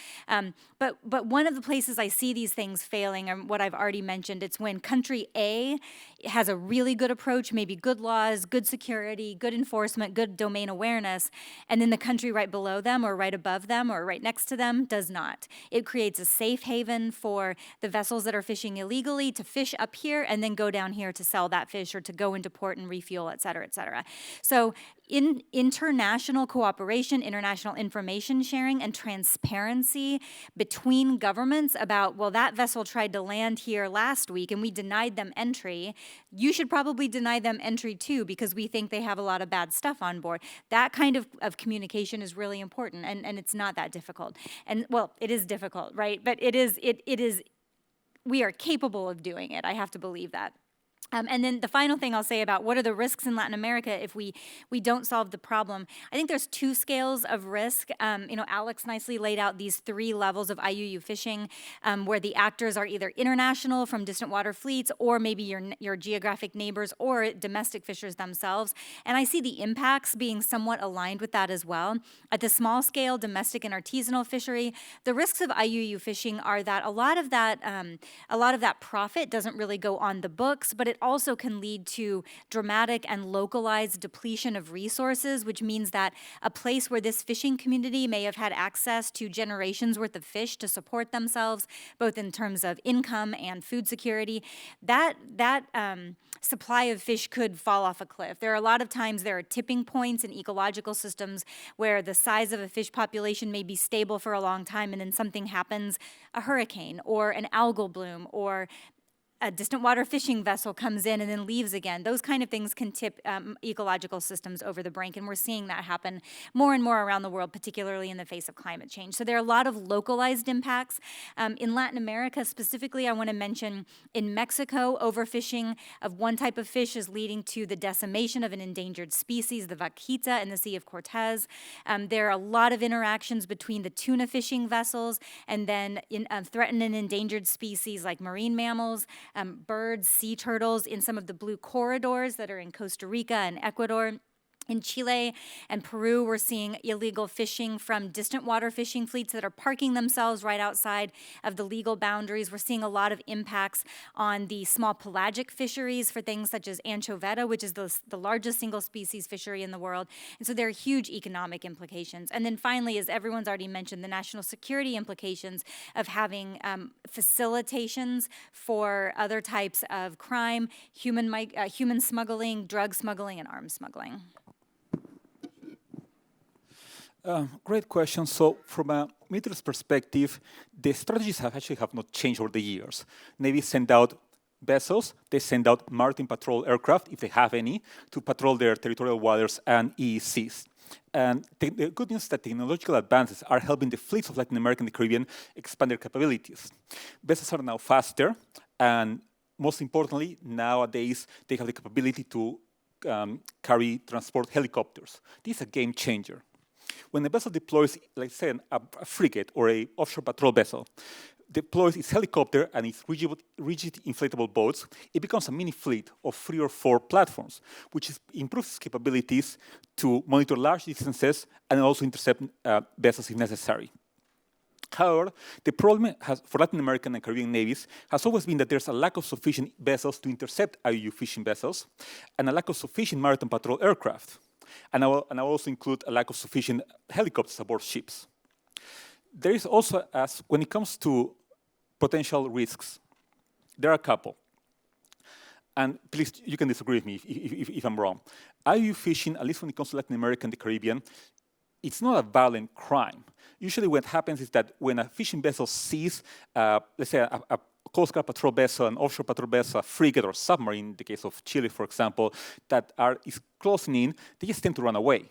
But one of the places I see these things failing are what I've already mentioned. It's when country A has a really good approach, maybe good laws, good security, good enforcement, good domain awareness, and then the country right below them or right above them or right next to them does not. It creates a safe haven for the vessels that are fishing illegally to fish up here and then go down here to sell that fish or to go into port and refuel, et cetera, et cetera. So in international cooperation, international information sharing, and transparency between governments about, well, that vessel tried to land here last week and we denied them entry, you should probably deny them entry too because we think they have a lot of bad stuff on board. That kind of communication is really important, and it's not that difficult. And well, it is difficult, right? But it is, we are capable of doing it. I have to believe that. And then the final thing I'll say about what are the risks in Latin America if we don't solve the problem, I think there's two scales of risk. Alex nicely laid out these 3 levels of IUU fishing where the actors are either international from distant water fleets or maybe your geographic neighbors or domestic fishers themselves. And I see the impacts being somewhat aligned with that as well. At the small scale, domestic and artisanal fishery, the risks of IUU fishing are that a lot of that profit doesn't really go on the books, but it also can lead to dramatic and localized depletion of resources, which means that a place where this fishing community may have had access to generations worth of fish to support themselves, both in terms of income and food security, that supply of fish could fall off a cliff. There are a lot of times there are tipping points in ecological systems where the size of a fish population may be stable for a long time and then something happens, a hurricane or an algal bloom or a distant water fishing vessel comes in and then leaves again. Those kind of things can tip ecological systems over the brink, and we're seeing that happen more and more around the world, particularly in the face of climate change. So there are a lot of localized impacts. In Latin America specifically, I want to mention in Mexico, overfishing of one type of fish is leading to the decimation of an endangered species, the vaquita, in the Sea of Cortez. There are a lot of interactions between the tuna fishing vessels and then threatened and endangered species like marine mammals, birds, sea turtles in some of the blue corridors that are in Costa Rica and Ecuador. In Chile and Peru, we're seeing illegal fishing from distant water fishing fleets that are parking themselves right outside of the legal boundaries. We're seeing a lot of impacts on the small pelagic fisheries for things such as anchoveta, which is the largest single species fishery in the world. And so there are huge economic implications. And then finally, as everyone's already mentioned, the national security implications of having facilitations for other types of crime, human smuggling, drug smuggling, and arms smuggling. Great question. So from a military's perspective, the strategies have not changed over the years. Navy send out vessels, they send out maritime patrol aircraft, if they have any, to patrol their territorial waters and EECs. And the good news is that technological advances are helping the fleets of Latin America and the Caribbean expand their capabilities. Vessels are now faster, and most importantly, nowadays, they have the capability to transport helicopters. This is a game changer. When a vessel deploys, like say, a frigate or a offshore patrol vessel, deploys its helicopter and its rigid inflatable boats, it becomes a mini fleet of 3 or 4 platforms, which improves its capabilities to monitor large distances and also intercept vessels if necessary. However, the problem for Latin American and Caribbean navies has always been that there's a lack of sufficient vessels to intercept IUU fishing vessels and a lack of sufficient maritime patrol aircraft. And I will also include a lack of sufficient helicopters aboard ships. There is also, when it comes to potential risks, there are a couple. And please, you can disagree with me if I'm wrong. IUU fishing, at least when it comes to Latin America and the Caribbean, it's not a violent crime. Usually what happens is that when a fishing vessel sees, let's say, a Coast Guard patrol vessel, an offshore patrol vessel, a frigate or submarine, in the case of Chile, for example, that is closing in, they just tend to run away.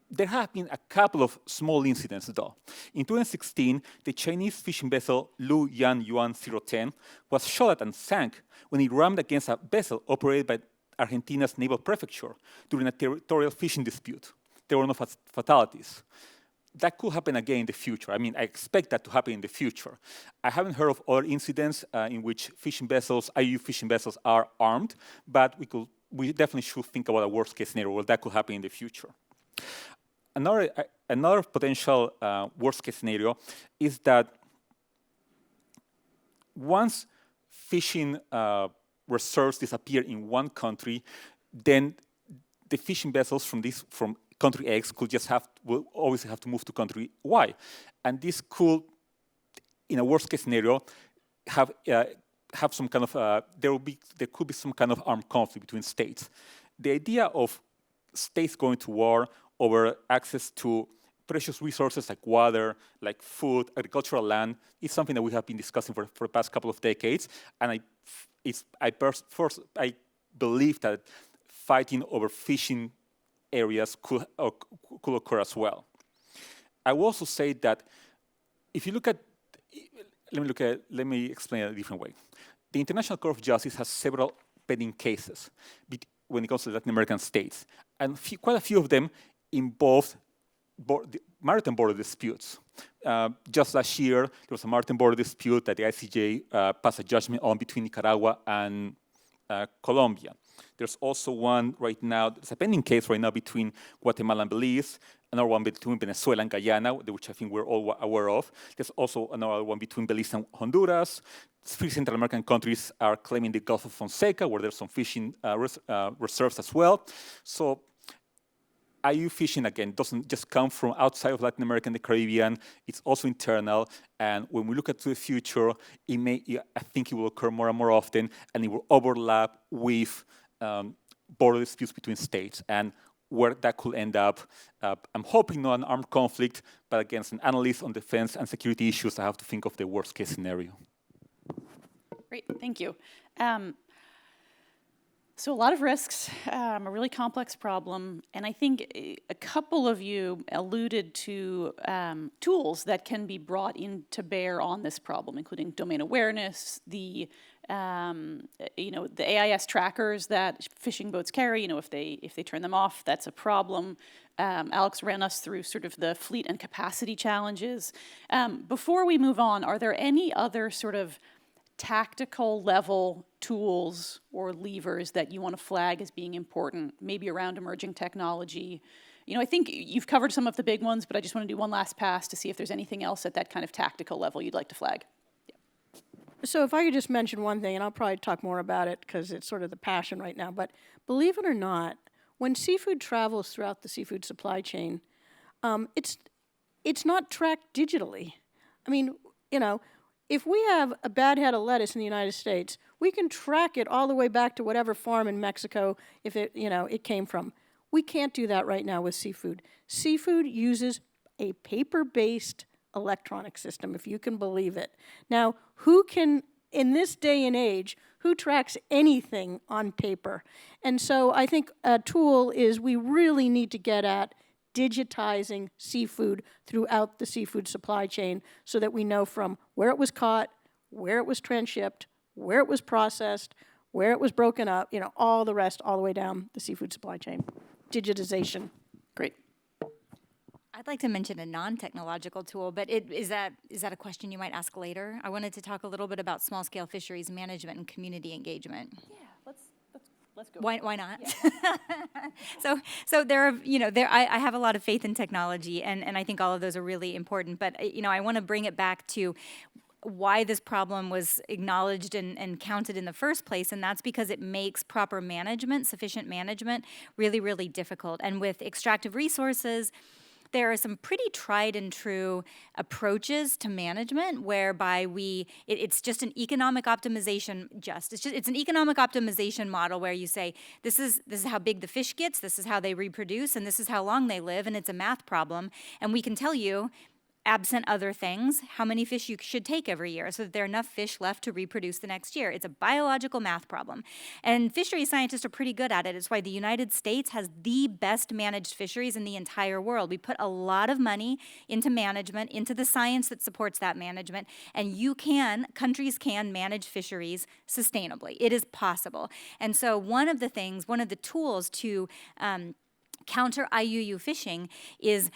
There have been a couple of small incidents, though. In 2016, the Chinese fishing vessel Lu Yan Yuan 010 was shot at and sank when it rammed against a vessel operated by Argentina's naval prefecture during a territorial fishing dispute. There were no fatalities. That could happen again in the future. I mean, I expect that to happen in the future. I haven't heard of other incidents in which fishing vessels, IUU fishing vessels, are armed, but we definitely should think about a worst-case scenario where that could happen in the future. Another potential worst-case scenario is that once fishing reserves disappear in one country, then the fishing vessels from country X will always have to move to country Y. And this could, in a worst-case scenario, have some kind of, there could be some kind of armed conflict between states. The idea of states going to war over access to precious resources like water, like food, agricultural land, is something that we have been discussing for the past couple of decades. And I believe that fighting over fishing areas could occur as well. I will also say that if you look at, let me explain it a different way. The International Court of Justice has several pending cases when it comes to Latin American states, and quite a few of them involved maritime border disputes. Just last year, there was a maritime border dispute that the ICJ passed a judgment on between Nicaragua and Colombia. There's also one right now, there's a pending case right now between Guatemala and Belize, another one between Venezuela and Guyana, which I think we're all aware of. There's also another one between Belize and Honduras. 3 Central American countries are claiming the Gulf of Fonseca, where there's some fishing reserves as well. So IUU fishing, again, doesn't just come from outside of Latin America and the Caribbean. It's also internal. And when we look at the future, I think it will occur more and more often, and it will overlap with border disputes between states. And where that could end up, I'm hoping not an armed conflict, but again, as an analyst on defense and security issues, I have to think of the worst case scenario. Great, thank you. So a lot of risks, a really complex problem, and I think a couple of you alluded to tools that can be brought in to bear on this problem, including domain awareness, the AIS trackers that fishing boats carry. If they turn them off, that's a problem. Alex ran us through sort of the fleet and capacity challenges. Before we move on, are there any other sort of tactical level tools or levers that you want to flag as being important, maybe around emerging technology? I think you've covered some of the big ones, but I just want to do one last pass to see if there's anything else at that kind of tactical level you'd like to flag. So if I could just mention one thing, and I'll probably talk more about it because it's sort of the passion right now, but believe it or not, when seafood travels throughout the seafood supply chain, it's not tracked digitally. I mean, if we have a bad head of lettuce in the United States, we can track it all the way back to whatever farm in Mexico if it came from. We can't do that right now with seafood. Seafood uses a paper-based electronic system, if you can believe it. Now, who can, in this day and age, who tracks anything on paper? And so I think a tool is we really need to get at digitizing seafood throughout the seafood supply chain so that we know from where it was caught, where it was transshipped, where it was processed, where it was broken up, you know, all the rest, all the way down the seafood supply chain. Digitization. Great. I'd like to mention a non-technological tool, but is that a question you might ask later? I wanted to talk a little bit about small-scale fisheries management and community engagement. Yeah, let's go. Why not? Yeah. So there are, I have a lot of faith in technology, and I think all of those are really important. But I want to bring it back to why this problem was acknowledged and counted in the first place, and that's because it makes proper management, sufficient management, really, really difficult. And with extractive resources, there are some pretty tried and true approaches to management whereby it's just an economic optimization. It's an economic optimization model where you say this is how big the fish gets, this is how they reproduce, and this is how long they live, and it's a math problem. And we can tell you, absent other things, how many fish you should take every year so that there are enough fish left to reproduce the next year. It's a biological math problem. And fisheries scientists are pretty good at it. It's why the United States has the best managed fisheries in the entire world. We put a lot of money into management, into the science that supports that management, and countries can manage fisheries sustainably. It is possible. And so one of the tools to counter IUU fishing is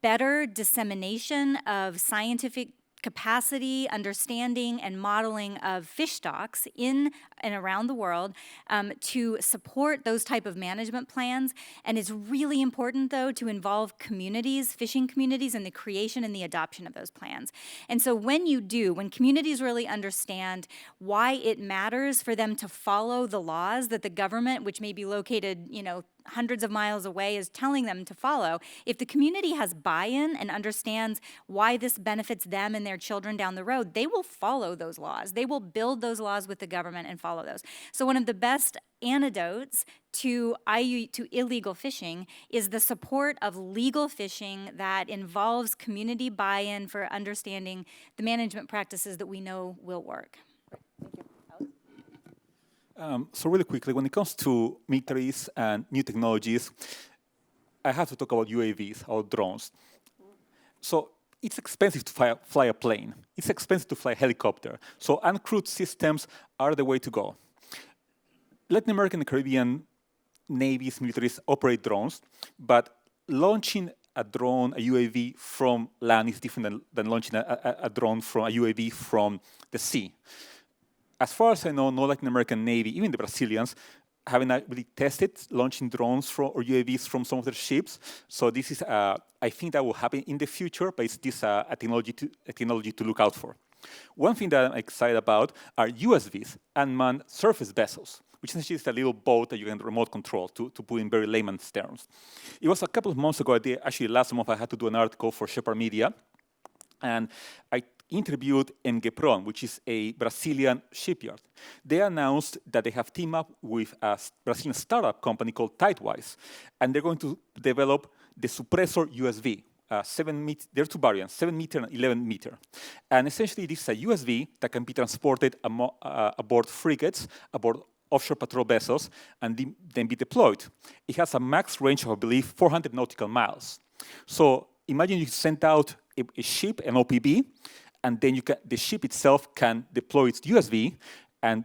better dissemination of scientific capacity, understanding, and modeling of fish stocks in and around the world to support those type of management plans. And it's really important, though, to involve communities, fishing communities, in the creation and the adoption of those plans. And so when communities really understand why it matters for them to follow the laws that the government, which may be located, hundreds of miles away, is telling them to follow, if the community has buy-in and understands why this benefits them and their children down the road, they will follow those laws. They will build those laws with the government and follow those. So one of the best antidotes to illegal fishing is the support of legal fishing that involves community buy-in for understanding the management practices that we know will work. So really quickly, when it comes to militaries and new technologies, I have to talk about UAVs or drones. So it's expensive to fly a plane. It's expensive to fly a helicopter. So uncrewed systems are the way to go. Latin American and Caribbean navies, militaries operate drones, but launching a UAV from land is different than launching a drone from a UAV from the sea. As far as I know, no Latin American Navy, even the Brazilians, haven't really tested launching drones or UAVs from some of their ships. So this is, I think that will happen in the future, but it's a technology to look out for. One thing that I'm excited about are USVs, unmanned surface vessels, which essentially is a little boat that you can remote control, to put in very layman's terms. It was a couple of months ago, actually last month, I had to do an article for Shepherd Media, and I interviewed Engepron, which is a Brazilian shipyard. They announced that they have teamed up with a Brazilian startup company called Tidewise, and they're going to develop the Suppressor USV. 7 meter, there are two variants, 7 meter and 11 meter. And essentially, this is a USV that can be transported aboard frigates, aboard offshore patrol vessels, and then be deployed. It has a max range of, I believe, 400 nautical miles. So imagine you sent out a ship, an OPV, and then the ship itself can deploy its USV, and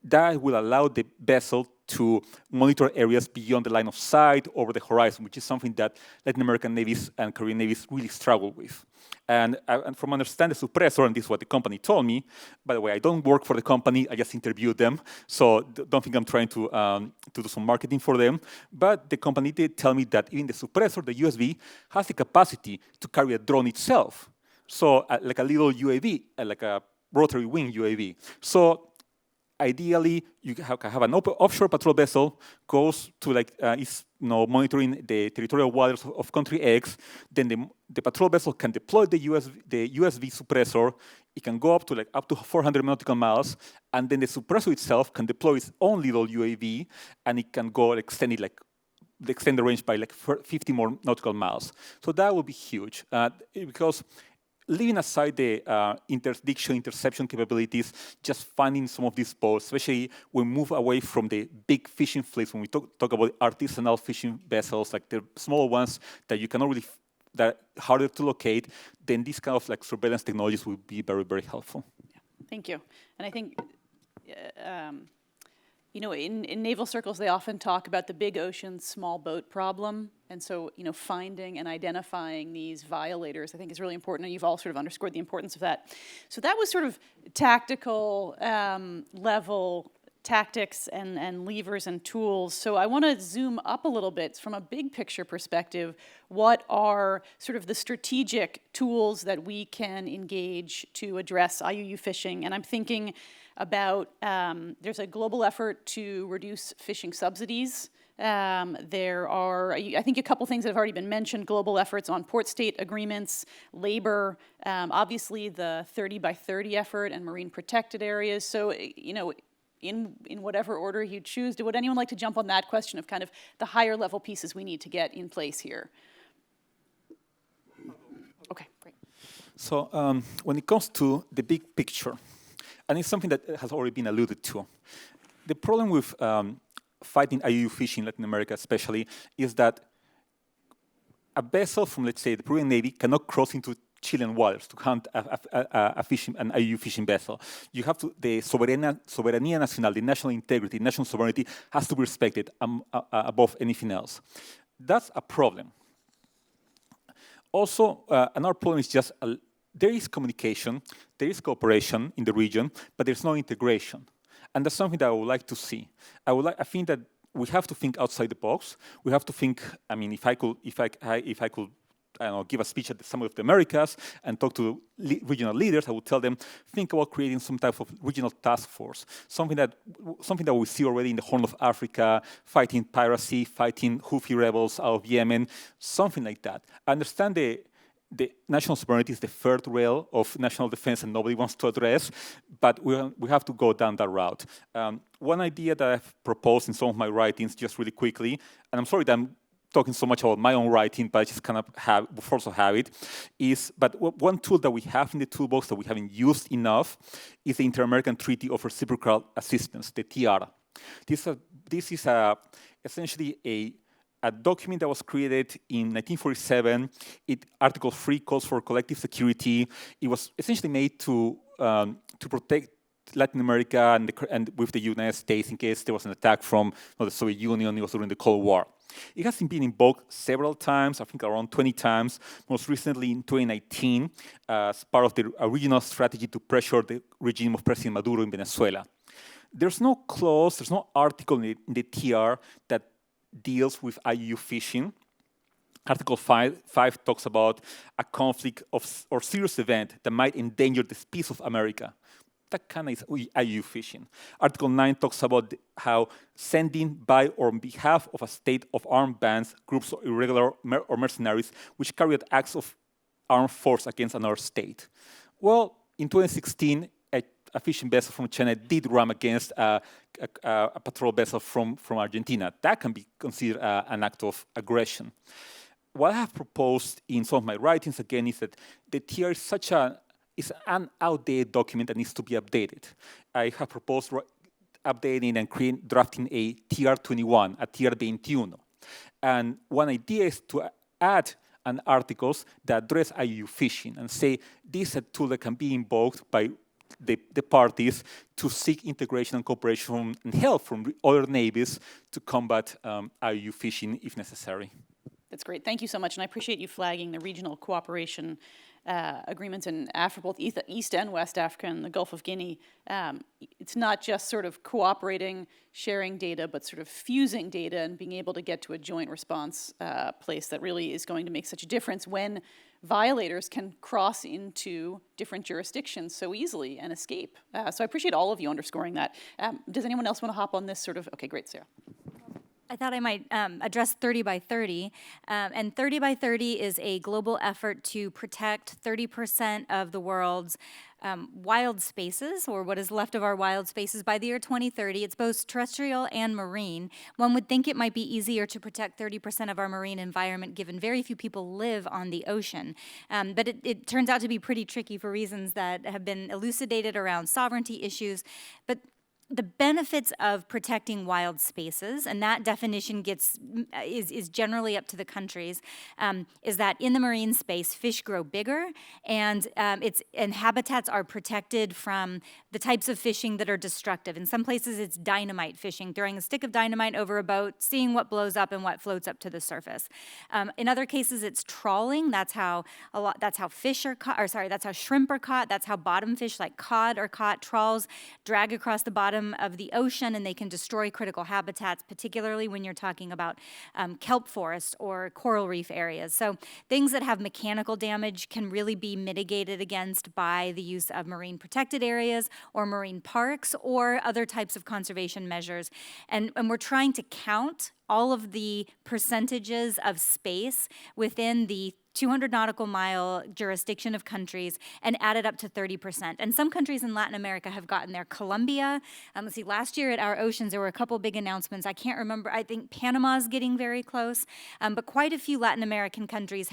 that will allow the vessel to monitor areas beyond the line of sight, over the horizon, which is something that Latin American navies and Caribbean navies really struggle with. And from understanding the Suppressor, and this is what the company told me, by the way, I don't work for the company, I just interviewed them, so don't think I'm trying to do some marketing for them, but the company did tell me that even the Suppressor, the USV, has the capacity to carry a drone itself. So like a little UAV, like a rotary wing UAV. So ideally, you can have an offshore patrol vessel, goes to monitoring the territorial waters of country X. Then the patrol vessel can deploy the USV suppressor. It can go up to 400 nautical miles, and then the suppressor itself can deploy its own little UAV, and it can go extend it extend the range by like 50 more nautical miles. So that would be huge because leaving aside the interception capabilities, just finding some of these boats, especially when we move away from the big fishing fleets, when we talk about artisanal fishing vessels, like the small ones that you cannot really, that are harder to locate, then these kind of like surveillance technologies will be very, very helpful. Yeah. Thank you. And I think, you know, in naval circles, they often talk about the big ocean, small boat problem. And so, you know, finding and identifying these violators, I think, is really important. And you've all sort of underscored the importance of that. So that was sort of tactical level tactics and levers and tools. So I want to zoom up a little bit from a big picture perspective. What are sort of the strategic tools that we can engage to address IUU fishing? And I'm thinking about, there's a global effort to reduce fishing subsidies. There are, I think, a couple things that have already been mentioned: global efforts on port state agreements, labor, obviously the 30 by 30 effort and marine protected areas. So, you know, in whatever order you choose, would anyone like to jump on that question of kind of the higher level pieces we need to get in place here? Okay, great. So when it comes to the big picture, and it's something that has already been alluded to, the problem with fighting IUU fishing in Latin America especially is that a vessel from, let's say, the Peruvian Navy cannot cross into Chilean waters to hunt an IUU fishing vessel. You have to, the soberanía nacional, the national integrity, national sovereignty has to be respected above anything else. That's a problem. Also, another problem is just there is communication, there is cooperation in the region, but there's no integration. And that's something that I would like to see. I think that we have to think outside the box. We have to think. I mean, if I could, I don't know, give a speech at the Summit of the Americas and talk to regional leaders, I would tell them, think about creating some type of regional task force, something that we see already in the Horn of Africa, fighting piracy, fighting Houthi rebels out of Yemen, something like that. I understand the national sovereignty is the third rail of national defense and nobody wants to address, but we have to go down that route. One idea that I've proposed in some of my writings, just really quickly, and I'm sorry that I'm talking so much about my own writing, but I just kind of also have it, is, but one tool that we have in the toolbox that we haven't used enough is the Inter-American Treaty of Reciprocal Assistance, the TIARA. This is essentially a document that was created in 1947. Article 3 calls for collective security. It was essentially made to protect Latin America and with the United States in case there was an attack from the Soviet Union. It was during the Cold War. It has been invoked several times, I think around 20 times, most recently in 2019 as part of the original strategy to pressure the regime of President Maduro in Venezuela. There's no clause, there's no article in the TR that deals with IUU fishing. Article 5 talks about a conflict or serious event that might endanger the peace of America. That kind of is IUU fishing. Article 9 talks about how sending by or on behalf of a state of armed bands, groups of irregular or mercenaries which carry out acts of armed force against another state. Well, in 2016, a fishing vessel from China did ram against a patrol vessel from Argentina. That can be considered an act of aggression. What I have proposed in some of my writings, again, is that the TR is an outdated document that needs to be updated. I have proposed updating and drafting a TR21, a TR21. And one idea is to add articles that address IUU fishing and say this is a tool that can be invoked by the parties to seek integration and cooperation and help from other navies to combat IUU fishing if necessary. That's great. Thank you so much. And I appreciate you flagging the regional cooperation agreements in Africa, both East and West Africa and the Gulf of Guinea. It's not just sort of cooperating, sharing data, but sort of fusing data and being able to get to a joint response place that really is going to make such a difference when violators can cross into different jurisdictions so easily and escape. So I appreciate all of you underscoring that. Does anyone else want to hop on this sort of, okay, great, Sarah. I thought I might address 30 by 30. And 30 by 30 is a global effort to protect 30% of the world's wild spaces, or what is left of our wild spaces, by the year 2030. It's both terrestrial and marine. One would think it might be easier to protect 30% of our marine environment, given very few people live on the ocean. But it turns out to be pretty tricky for reasons that have been elucidated around sovereignty issues. But the benefits of protecting wild spaces, and that definition is generally up to the countries, is that in the marine space, fish grow bigger, and habitats are protected from the types of fishing that are destructive. In some places, it's dynamite fishing, throwing a stick of dynamite over a boat, seeing what blows up and what floats up to the surface. In other cases, it's trawling. That's how fish are caught, or sorry, that's how shrimp are caught. That's how bottom fish like cod are caught. Trawls drag across the bottom of the ocean, and they can destroy critical habitats, particularly when you're talking about kelp forests or coral reef areas. So things that have mechanical damage can really be mitigated against by the use of marine protected areas or marine parks or other types of conservation measures. And we're trying to count all of the percentages of space within the 200 nautical mile jurisdiction of countries and add it up to 30%. And some countries in Latin America have gotten there. Colombia, let's see, last year at Our Oceans, there were a couple big announcements. I can't remember, I think Panama's getting very close, but quite a few Latin American countries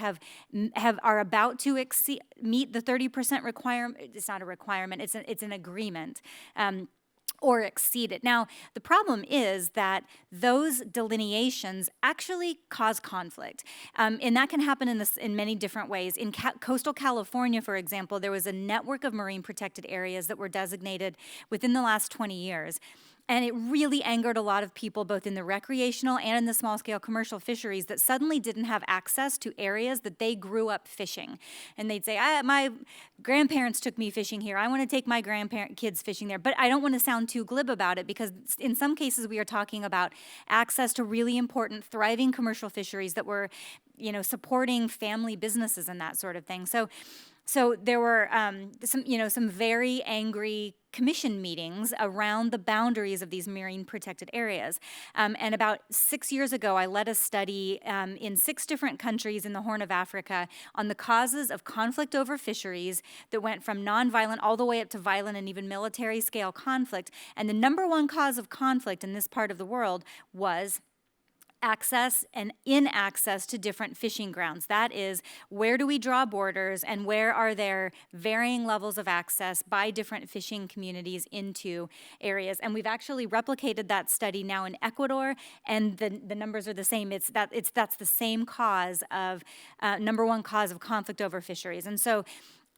are about to meet the 30% requirement. It's not a requirement, it's an agreement. Or exceed it. Now, the problem is that those delineations actually cause conflict, and that can happen in many different ways. In coastal California, for example, there was a network of marine protected areas that were designated within the last 20 years. And it really angered a lot of people, both in the recreational and in the small-scale commercial fisheries, that suddenly didn't have access to areas that they grew up fishing. And they'd say, my grandparents took me fishing here. I want to take my kids fishing there. But I don't want to sound too glib about it, because in some cases we are talking about access to really important, thriving commercial fisheries that were, supporting family businesses and that sort of thing. So there were some very angry commission meetings around the boundaries of these marine protected areas. And about 6 years ago, I led a study in 6 different countries in the Horn of Africa on the causes of conflict over fisheries that went from nonviolent all the way up to violent and even military scale conflict. And the number one cause of conflict in this part of the world was access and inaccess to different fishing grounds. That is, where do we draw borders, and where are there varying levels of access by different fishing communities into areas? And we've actually replicated that study now in Ecuador, and the numbers are the same. That's the same cause of number one cause of conflict over fisheries. And so,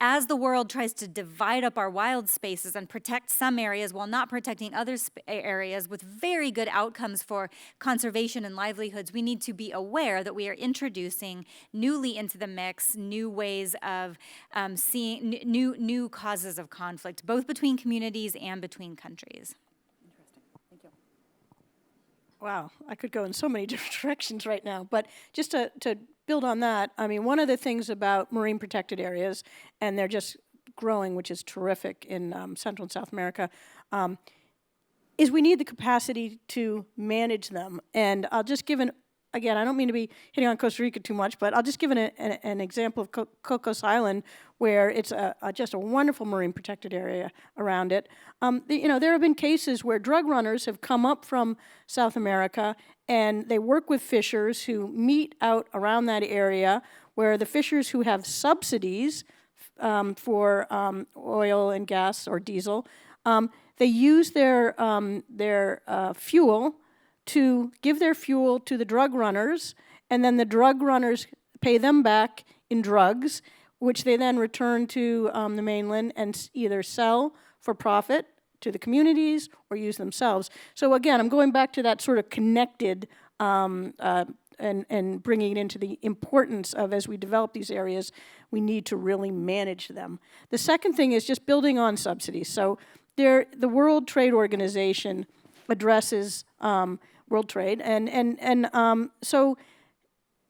as the world tries to divide up our wild spaces and protect some areas while not protecting other areas with very good outcomes for conservation and livelihoods, we need to be aware that we are introducing newly into the mix new ways of seeing new causes of conflict, both between communities and between countries. Interesting. Thank you. Wow, I could go in so many different directions right now, but just to build on that, I mean, one of the things about marine protected areas, and they're just growing, which is terrific in Central and South America, is we need the capacity to manage them. And I'll just give again, I don't mean to be hitting on Costa Rica too much, but I'll just give an example of Cocos Island, where it's just a wonderful marine protected area around it. There have been cases where drug runners have come up from South America, and they work with fishers who meet out around that area, where the fishers who have subsidies for oil and gas or diesel, they use their fuel to give their fuel to the drug runners, and then the drug runners pay them back in drugs, which they then return to the mainland and either sell for profit to the communities or use themselves. So again, I'm going back to that sort of connected and bringing it into the importance of, as we develop these areas, we need to really manage them. The second thing is just building on subsidies. So the World Trade Organization addresses world trade, and so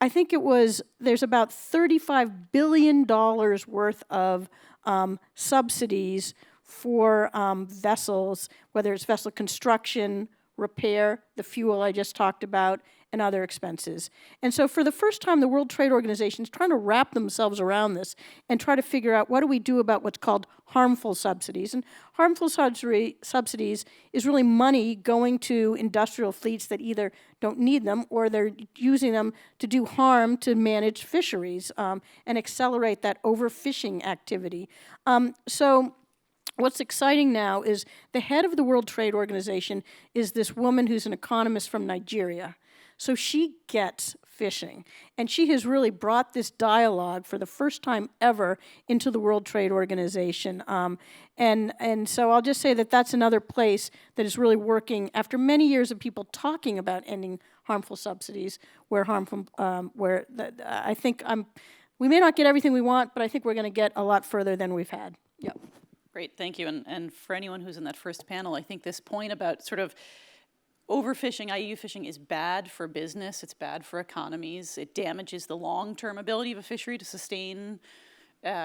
I think there's about $35 billion worth of subsidies for vessels, whether it's vessel construction repair, the fuel I just talked about, and other expenses. And so for the first time, the World Trade Organization is trying to wrap themselves around this and try to figure out what do we do about what's called harmful subsidies. And harmful subsidies is really money going to industrial fleets that either don't need them or they're using them to do harm to manage fisheries and accelerate that overfishing activity. So what's exciting now is the head of the World Trade Organization is this woman who's an economist from Nigeria. So she gets fishing, and she has really brought this dialogue for the first time ever into the World Trade Organization. And so I'll just say that that's another place that is really working after many years of people talking about ending harmful subsidies, where I think we may not get everything we want, but I think we're going to get a lot further than we've had. Yep. Great, thank you. And for anyone who's in that first panel, I think this point about sort of overfishing, IUU fishing, is bad for business, it's bad for economies, it damages the long-term ability of a fishery to sustain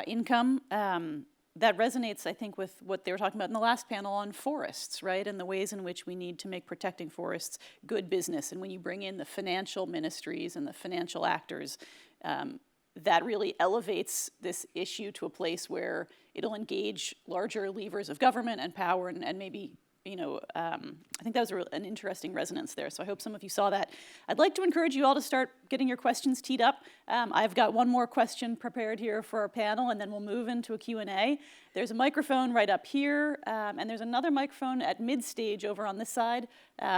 income. That resonates, I think, with what they were talking about in the last panel on forests, right? And the ways in which we need to make protecting forests good business. And when you bring in the financial ministries and the financial actors, that really elevates this issue to a place where it'll engage larger levers of government and power and maybe, you know, I think that was an interesting resonance there. So I hope some of you saw that. I'd like to encourage you all to start getting your questions teed up. I've got one more question prepared here for our panel, and then we'll move into a Q&A. There's a microphone right up here, and there's another microphone at mid-stage over on this side.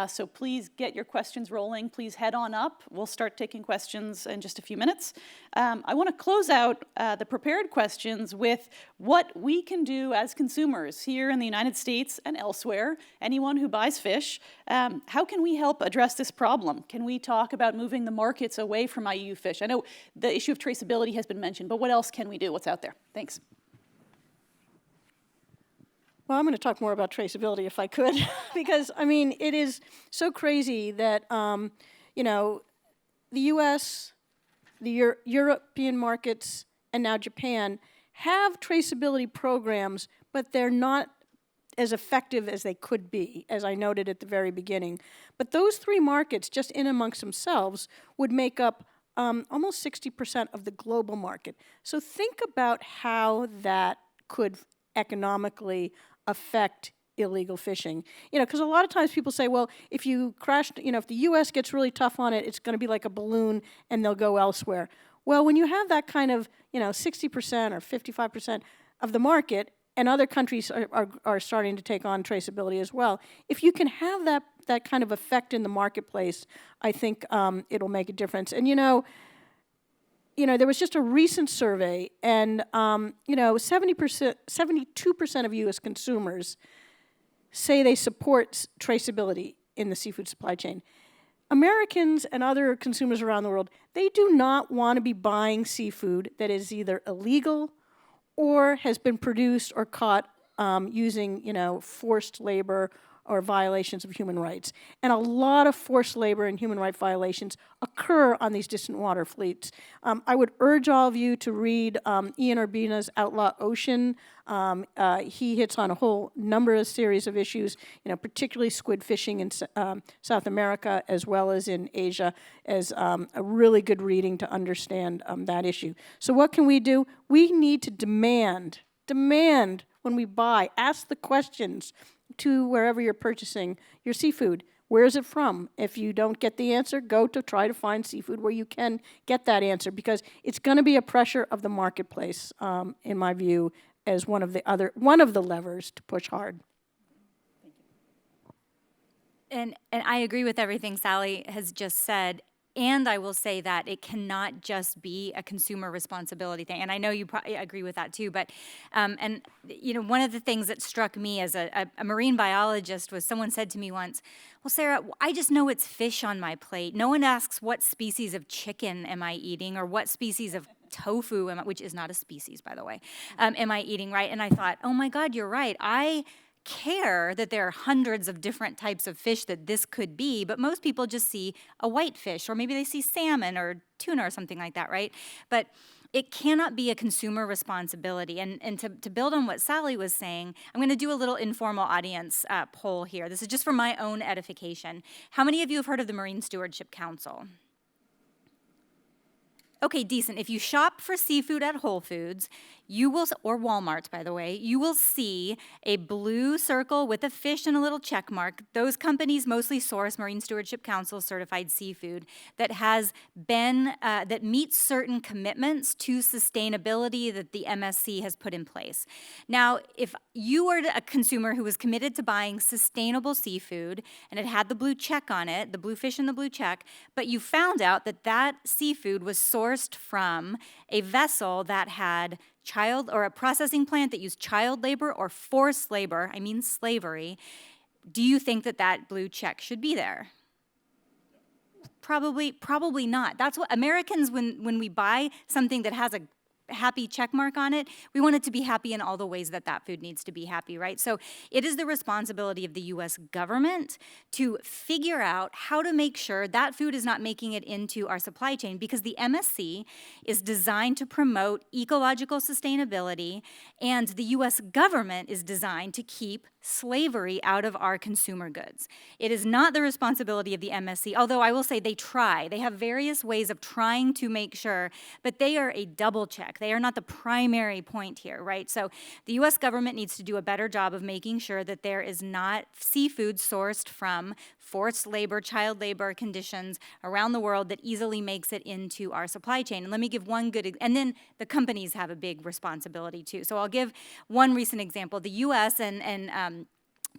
So please get your questions rolling. Please head on up. We'll start taking questions in just a few minutes. I want to close out the prepared questions with what we can do as consumers here in the United States and elsewhere, anyone who buys fish. How can we help address this problem? Can we talk about moving the markets away from IUU fish? I know the issue of traceability has been mentioned, but what else can we do? What's out there? Thanks. Well, I'm going to talk more about traceability if I could, because, I mean, it is so crazy that, you know, the U.S., the European markets, and now Japan have traceability programs, but they're not as effective as they could be, as I noted at the very beginning. But those three markets, just in amongst themselves, would make up almost 60% of the global market. So think about how that could economically affect illegal fishing. You know, because a lot of times people say, well, if you crash, you know, if the U.S. gets really tough on it, it's going to be like a balloon and they'll go elsewhere. Well, when you have that kind of, you know, 60% or 55% of the market, and other countries are starting to take on traceability as well, if you can have that kind of effect in the marketplace, I think it'll make a difference. And, you know, there was just a recent survey, and, you know, 72% of U.S. consumers say they support traceability in the seafood supply chain. Americans and other consumers around the world, they do not want to be buying seafood that is either illegal or has been produced or caught using, you know, forced labor or violations of human rights. And a lot of forced labor and human rights violations occur on these distant water fleets. I would urge all of you to read Ian Urbina's Outlaw Ocean. He hits on a whole number of series of issues, you know, particularly squid fishing in South America as well as in Asia, as a really good reading to understand that issue. So what can we do? We need to demand when we buy, ask the questions to wherever you're purchasing your seafood. Where is it from? If you don't get the answer, go to try to find seafood where you can get that answer, because it's going to be a pressure of the marketplace, in my view, as one of the levers to push hard. And I agree with everything Sally has just said. And I will say that it cannot just be a consumer responsibility thing. And I know you probably agree with that too. But, and you know, one of the things that struck me as a marine biologist was someone said to me once, well, Sarah, I just know it's fish on my plate. No one asks what species of chicken am I eating or what species of tofu, which is not a species, by the way, am I eating, right? And I thought, oh my God, you're right. I care that there are hundreds of different types of fish that this could be, but most people just see a white fish, or maybe they see salmon or tuna or something like that, right? But it cannot be a consumer responsibility. And to build on what Sally was saying, I'm going to do a little informal audience poll here. This is just for my own edification. How many of you have heard of the Marine Stewardship Council? Okay, decent. If you shop for seafood at Whole Foods, you will, or Walmart, by the way, you will see a blue circle with a fish and a little check mark. Those companies mostly source Marine Stewardship Council certified seafood that has been, that meets certain commitments to sustainability that the MSC has put in place. Now, if you were a consumer who was committed to buying sustainable seafood and it had the blue check on it, the blue fish and the blue check, but you found out that that seafood was sourced from a vessel that had a processing plant that used child labor or forced labor, I mean slavery, do you think that that blue check should be there? Probably not. That's what Americans, when we buy something that has a happy check mark on it, we want it to be happy in all the ways that that food needs to be happy, right? So it is the responsibility of the US government to figure out how to make sure that food is not making it into our supply chain, because the MSC is designed to promote ecological sustainability, and the US government is designed to keep slavery out of our consumer goods. It is not the responsibility of the MSC, although I will say they try. They have various ways of trying to make sure, but they are a double check. They are not the primary point here, right? So the US government needs to do a better job of making sure that there is not seafood sourced from forced labor, child labor conditions around the world that easily makes it into our supply chain. And let me give one good, and then the companies have a big responsibility too. So I'll give one recent example. The US and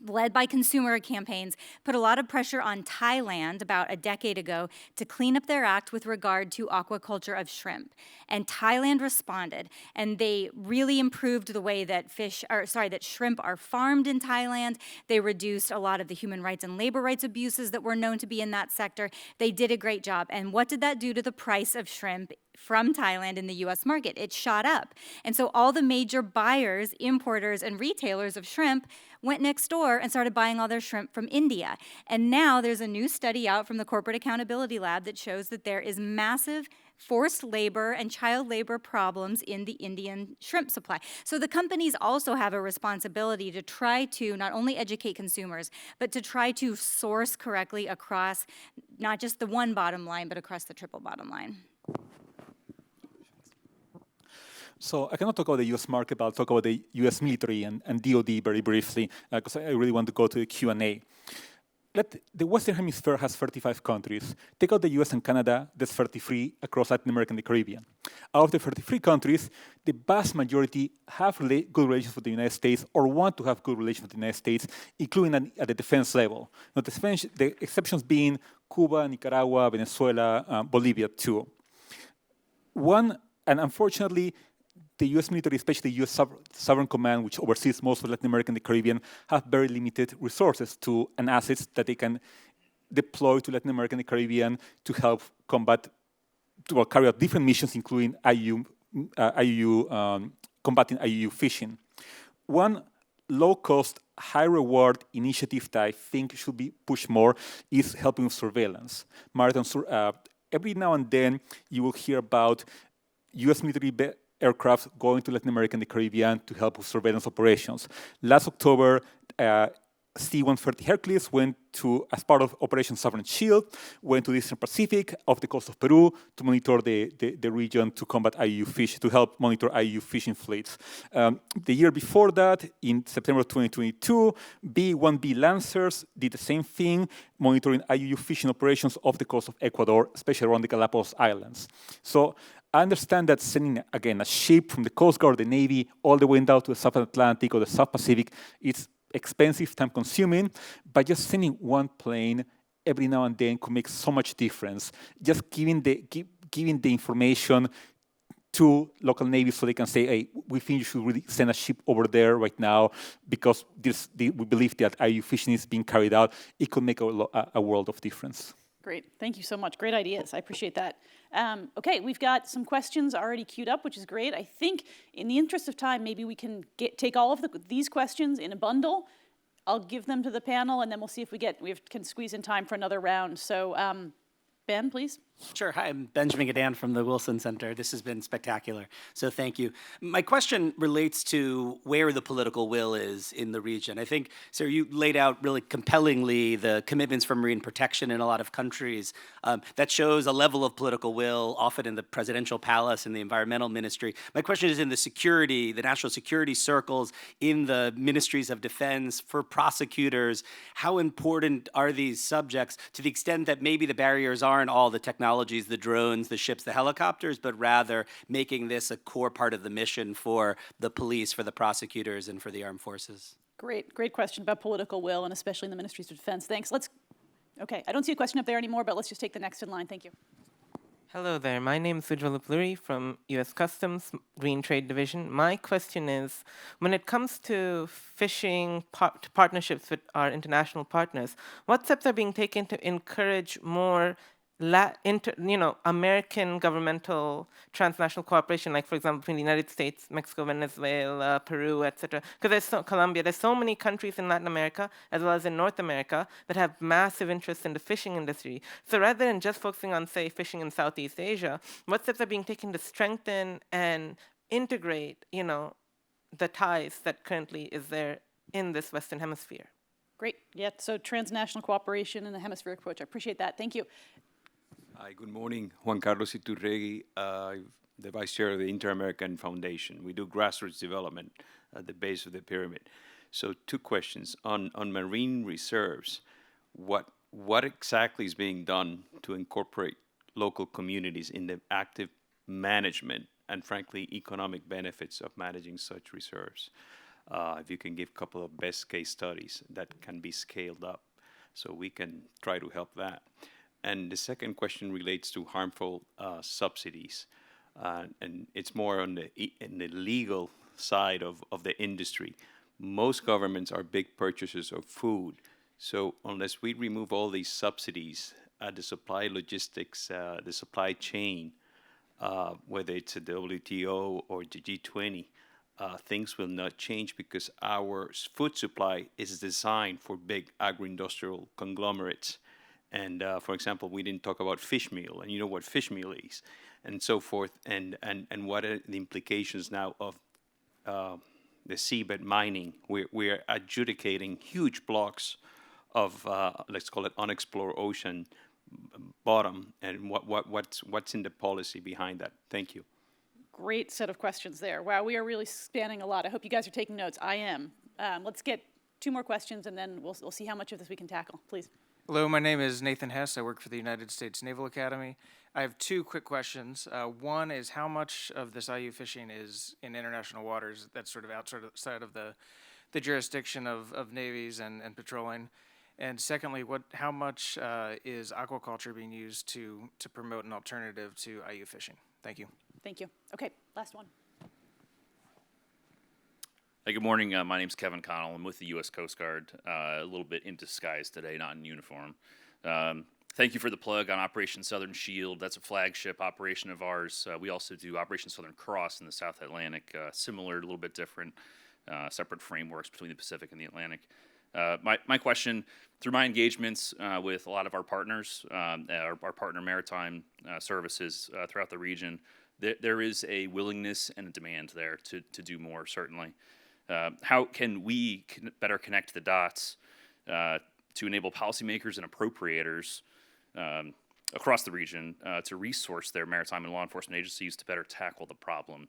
led by consumer campaigns, put a lot of pressure on Thailand about a decade ago to clean up their act with regard to aquaculture of shrimp. And Thailand responded, and they really improved the way that that shrimp are farmed in Thailand. They reduced a lot of the human rights and labor rights abuses that were known to be in that sector. They did a great job. And what did that do to the price of shrimp from Thailand in the US market? It shot up. And so all the major buyers, importers, and retailers of shrimp went next door and started buying all their shrimp from India. And now there's a new study out from the Corporate Accountability Lab that shows that there is massive forced labor and child labor problems in the Indian shrimp supply. So the companies also have a responsibility to try to not only educate consumers, but to try to source correctly across not just the one bottom line, but across the triple bottom line. So I cannot talk about the US market, but I'll talk about the US military and DoD very briefly, because I really want to go to the Q&A. The Western Hemisphere has 35 countries. Take out the US and Canada, there's 33 across Latin America and the Caribbean. Out of the 33 countries, the vast majority have good relations with the United States or want to have good relations with the United States, including at the defense level. Now, the exceptions being Cuba, Nicaragua, Venezuela, Bolivia too. And unfortunately, the US military, especially the US Sovereign Command, which oversees most of Latin America and the Caribbean, have very limited resources and assets that they can deploy to Latin America and the Caribbean to help carry out different missions, including combating IUU fishing. One low-cost, high-reward initiative that I think should be pushed more is helping with surveillance. Every now and then, you will hear about US military aircraft going to Latin America and the Caribbean to help with surveillance operations. Last October, C-130 Hercules went to, as part of Operation Sovereign Shield, went to the Eastern Pacific off the coast of Peru to monitor the region to combat IUU fish, to help monitor IUU fishing fleets. The year before that, in September 2022, B-1B Lancers did the same thing, monitoring IUU fishing operations off the coast of Ecuador, especially around the Galapagos Islands. So I understand that sending, again, a ship from the Coast Guard, the Navy, all the way down to the South Atlantic or the South Pacific, it's expensive, time-consuming, but just sending one plane every now and then could make so much difference. Just giving the information to local navies so they can say, hey, we think you should really send a ship over there right now because we believe that IUU fishing is being carried out. It could make a world of difference. Great. Thank you so much. Great ideas. I appreciate that. Okay, we've got some questions already queued up, which is great. I think in the interest of time, maybe we can take all of these questions in a bundle. I'll give them to the panel, and then we'll see if we can squeeze in time for another round. So, Ben, please. Sure. Hi, I'm Benjamin Gadan from the Wilson Center. This has been spectacular, so thank you. My question relates to where the political will is in the region. I think, sir, you laid out really compellingly the commitments for marine protection in a lot of countries. That shows a level of political will, often in the presidential palace and the environmental ministry. My question is in the security, the national security circles, in the ministries of defense, for prosecutors. How important are these subjects to the extent that maybe the barriers aren't all the technologies, the drones, the ships, the helicopters, but rather making this a core part of the mission for the police, for the prosecutors, and for the armed forces? Great question about political will, and especially in the ministries of defense. Thanks. Okay, I don't see a question up there anymore, but let's just take the next in line. Thank you. Hello there. My name is Ujjwal Pluri from U.S. Customs Green Trade Division. My question is, when it comes to fishing partnerships with our international partners, what steps are being taken to encourage more American governmental transnational cooperation, like, for example, between the United States, Mexico, Venezuela, Peru, etc.? Because Colombia, there's so many countries in Latin America, as well as in North America, that have massive interest in the fishing industry. So rather than just focusing on, say, fishing in Southeast Asia, what steps are being taken to strengthen and integrate, the ties that currently is there in this Western Hemisphere? Great. Yeah, so transnational cooperation and a hemispheric approach. I appreciate that. Thank you. Hi, good morning. Juan Carlos Iturregui, the Vice Chair of the Inter-American Foundation. We do grassroots development at the base of the pyramid. So 2 questions. On marine reserves, what exactly is being done to incorporate local communities in the active management and, frankly, economic benefits of managing such reserves? If you can give a couple of best case studies that can be scaled up so we can try to help that. And the second question relates to harmful subsidies, and it's more on the legal side of the industry. Most governments are big purchasers of food, so unless we remove all these subsidies, the supply logistics, the supply chain, whether it's a WTO or the G20, things will not change because our food supply is designed for big agro-industrial conglomerates. And for example, we didn't talk about fish meal, and you know what fish meal is, and so forth, and what are the implications now of the seabed mining. We're adjudicating huge blocks of, let's call it unexplored ocean bottom, and what's in the policy behind that? Thank you. Great set of questions there. Wow, we are really spanning a lot. I hope you guys are taking notes. I am. Let's get 2 more questions, and then we'll see how much of this we can tackle. Please. Hello, my name is Nathan Hess. I work for the United States Naval Academy. I have 2 quick questions. One is, how much of this IU fishing is in international waters that's sort of outside of the jurisdiction of navies and patrolling? And secondly, how much is aquaculture being used to promote an alternative to IU fishing? Thank you. Thank you. Okay, last one. Hey, good morning. My name's Kevin Connell. I'm with the U.S. Coast Guard, a little bit in disguise today, not in uniform. Thank you for the plug on Operation Southern Shield. That's a flagship operation of ours. We also do Operation Southern Cross in the South Atlantic, similar, a little bit different, separate frameworks between the Pacific and the Atlantic. My question, through my engagements with a lot of our partners, our partner maritime services throughout the region, there is a willingness and a demand there to do more, certainly. How can we better connect the dots to enable policymakers and appropriators across the region to resource their maritime and law enforcement agencies to better tackle the problem?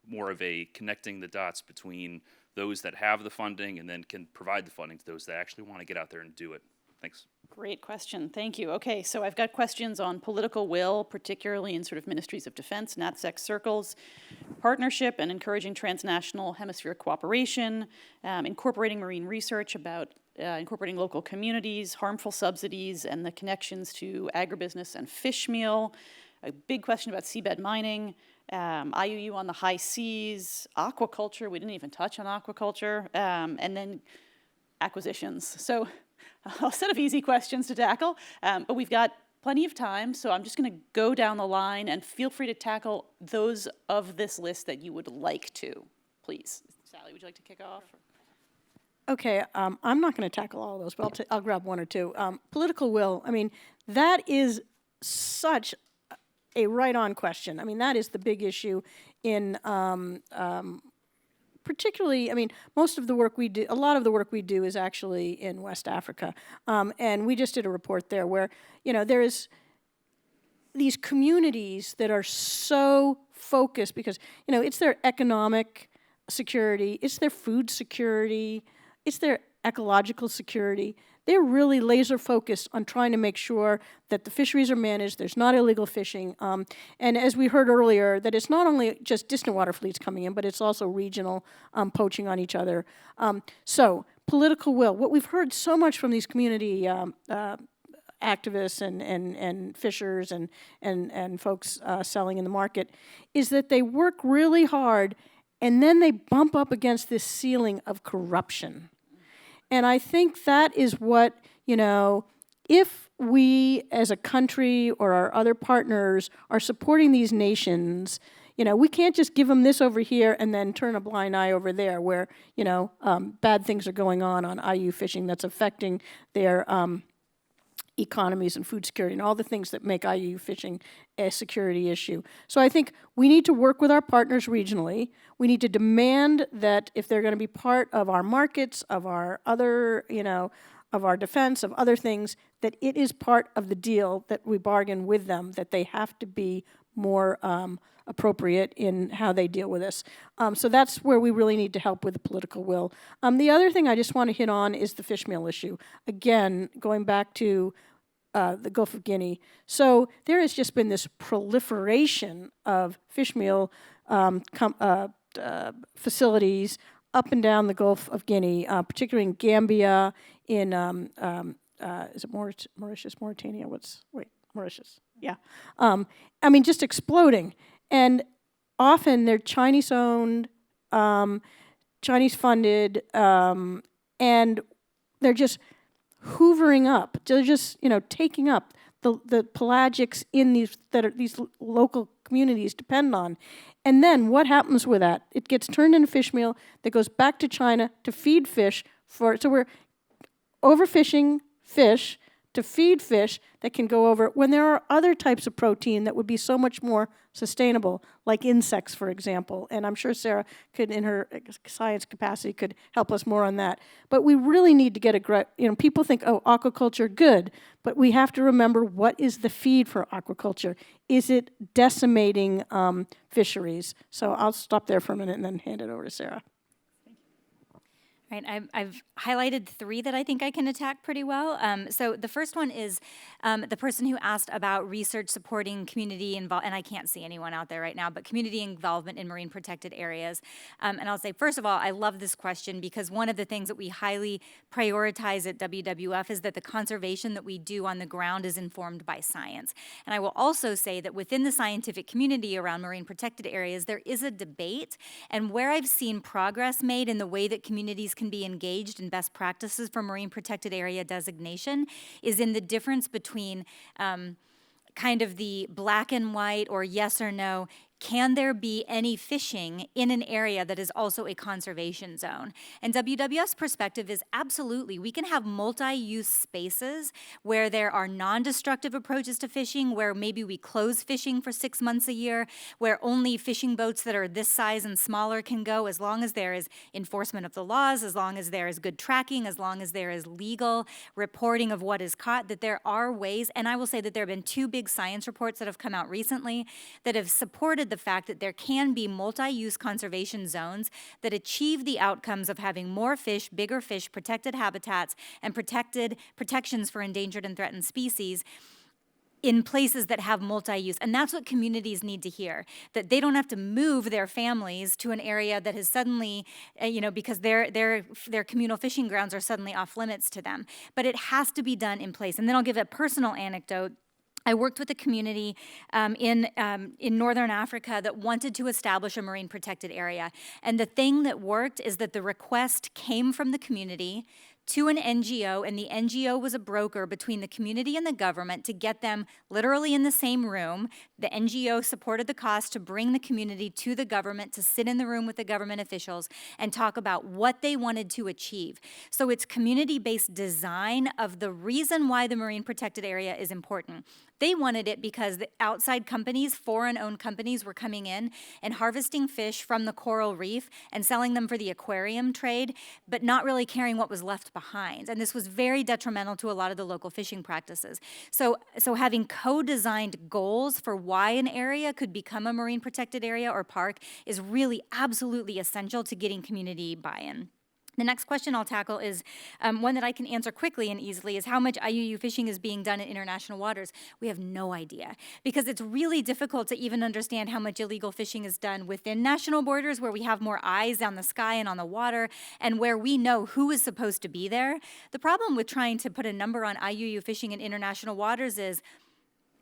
More of a connecting the dots between those that have the funding and then can provide the funding to those that actually want to get out there and do it. Thanks. Great question. Thank you. Okay, so I've got questions on political will, particularly in sort of ministries of defense, NatSec circles, partnership and encouraging transnational hemispheric cooperation, incorporating marine research about incorporating local communities, harmful subsidies, and the connections to agribusiness and fish meal. A big question about seabed mining, IUU on the high seas, aquaculture. We didn't even touch on aquaculture, and then acquisitions. So a set of easy questions to tackle, but we've got plenty of time, so I'm just going to go down the line, and feel free to tackle those of this list that you would like to, please. Sally, would you like to kick off? Okay, I'm not going to tackle all of those, but I'll grab 1 or 2. Political will, I mean, that is such a right-on question. I mean, that is the big issue in particularly, I mean, most of the work we do, a lot of the work we do is actually in West Africa. And we just did a report there where, there's these communities that are so focused because, it's their economic security, it's their food security, it's their ecological security. They're really laser focused on trying to make sure that the fisheries are managed, there's not illegal fishing, and as we heard earlier, that it's not only just distant water fleets coming in, but it's also regional poaching on each other. So, political will. What we've heard so much from these community activists and fishers and folks selling in the market is that they work really hard and then they bump up against this ceiling of corruption. And I think that is what, if we as a country or our other partners are supporting these nations, we can't just give them this over here and then turn a blind eye over there where, bad things are going on IU fishing that's affecting their economies and food security and all the things that make IU fishing a security issue. So I think we need to work with our partners regionally. We need to demand that if they're going to be part of our markets, of our other, of our defense, of other things, that it is part of the deal that we bargain with them, that they have to be more appropriate in how they deal with this. So that's where we really need to help with the political will. The other thing I just want to hit on is the fish meal issue. Again, going back to the Gulf of Guinea. So there has just been this proliferation of fish meal facilities up and down the Gulf of Guinea, particularly in Gambia, in, is it Mauritius, Mauritania? Mauritius, yeah. I mean, just exploding. And often they're Chinese-owned, Chinese-funded, and they're just hoovering up. They're just, taking up the pelagics in these local communities depend on. And then what happens with that? It gets turned into fish meal that goes back to China to feed fish so we're overfishing fish to feed fish that can go over when there are other types of protein that would be so much more sustainable, like insects, for example. And I'm sure Sarah could, in her science capacity, could help us more on that. But we really need to get people think, oh, aquaculture, good. But we have to remember, what is the feed for aquaculture? Is it decimating fisheries? So I'll stop there for a minute and then hand it over to Sarah. Right, I've highlighted 3 that I think I can attack pretty well. So the first one is the person who asked about research supporting community involvement, and I can't see anyone out there right now, but community involvement in marine protected areas. And I'll say, first of all, I love this question because one of the things that we highly prioritize at WWF is that the conservation that we do on the ground is informed by science. And I will also say that within the scientific community around marine protected areas, there is a debate, and where I've seen progress made in the way that communities can be engaged in best practices for marine protected area designation is in the difference between kind of the black and white or yes or no. Can there be any fishing in an area that is also a conservation zone? And WWF's perspective is absolutely. We can have multi-use spaces where there are non-destructive approaches to fishing, where maybe we close fishing for 6 months a year, where only fishing boats that are this size and smaller can go, as long as there is enforcement of the laws, as long as there is good tracking, as long as there is legal reporting of what is caught, that there are ways. And I will say that there have been 2 big science reports that have come out recently that have supported the fact that there can be multi-use conservation zones that achieve the outcomes of having more fish, bigger fish, protected habitats, and protections for endangered and threatened species in places that have multi-use. And that's what communities need to hear, that they don't have to move their families to an area that has suddenly, because their communal fishing grounds are suddenly off limits to them. But it has to be done in place. And then I'll give a personal anecdote. I worked with a community in Northern Africa that wanted to establish a marine protected area. And the thing that worked is that the request came from the community to an NGO, and the NGO was a broker between the community and the government to get them literally in the same room. The NGO supported the cost to bring the community to the government, to sit in the room with the government officials and talk about what they wanted to achieve. So it's community-based design of the reason why the marine protected area is important. They wanted it because the outside companies, foreign-owned companies, were coming in and harvesting fish from the coral reef and selling them for the aquarium trade, but not really caring what was left behind. And this was very detrimental to a lot of the local fishing practices. So having co-designed goals for why an area could become a marine protected area or park is really absolutely essential to getting community buy-in. The next question I'll tackle is one that I can answer quickly and easily, is how much IUU fishing is being done in international waters. We have no idea, because it's really difficult to even understand how much illegal fishing is done within national borders, where we have more eyes on the sky and on the water, and where we know who is supposed to be there. The problem with trying to put a number on IUU fishing in international waters is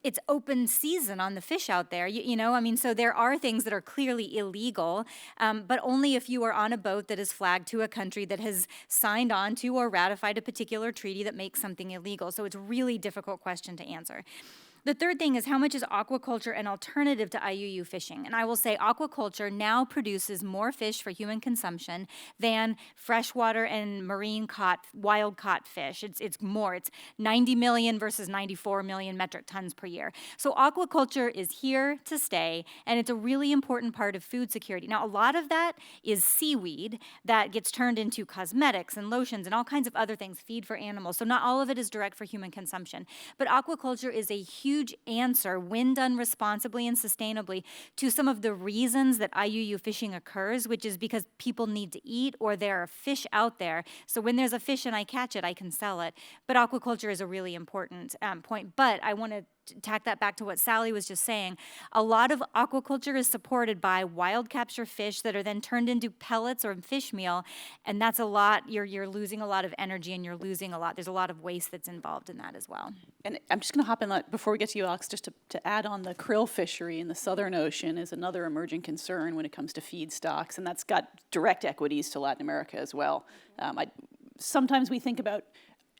it's open season on the fish out there, you know, I mean, so there are things that are clearly illegal, but only if you are on a boat that is flagged to a country that has signed on to or ratified a particular treaty that makes something illegal. So it's a really difficult question to answer. The third thing is, how much is aquaculture an alternative to IUU fishing? And I will say aquaculture now produces more fish for human consumption than freshwater and marine caught, wild caught fish. It's more. It's 90 million versus 94 million metric tons per year. So aquaculture is here to stay, and it's a really important part of food security. Now, a lot of that is seaweed that gets turned into cosmetics and lotions and all kinds of other things, feed for animals. So not all of it is direct for human consumption. But aquaculture is a huge answer, when done responsibly and sustainably, to some of the reasons that IUU fishing occurs, which is because people need to eat or there are fish out there. So when there's a fish and I catch it, I can sell it. But aquaculture is a really important point. But I want to tack that back to what Sally was just saying. A lot of aquaculture is supported by wild capture fish that are then turned into pellets or fish meal, and that's a lot. You're losing a lot of energy, and you're losing a lot. There's a lot of waste that's involved in that as well. And I'm just going to hop in that before we get to you, Alex, just to add on, the krill fishery in the Southern Ocean is another emerging concern when it comes to feedstocks, and that's got direct equities to Latin America as well. Sometimes we think about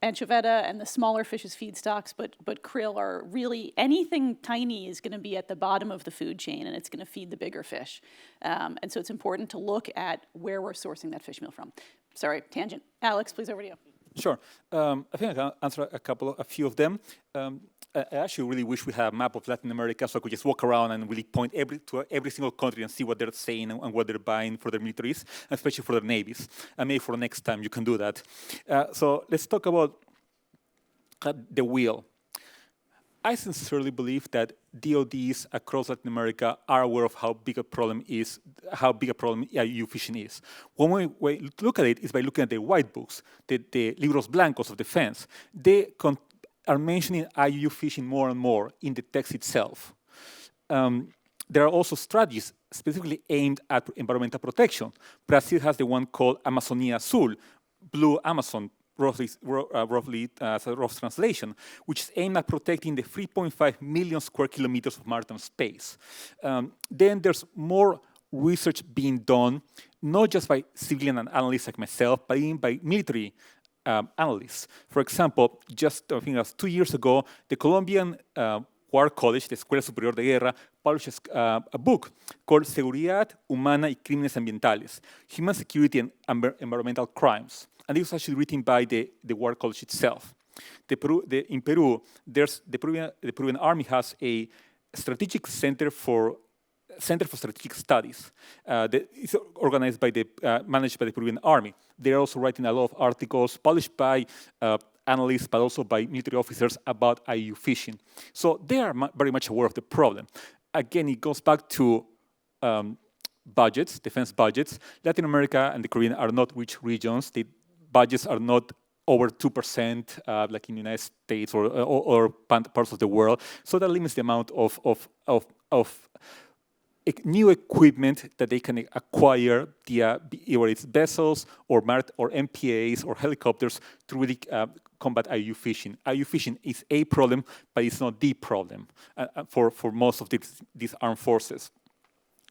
anchoveta and the smaller fish as feedstocks, but krill are really, anything tiny is going to be at the bottom of the food chain, and it's going to feed the bigger fish. And so it's important to look at where we're sourcing that fish meal from. Sorry, tangent. Alex, please, over to you. Sure. I think I can answer a few of them. I actually really wish we had a map of Latin America so I could just walk around and really point to every single country and see what they're saying and what they're buying for their militaries, especially for their navies. And maybe for next time you can do that. So let's talk about the will. I sincerely believe that DODs across Latin America are aware of how big a problem IUU fishing is. One way to look at it is by looking at the white books, the libros blancos of defense. They are mentioning IUU fishing more and more in the text itself. There are also strategies specifically aimed at environmental protection. Brazil has the one called Amazonia Azul, Blue Amazon, roughly as a rough translation, which is aimed at protecting the 3.5 million square kilometers of maritime space. Then there's more research being done, not just by civilian analysts like myself, but even by military analysts. For example, just I think it was 2 years ago, the Colombian War College, the Escuela Superior de Guerra, publishes a book called Seguridad Humana y Crímenes Ambientales, Human Security and Environmental Crimes. And it was actually written by the War College itself. In Peru, the Peruvian Army has a strategic Center for Strategic Studies. It's organized managed by the Peruvian Army. They're also writing a lot of articles published by analysts, but also by military officers about IUU fishing. So they are very much aware of the problem. Again, it goes back to budgets, defense budgets. Latin America and the Caribbean are not rich regions. The budgets are not over 2%, like in the United States or parts of the world. So that limits the amount of new equipment that they can acquire via whether it's vessels or MPAs or helicopters to really combat IUU fishing. IUU fishing is a problem, but it's not the problem for most of these armed forces.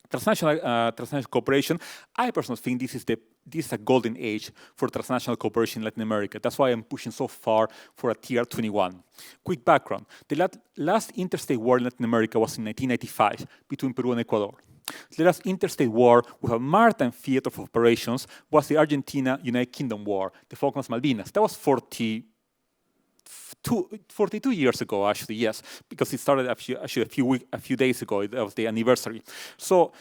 Transnational cooperation, I personally think this is this is a golden age for transnational cooperation in Latin America. That's why I'm pushing so far for a Tier 21. Quick background. The last interstate war in Latin America was in 1995 between Peru and Ecuador. The last interstate war with a maritime theater of operations was the Argentina-United Kingdom War, the Falklands Malvinas. That was 42 years ago, actually, yes, because it started a few days ago. That was the anniversary. So,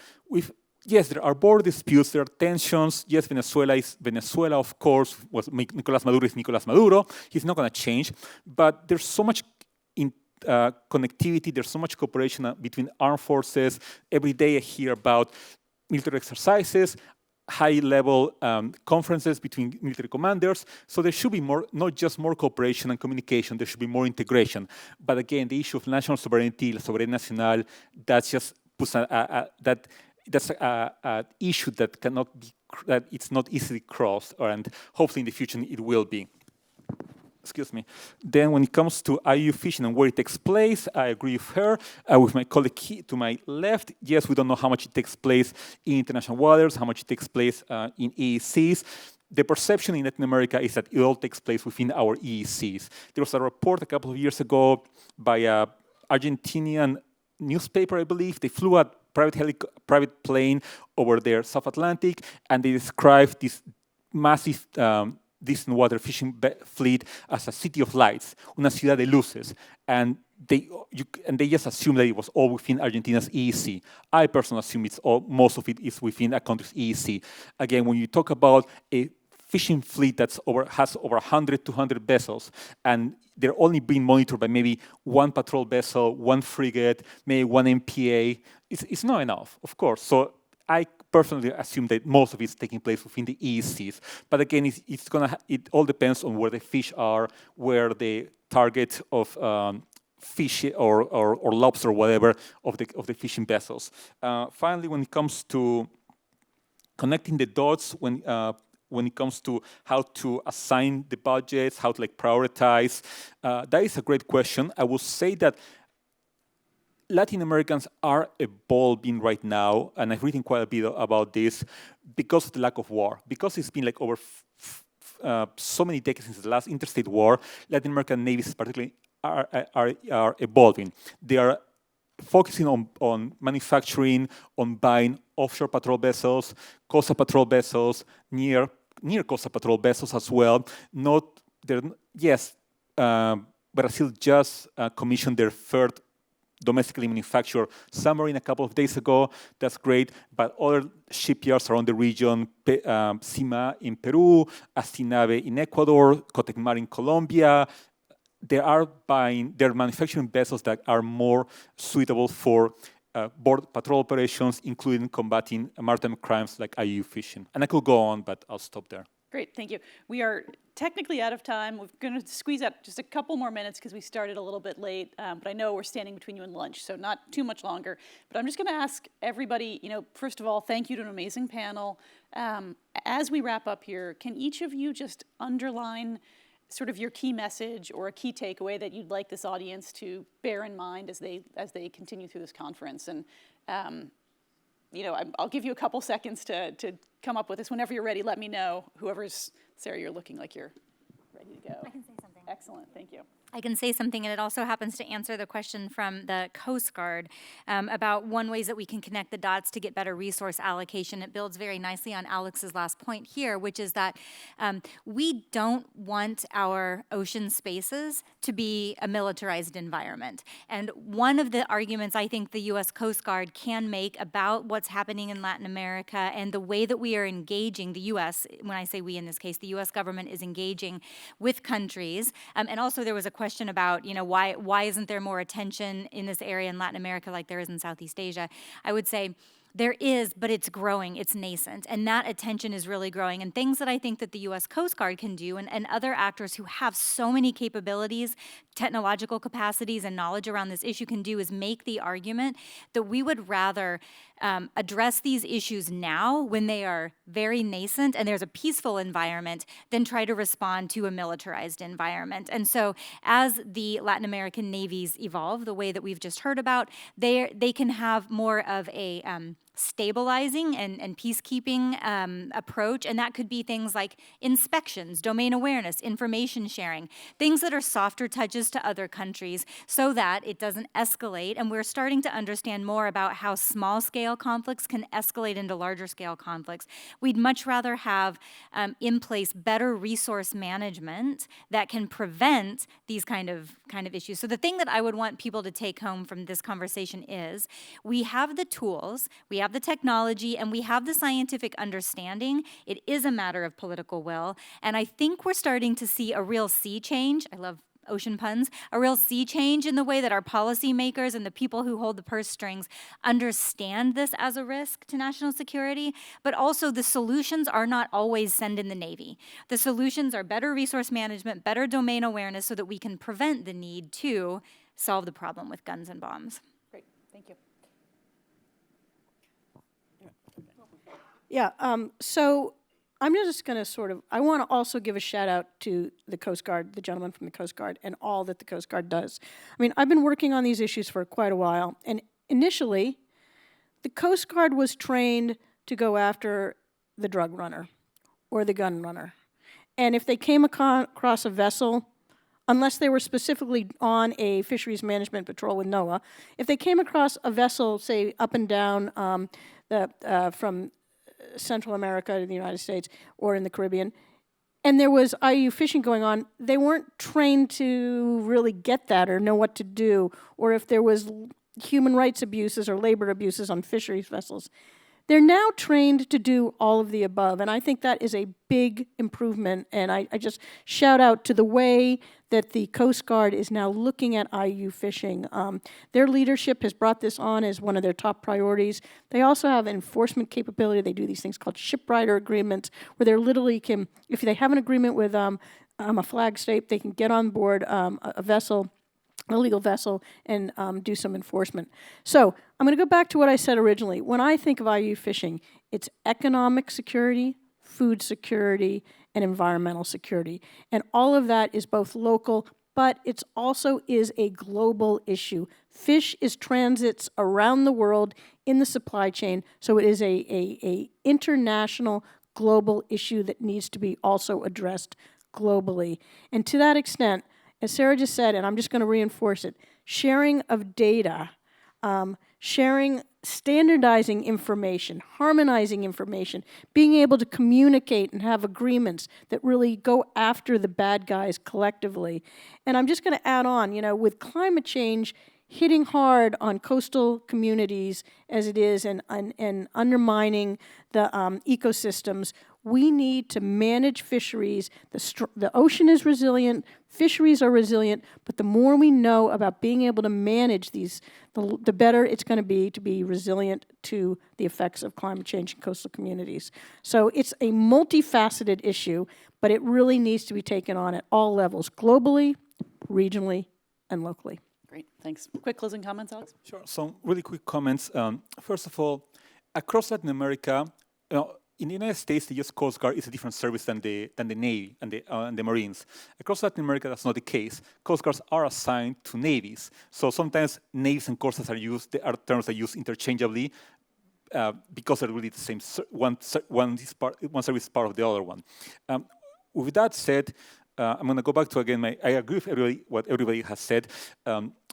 yes, there are border disputes, there are tensions. Yes, Venezuela, of course, was Nicolás Maduro is Nicolás Maduro. He's not going to change, but there's so much connectivity, there's so much cooperation between armed forces. Every day I hear about military exercises, high-level conferences between military commanders. So there should be more, not just more cooperation and communication, there should be more integration. But again, the issue of national sovereignty, la soberanía nacional, that's just that's an issue that cannot be, that it's not easily crossed, and hopefully in the future it will be. Excuse me. Then when it comes to IUU fishing and where it takes place, I agree with her. With my colleague to my left, yes, we don't know how much it takes place in international waters, how much it takes place in EECs. The perception in Latin America is that it all takes place within our EECs. There was a report a couple of years ago by an Argentinian newspaper, I believe. They flew a private plane over their South Atlantic, and they described this massive distant water fishing fleet as a city of lights, una ciudad de luces, and they just assume that it was all within Argentina's EEC. I personally assume most of it is within a country's EEC. Again, when you talk about a fishing fleet has over 100, 200 vessels, and they're only being monitored by maybe one patrol vessel, one frigate, maybe one MPA, it's not enough, of course. So I personally assume that most of it's taking place within the EECs. But again, it all depends on where the fish are, where the target of fish or lobster or whatever of the fishing vessels. Finally, when it comes to connecting the dots, when it comes to how to assign the budgets, how to prioritize, that is a great question. I will say that Latin Americans are evolving right now, and I'm reading quite a bit about this, because of the lack of war. Because it's been over so many decades since the last interstate war, Latin American navies particularly are evolving. They are focusing on manufacturing, on buying offshore patrol vessels, coastal patrol vessels, near coastal patrol vessels as well. Brazil just commissioned their third domestically manufactured submarine a couple of days ago. That's great. But other shipyards around the region, CIMA in Peru, Astinave in Ecuador, Cotecmar in Colombia, they're manufacturing vessels that are more suitable for border patrol operations, including combating maritime crimes like IUU fishing. And I could go on, but I'll stop there. Great, thank you. We are technically out of time. We're going to squeeze out just a couple more minutes because we started a little bit late, but I know we're standing between you and lunch, so not too much longer. But I'm just going to ask everybody, first of all, thank you to an amazing panel. As we wrap up here, can each of you just underline sort of your key message or a key takeaway that you'd like this audience to bear in mind as they continue through this conference? And I'll give you a couple seconds to come up with this. Whenever you're ready, let me know. Sarah, you're looking like you're ready to go. I can say something. Excellent, thank you. I can say something, and it also happens to answer the question from the Coast Guard about one ways that we can connect the dots to get better resource allocation. It builds very nicely on Alex's last point here, which is that we don't want our ocean spaces to be a militarized environment. And one of the arguments I think the U.S. Coast Guard can make about what's happening in Latin America and the way that we are engaging, the U.S., when I say we in this case, the U.S. government is engaging with countries. And also there was a question about, why isn't there more attention in this area in Latin America like there is in Southeast Asia? I would say there is, but it's growing, it's nascent, and that attention is really growing. And things that I think that the U.S. Coast Guard can do, and other actors who have so many capabilities, technological capacities, and knowledge around this issue can do, is make the argument that we would rather address these issues now when they are very nascent and there's a peaceful environment than try to respond to a militarized environment. And so as the Latin American navies evolve, the way that we've just heard about, they can have more of a stabilizing and peacekeeping approach, and that could be things like inspections, domain awareness, information sharing, things that are softer touches to other countries so that it doesn't escalate. And we're starting to understand more about how small-scale conflicts can escalate into larger-scale conflicts. We'd much rather have in place better resource management that can prevent these kind of issues. So the thing that I would want people to take home from this conversation is we have the tools, we have the technology, and we have the scientific understanding. It is a matter of political will. And I think we're starting to see a real sea change. I love ocean puns, a real sea change in the way that our policymakers and the people who hold the purse strings understand this as a risk to national security, but also the solutions are not always send in the Navy. The solutions are better resource management, better domain awareness so that we can prevent the need to solve the problem with guns and bombs. Great, thank you. Yeah, so I'm just going to I want to also give a shout out to the Coast Guard, the gentleman from the Coast Guard, and all that the Coast Guard does. I mean, I've been working on these issues for quite a while, and initially, the Coast Guard was trained to go after the drug runner or the gun runner. And if they came across a vessel, unless they were specifically on a fisheries management patrol with NOAA, if they came across a vessel, say, up and down from Central America to the United States or in the Caribbean, and there was IUU fishing going on, they weren't trained to really get that or know what to do, or if there was human rights abuses or labor abuses on fisheries vessels. They're now trained to do all of the above, and I think that is a big improvement, and I just shout out to the way that the Coast Guard is now looking at IUU fishing. Their leadership has brought this on as one of their top priorities. They also have enforcement capability. They do these things called shipwrighter agreements, where they literally can, if they have an agreement with a flag state, they can get on board a vessel, a legal vessel, and do some enforcement. So I'm going to go back to what I said originally. When I think of IUU fishing, it's economic security, food security, and environmental security. And all of that is both local, but it also is a global issue. Fish is transits around the world in the supply chain, so it is a international, global issue that needs to be also addressed globally. And to that extent, as Sarah just said, and I'm just going to reinforce it, sharing of data, standardizing information, harmonizing information, being able to communicate and have agreements that really go after the bad guys collectively. And I'm just going to add on, with climate change hitting hard on coastal communities as it is and undermining the ecosystems, we need to manage fisheries. The ocean is resilient, fisheries are resilient, but the more we know about being able to manage these, the better it's going to be resilient to the effects of climate change in coastal communities. So it's a multifaceted issue, but it really needs to be taken on at all levels, globally, regionally, and locally. Great, thanks. Quick closing comments, Alex? Sure, some really quick comments. First of all, across Latin America, in the United States, the U.S. Coast Guard is a different service than the Navy and the Marines. Across Latin America, that's not the case. Coast Guards are assigned to navies. So sometimes navies and coast guards are terms that are used interchangeably because they're really the same. One service is part of the other one. With that said, I'm going to go back to, again, I agree with what everybody has said.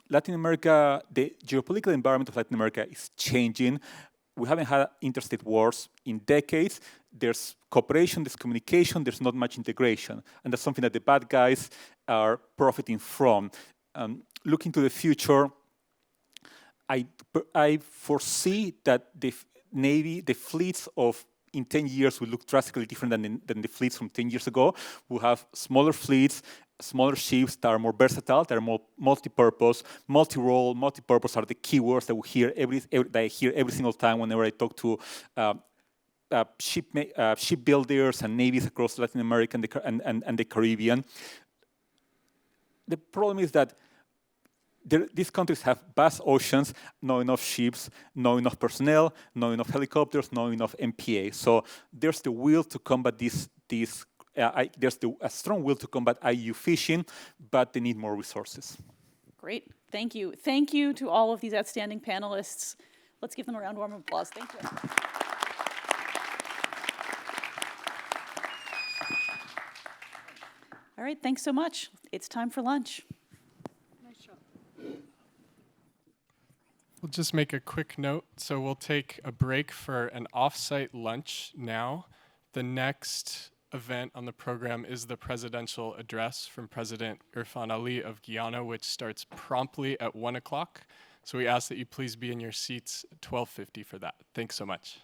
Latin America, the geopolitical environment of Latin America is changing. We haven't had interstate wars in decades. There's cooperation, there's communication, there's not much integration. And that's something that the bad guys are profiting from. Looking to the future, I foresee that the Navy, the fleets in 10 years will look drastically different than the fleets from 10 years ago. We'll have smaller fleets, smaller ships that are more versatile, that are more multi-purpose, multi-role, multi-purpose are the keywords that I hear every single time whenever I talk to shipbuilders and navies across Latin America and the Caribbean. The problem is that these countries have vast oceans, not enough ships, not enough personnel, not enough helicopters, not enough MPA. So there's the will to combat there's a strong will to combat IUU fishing, but they need more resources. Great, thank you. Thank you to all of these outstanding panelists. Let's give them a round of applause. Thank you. All right, thanks so much. It's time for lunch. We'll just make a quick note. So we'll take a break for an off-site lunch now. The next event on the program is the presidential address from President Irfan Ali of Guyana, which starts promptly at 1 o'clock. So we ask that you please be in your seats at 12:50 for that. Thanks so much.